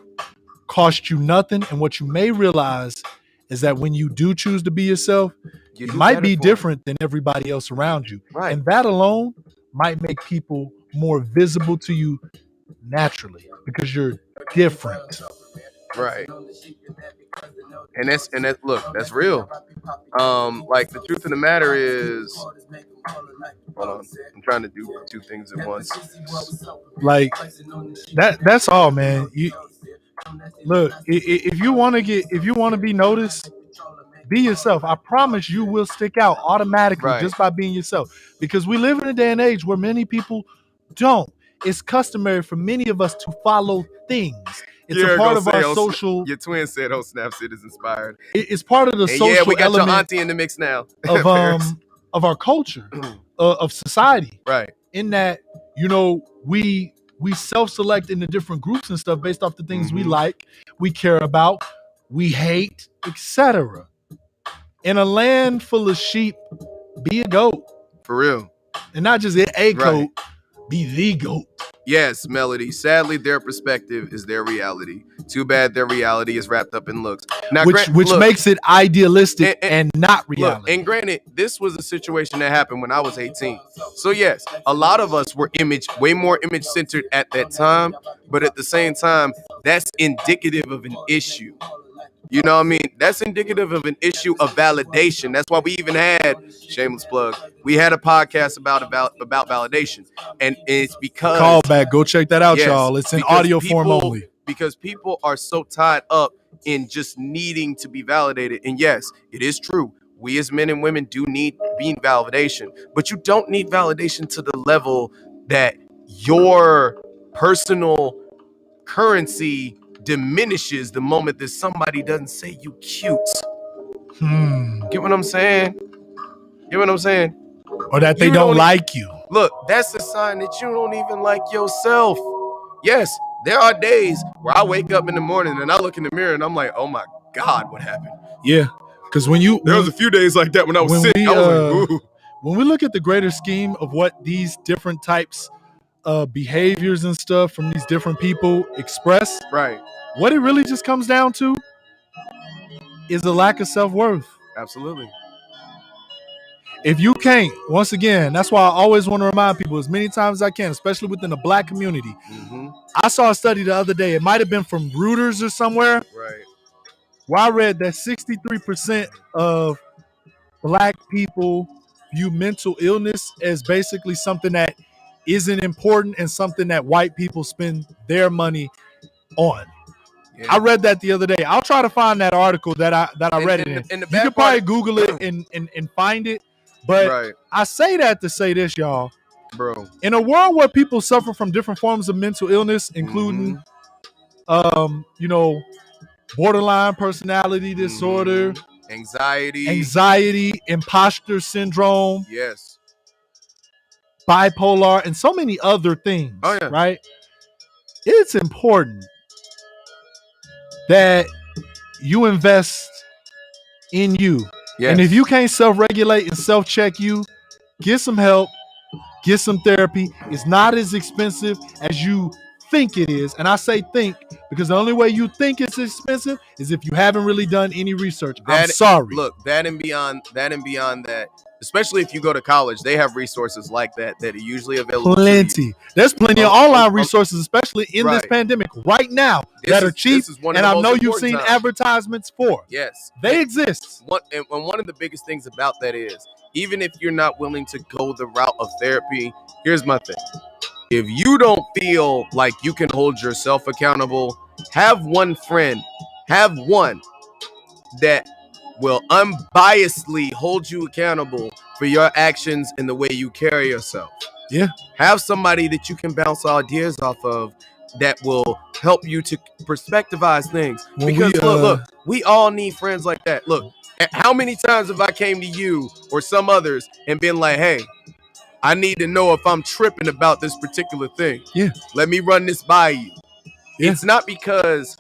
costs you nothing. And what you may realize is that when you do choose to be yourself, it might be different than everybody else around you. Right. And that alone might make people more visible to you naturally because you're different. Right. And that's look, that's real. Like the truth of the matter is, hold on, I'm trying to do two things at once. Like that's all, man. You look, if you want to be noticed, be yourself. I promise you will stick out automatically just by being yourself. Because we live in a day and age where many people don't. It's customary for many of us to follow things. It's a part of our social. Your twin said, "Oh, Snaps, it is inspired." It's part of the social. Yeah, we got your auntie in the mix now. of our culture. of society. Right. In that, you know, we self-select into different groups and stuff based off the things we like, we care about, we hate, etc. In a land full of sheep, be a goat. For real. And not just a goat, be the goat. Yes, Melody. Sadly, their perspective is their reality. Too bad their reality is wrapped up in looks. Now, which look, makes it idealistic and not reality. Look, and granted, this was a situation that happened when I was 18. So yes, a lot of us were way more image-centered at that time. But at the same time, that's indicative of an issue. You know what I mean? That's indicative of an issue of validation. That's why we even had, shameless plug, we had a podcast about validation. And it's because... Call back. Go check that out, y'all. It's in audio form only. Because people are so tied up in just needing to be validated. And yes, it is true. We as men and women do need validation. But you don't need validation to the level that your personal currency diminishes the moment that somebody doesn't say you cute. Get what I'm saying? Get what I'm saying? Or that they don't like you. Look, that's a sign that you don't even like yourself. Yes, there are days where I wake up in the morning and I look in the mirror and I'm like, oh my God, what happened? Yeah, because there was a few days like that when I was sick. I was like, ooh. When we look at the greater scheme of what these different types of behaviors and stuff from these different people express, right? What it really just comes down to is a lack of self-worth. Absolutely. If you can't, once again, that's why I always want to remind people as many times as I can, especially within the Black community. I saw a study the other day. It might have been from Reuters or somewhere. Right. Where I read that 63% of Black people view mental illness as basically something that isn't important and something that white people spend their money on. Yeah. I read that the other day. I'll try to find that article that I read it in. You can probably Google it and find it. But I say that to say this, y'all. Bro. In a world where people suffer from different forms of mental illness, including you know, borderline personality disorder, anxiety, imposter syndrome, yes, bipolar, and so many other things. Oh, yeah. Right? It's important that you invest in you. Yes. And if you can't self-regulate and self-check you, get some help, get some therapy. It's not as expensive as you think it is. And I say think because the only way you think it's expensive is if you haven't really done any research. I'm sorry. Look, that and beyond that, especially if you go to college, they have resources like that are usually available. Plenty. There's plenty of online resources, especially in this pandemic right now, that are cheap. And I know you've seen advertisements for. Yes. They exist. And one of the biggest things about that is, even if you're not willing to go the route of therapy, here's my thing. If you don't feel like you can hold yourself accountable, have one friend, have one that will unbiasedly hold you accountable for your actions and the way you carry yourself. Yeah. Have somebody that you can bounce ideas off of that will help you to perspectivize things. Because look, we all need friends like that. Look, how many times have I came to you or some others and been like, hey, I need to know if I'm tripping about this particular thing. Yeah. Let me run this by you. Yeah. It's not because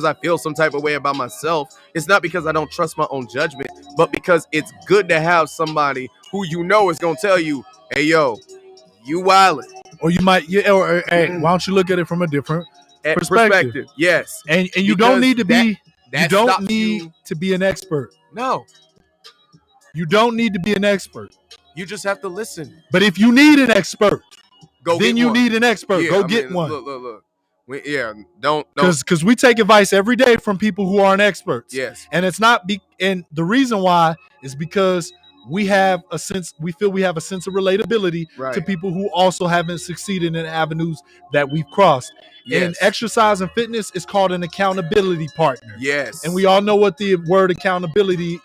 I feel some type of way about myself. It's not because I don't trust my own judgment, but because it's good to have somebody who you know is gonna tell you, hey yo, you wildin'. Or you might, hey, why don't you look at it from a different perspective? Yes. And you don't need to be to be an expert. No. You don't need to be an expert. You just have to listen. But if you need an expert, then you need an expert. Yeah, get one. Look. Don't. Because we take advice every day from people who aren't experts. Yes. And it's not and the reason why is because we feel we have a sense of relatability to people who also haven't succeeded in avenues that we've crossed. Yes. And exercise and fitness is called an accountability partner. Yes. And we all know what the word accountability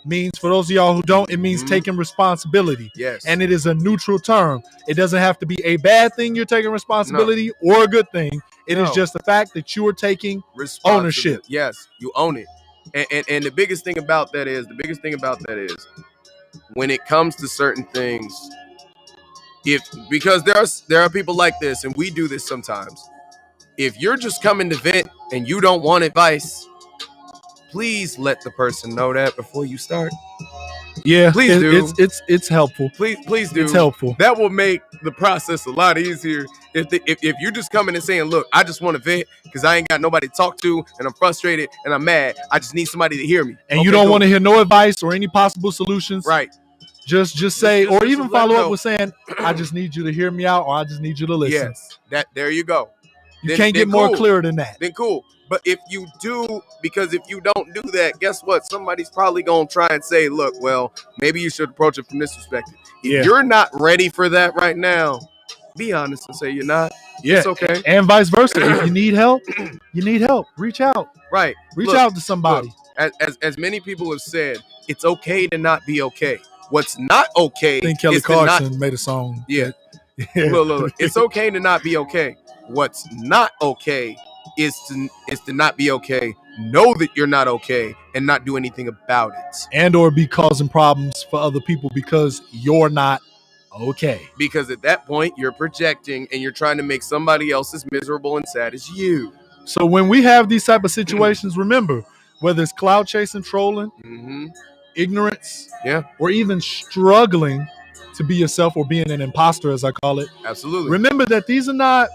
means. For those of y'all who don't, it means taking responsibility. Yes. And it is a neutral term. It doesn't have to be a bad thing you're taking responsibility or a good thing. It is just the fact that you are taking ownership. Yes, you own it. And the biggest thing about that is when it comes to certain things, Because there are people like this, and we do this sometimes. If you're just coming to vent and you don't want advice, please let the person know that before you start. Yeah, please do. It's helpful. Please do. It's helpful. That will make the process a lot easier. If you're just coming and saying, look, I just want to vent because I ain't got nobody to talk to and I'm frustrated and I'm mad. I just need somebody to hear me. And you don't want to hear no advice or any possible solutions. Right. Just say, or even follow up with saying, I just need you to hear me out, or I just need you to listen. Yes. There you go. You can't get more clear than that. Then cool. But if you do, because if you don't do that, guess what? Somebody's probably going to try and say, look, well, maybe you should approach it from this perspective. If you're not ready for that right now, be honest and say you're not. Yeah. It's okay. And vice versa. If you need help, reach out. Right. Reach out to somebody. Look, as many people have said, it's okay to not be okay. What's not okay. I think Kelly Clarkson made a song. Yeah. Look. It's okay to not be okay. What's not okay is to not be okay. Know that you're not okay and not do anything about it. And or be causing problems for other people because you're not okay. Because at that point, you're projecting and you're trying to make somebody else as miserable and sad as you. So when we have these type of situations, remember, whether it's cloud chasing, trolling, ignorance, or even struggling to be yourself or being an imposter, as I call it. Absolutely. Remember that these are not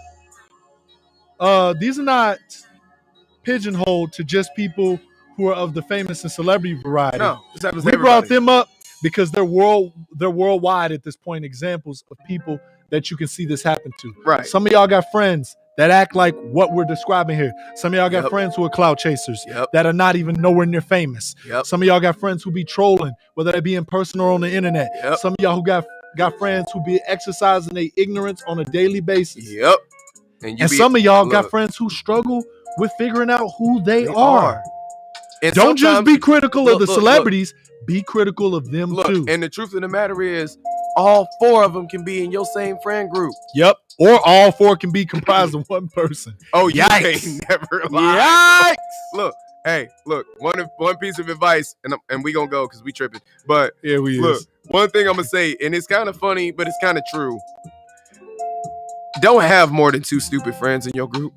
pigeonholed to just people who are of the famous and celebrity variety. No, this happens to we everybody. Brought them up because they're worldwide at this point, examples of people that you can see this happen to. Right. Some of y'all got friends that act like what we're describing here. Some of y'all got friends who are clout chasers that are not even nowhere near famous. Some of y'all got friends who be trolling, whether they be in person or on the internet. Some of y'all who got friends who be exercising their ignorance on a daily basis. And some of y'all got friends who struggle with figuring out who they are. And don't just be critical of the celebrities. Be critical of them too. And the truth of the matter is, all four of them can be in your same friend group. Yep. Or all four can be comprised of one person. Oh, yikes. You ain't never lied. Yikes. Look, one piece of advice, and we gonna go because we tripping. But one thing I'm gonna say, and it's kind of funny, but it's kind of true. Don't have more than 2 stupid friends in your group.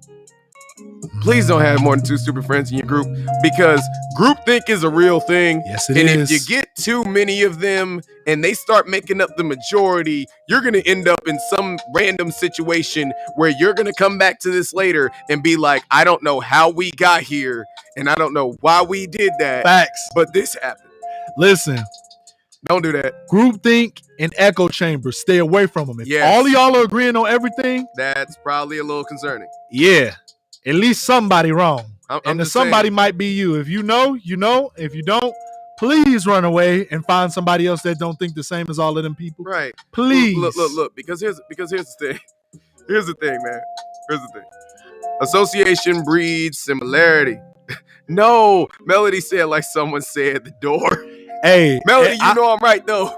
Please don't have more than 2 stupid friends in your group, because groupthink is a real thing. Yes, it is. And if you get too many of them and they start making up the majority, you're going to end up in some random situation where you're going to come back to this later and be like, I don't know how we got here and I don't know why we did that. Facts. But this happened. Listen. Don't do that. Groupthink and echo chambers. Stay away from them. If all of y'all are agreeing on everything, that's probably a little concerning. Yeah. At least somebody wrong. I'm and somebody might be you. If you know, you know. If you don't, please run away and find somebody else that don't think the same as all of them people. Right. Please. Look. Because here's the thing. Here's the thing, man. Here's the thing. Association breeds similarity. No, Melody said like someone said the door. Hey, Melody, you know I'm right though.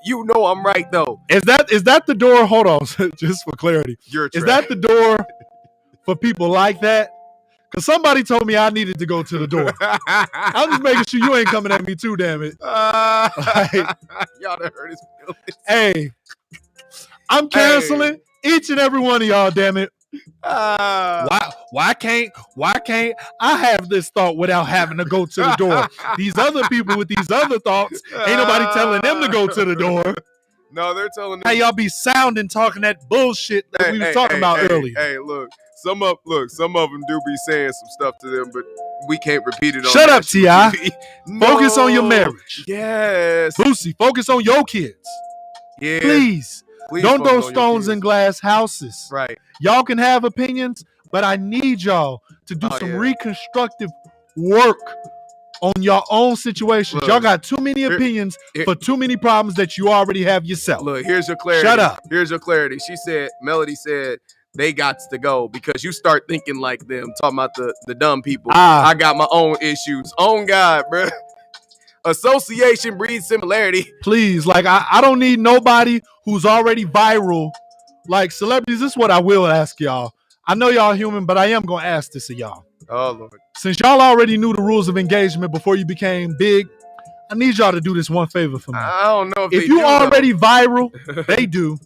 You know I'm right though. Is that the door? Hold on, just for clarity. Is that the door for people like that? Because somebody told me I needed to go to the door. I'm just making sure you ain't coming at me too, damn it. Y'all done hurt his feelings. Hey, I'm canceling each and every one of y'all, damn it. Why can't I have this thought without having to go to the door? These other people with these other thoughts, ain't nobody telling them to go to the door. No, they're telling them. Hey, y'all be sounding talking that bullshit that we was talking about earlier. Hey, look, some of them do be saying some stuff to them, but we can't repeat it. Shut up, T.I. Focus on your marriage. Yes. Boosie, focus on your kids. Yeah. Please don't throw stones in glass houses. Right. Y'all can have opinions, but I need y'all to do some reconstructive work on your own situations. Look, y'all got too many opinions for too many problems that you already have yourself. Look, here's your clarity. Shut up. Here's your clarity. Melody said, they got to go because you start thinking like them, talking about the dumb people. I got my own issues. On God, bro. Association breeds similarity. Please, like I don't need nobody who's already viral. Like celebrities, this is what I will ask y'all. I know y'all human, but I am gonna ask this of y'all. Oh Lord. Since y'all already knew the rules of engagement before you became big, I need y'all to do this one favor for me. I don't know if you already viral, they do.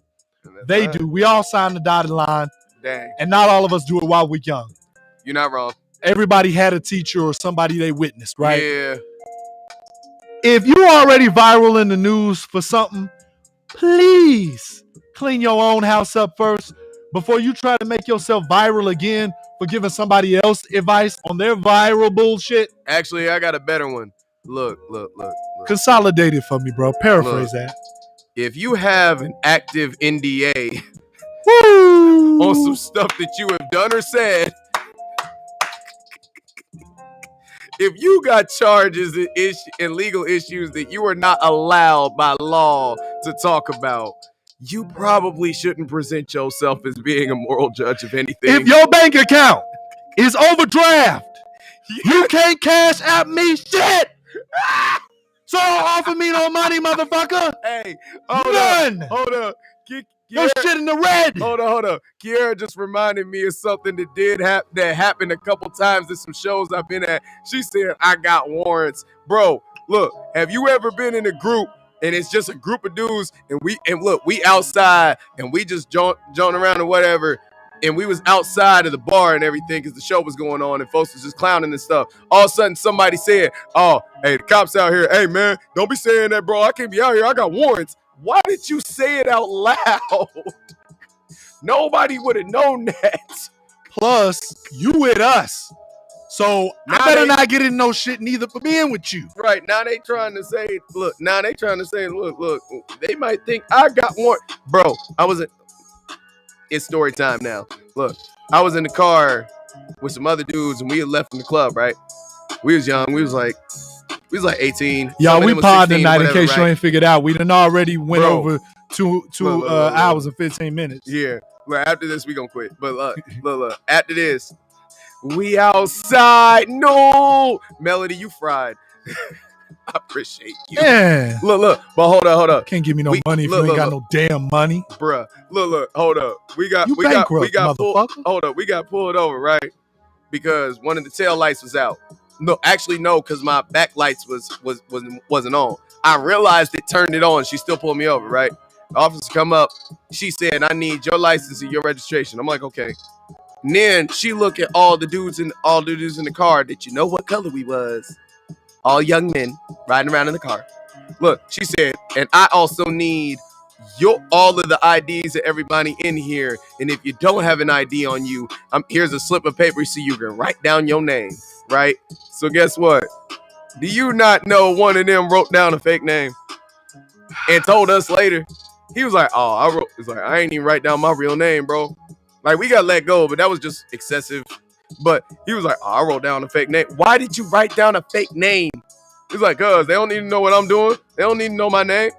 They do. We all sign the dotted line. Dang. And not all of us do it while we're young. You're not wrong. Everybody had a teacher or somebody they witnessed, right? Yeah. If you already viral in the news for something, please clean your own house up first before you try to make yourself viral again for giving somebody else advice on their viral bullshit. Actually, I got a better one. Look. Consolidate it for me, bro. Paraphrase that. If you have an active NDA on some stuff that you have done or said, if you got charges and legal issues that you are not allowed by law to talk about, you probably shouldn't present yourself as being a moral judge of anything. If your bank account is overdraft, you can't cash out me shit. So don't offer me no money, motherfucker. Hey, hold up. Your shit in the red. Hold up. Kiara just reminded me of something that happened a couple times at some shows I've been at. She said, I got warrants. Bro, look, have you ever been in a group and it's just a group of dudes and we outside and we just jaunt around or whatever, and we was outside of the bar and everything because the show was going on and folks was just clowning and stuff. All of a sudden somebody said, oh, hey, the cops out here. Hey, man, don't be saying that, bro. I can't be out here. I got warrants. Why did you say it out loud? Nobody would have known that. Plus, you with us. So now I better not get in no shit neither for being with you. Right. Now they trying to say, look, they might think I got warrant. Bro, it's story time now. Look, I was in the car with some other dudes and we had left from the club, right? We was young. We was like 18. Y'all, we pod tonight in case you ain't figured out. We done already went over two hours and 15 minutes. Yeah. Well, after this, we gonna quit. But look. After this, we outside. No. Melody, you fried. I appreciate you. Yeah. Look. But hold up. Can't give me no money if you ain't got no damn money. Bruh. Look. Hold up. We got pulled over, right? Because one of the tail lights was out. No, because my back lights wasn't on. I realized it, turned it on. She still pulled me over, right? The officer come up. She said, I need your license and your registration. I'm like, okay. And then she look at all the dudes in the car that you know what color we was. All young men riding around in the car. Look, she said, and I also need all of the IDs of everybody in here. And if you don't have an ID on you, here's a slip of paper so you can write down your name. Right? So guess what? Do you not know one of them wrote down a fake name and told us later? He was like, I ain't even write down my real name, bro. Like, we got let go, but that was just excessive. But he was like, I wrote down a fake name. Why did you write down a fake name? He's like, cuz they don't need to know what I'm doing. They don't need to know my name.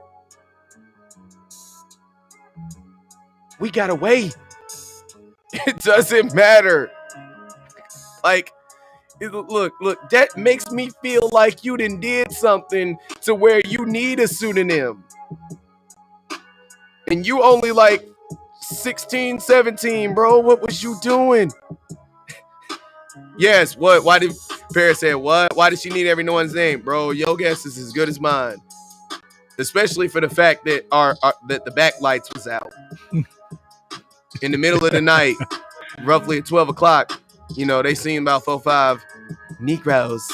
We got away. It doesn't matter. Like, look, that makes me feel like you did something to where you need a pseudonym. And you only like 16, 17, bro. What was you doing? Yes, what? Why did Paris say what? Why did she need everyone's name? Bro, your guess is as good as mine. Especially for the fact that that the backlights was out. In the middle of the night, roughly at 12 o'clock, you know, they seen about 4 or 5 Negroes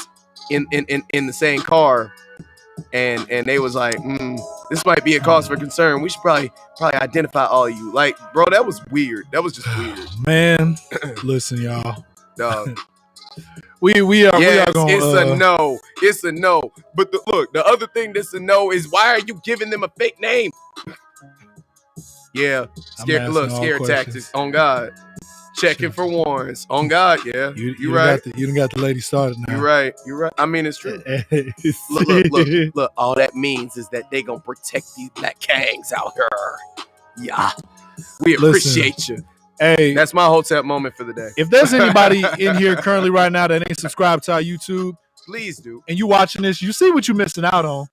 in the same car, and they was like, this might be a cause for concern. We should probably identify all of you. Like, bro, that was weird. That was just weird. Man, listen, y'all. Dog. We are going. It's a no. But the other thing that's a no is, why are you giving them a fake name? Yeah, scare tactics. On God. Checking for warrants. On God, yeah. You right. You done got the lady started now. You're right. I mean, it's true. Look. All that means is that they gonna protect these black gangs out here. Yeah. We appreciate you. Hey, that's my Hotep moment for the day. If there's anybody in here currently right now that ain't subscribed to our YouTube, please do. And you watching this, you see what you're missing out on.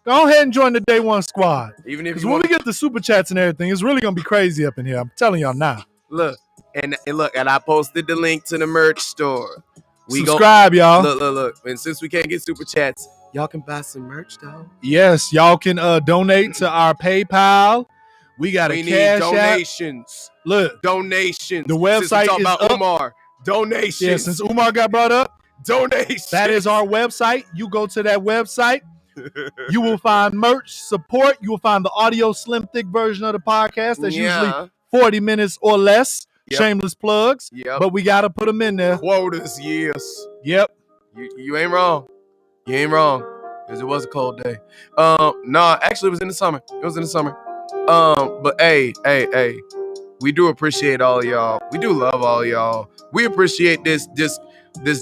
Go ahead and join the Day One Squad. Even if when we get the super chats and everything, it's really gonna be crazy up in here. I'm telling y'all now. Look, and I posted the link to the merch store. Subscribe, y'all. Look. And since we can't get super chats, Y'all can buy some merch though. Yes, y'all can donate to our PayPal. We got a cash app. Donations. Look, donations. The website is about up. Umar. Donations. Yeah, since Umar got brought up, donations. That is our website. You go to that website. You will find merch support. You will find the audio slim thick version of the podcast. That's usually 40 minutes or less. Yep. Shameless plugs. Yep. But we got to put them in there. Quotas, yes. Yep. You ain't wrong. You ain't wrong. Because it was a cold day. Actually it was in the summer. It was in the summer. But hey. We do appreciate all of y'all. We do love all of y'all. We appreciate this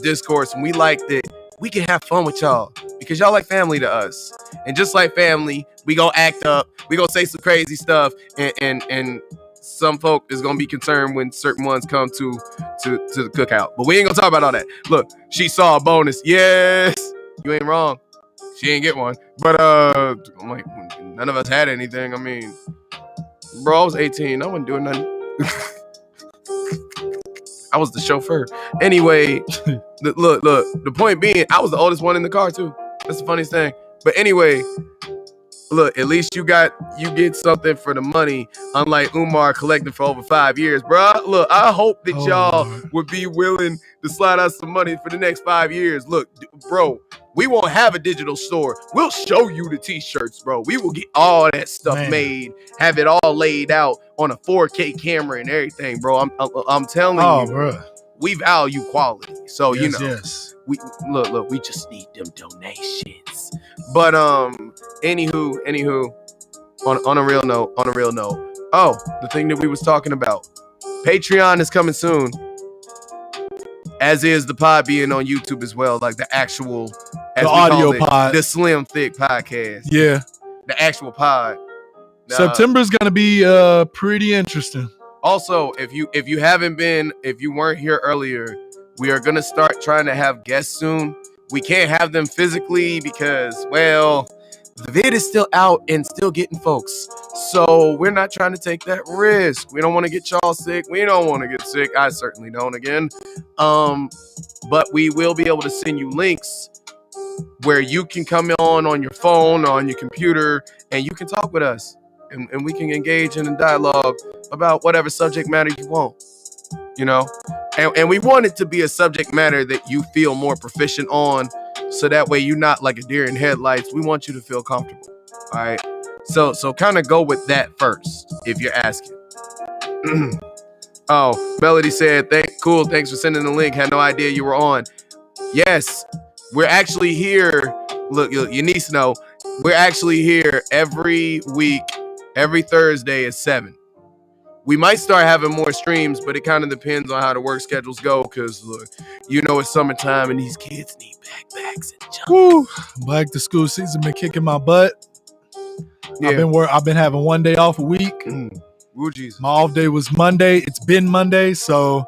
discourse, and we like that we can have fun with y'all because y'all like family to us. And just like family, we gonna act up, we gonna say some crazy stuff, and some folk is gonna be concerned when certain ones come to the cookout. But we ain't gonna talk about all that. Look, she saw a bonus. Yes, you ain't wrong. She ain't get one. But I'm like, none of us had anything. I mean, bro, I was 18. I wasn't doing nothing. I was the chauffeur. Anyway, look. The point being, I was the oldest one in the car too. That's the funniest thing. But anyway, look, at least you get something for the money, unlike Umar collecting for over 5 years, bro. Look, I hope that y'all would be willing to slide us some money for the next 5 years. Look, bro, we won't have a digital store. We'll show you the t-shirts, bro. We will get all that stuff made, have it all laid out on a 4K camera and everything, bro. I'm telling you, bro. We value quality. So, we look, we just need them donations. But anywho, on a real note, the thing that we was talking about, Patreon is coming soon, as is the pod being on YouTube as well, like the actual, as the audio pod, the slim thick podcast. Yeah, the actual pod. September's gonna be pretty interesting. Also, if you weren't here earlier, we are gonna start trying to have guests soon. We can't have them physically because, well, the vid is still out and still getting folks. So we're not trying to take that risk. We don't want to get y'all sick. We don't want to get sick. I certainly don't again. But we will be able to send you links where you can come on your phone, on your computer, and you can talk with us. And we can engage in a dialogue about whatever subject matter you want, and we want it to be a subject matter that you feel more proficient on, so that way you're not like a deer in headlights. We want you to feel comfortable. All right, so kind of go with that first if you're asking. Oh, Melody said, cool, thanks for sending the link, had no idea you were on. Yes, we're actually here. Look, you need to know, we're actually here every week. Every Thursday at 7. We might start having more streams, but it kind of depends on how the work schedules go. Because look, it's summertime and these kids need backpacks and junk. Woo! Back to school season been kicking my butt. Yeah. I've been having 1 day off a week. Ooh, Jesus. My off day was Monday. It's been Monday, so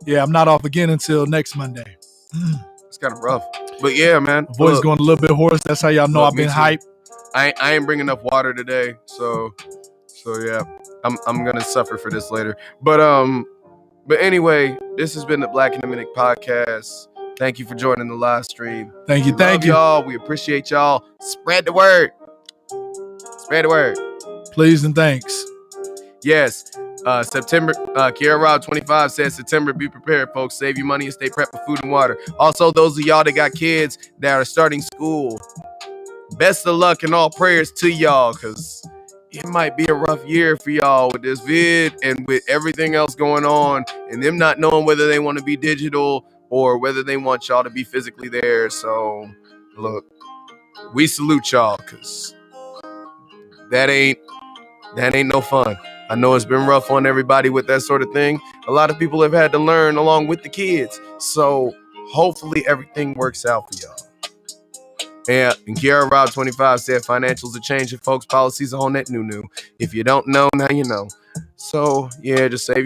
yeah, I'm not off again until next Monday. It's kind of rough, but yeah, man. My voice going a little bit hoarse. That's how y'all know I've been hyped. I ain't bringing enough water today, so yeah, I'm gonna suffer for this later. But anyway, this has been the Black and the Minute podcast. Thank you for joining the live stream. Thank you, y'all. We appreciate y'all. Spread the word. Please and thanks. Yes. September, Kiara Rob 25 says, September, be prepared, folks. Save your money and stay prepped with food and water. Also, those of y'all that got kids that are starting school, best of luck and all prayers to y'all, because it might be a rough year for y'all with this vid and with everything else going on, and them not knowing whether they want to be digital or whether they want y'all to be physically there. So, look, we salute y'all, because that ain't no fun. I know it's been rough on everybody with that sort of thing. A lot of people have had to learn along with the kids. So, hopefully everything works out for y'all. Yeah, and Kiara Rob 25 said financials are changing, folks. Policies are on that new. If you don't know, now you know. So yeah, just save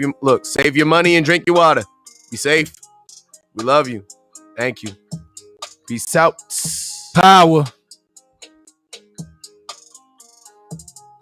your money and drink your water. Be safe. We love you. Thank you. Peace out. Power.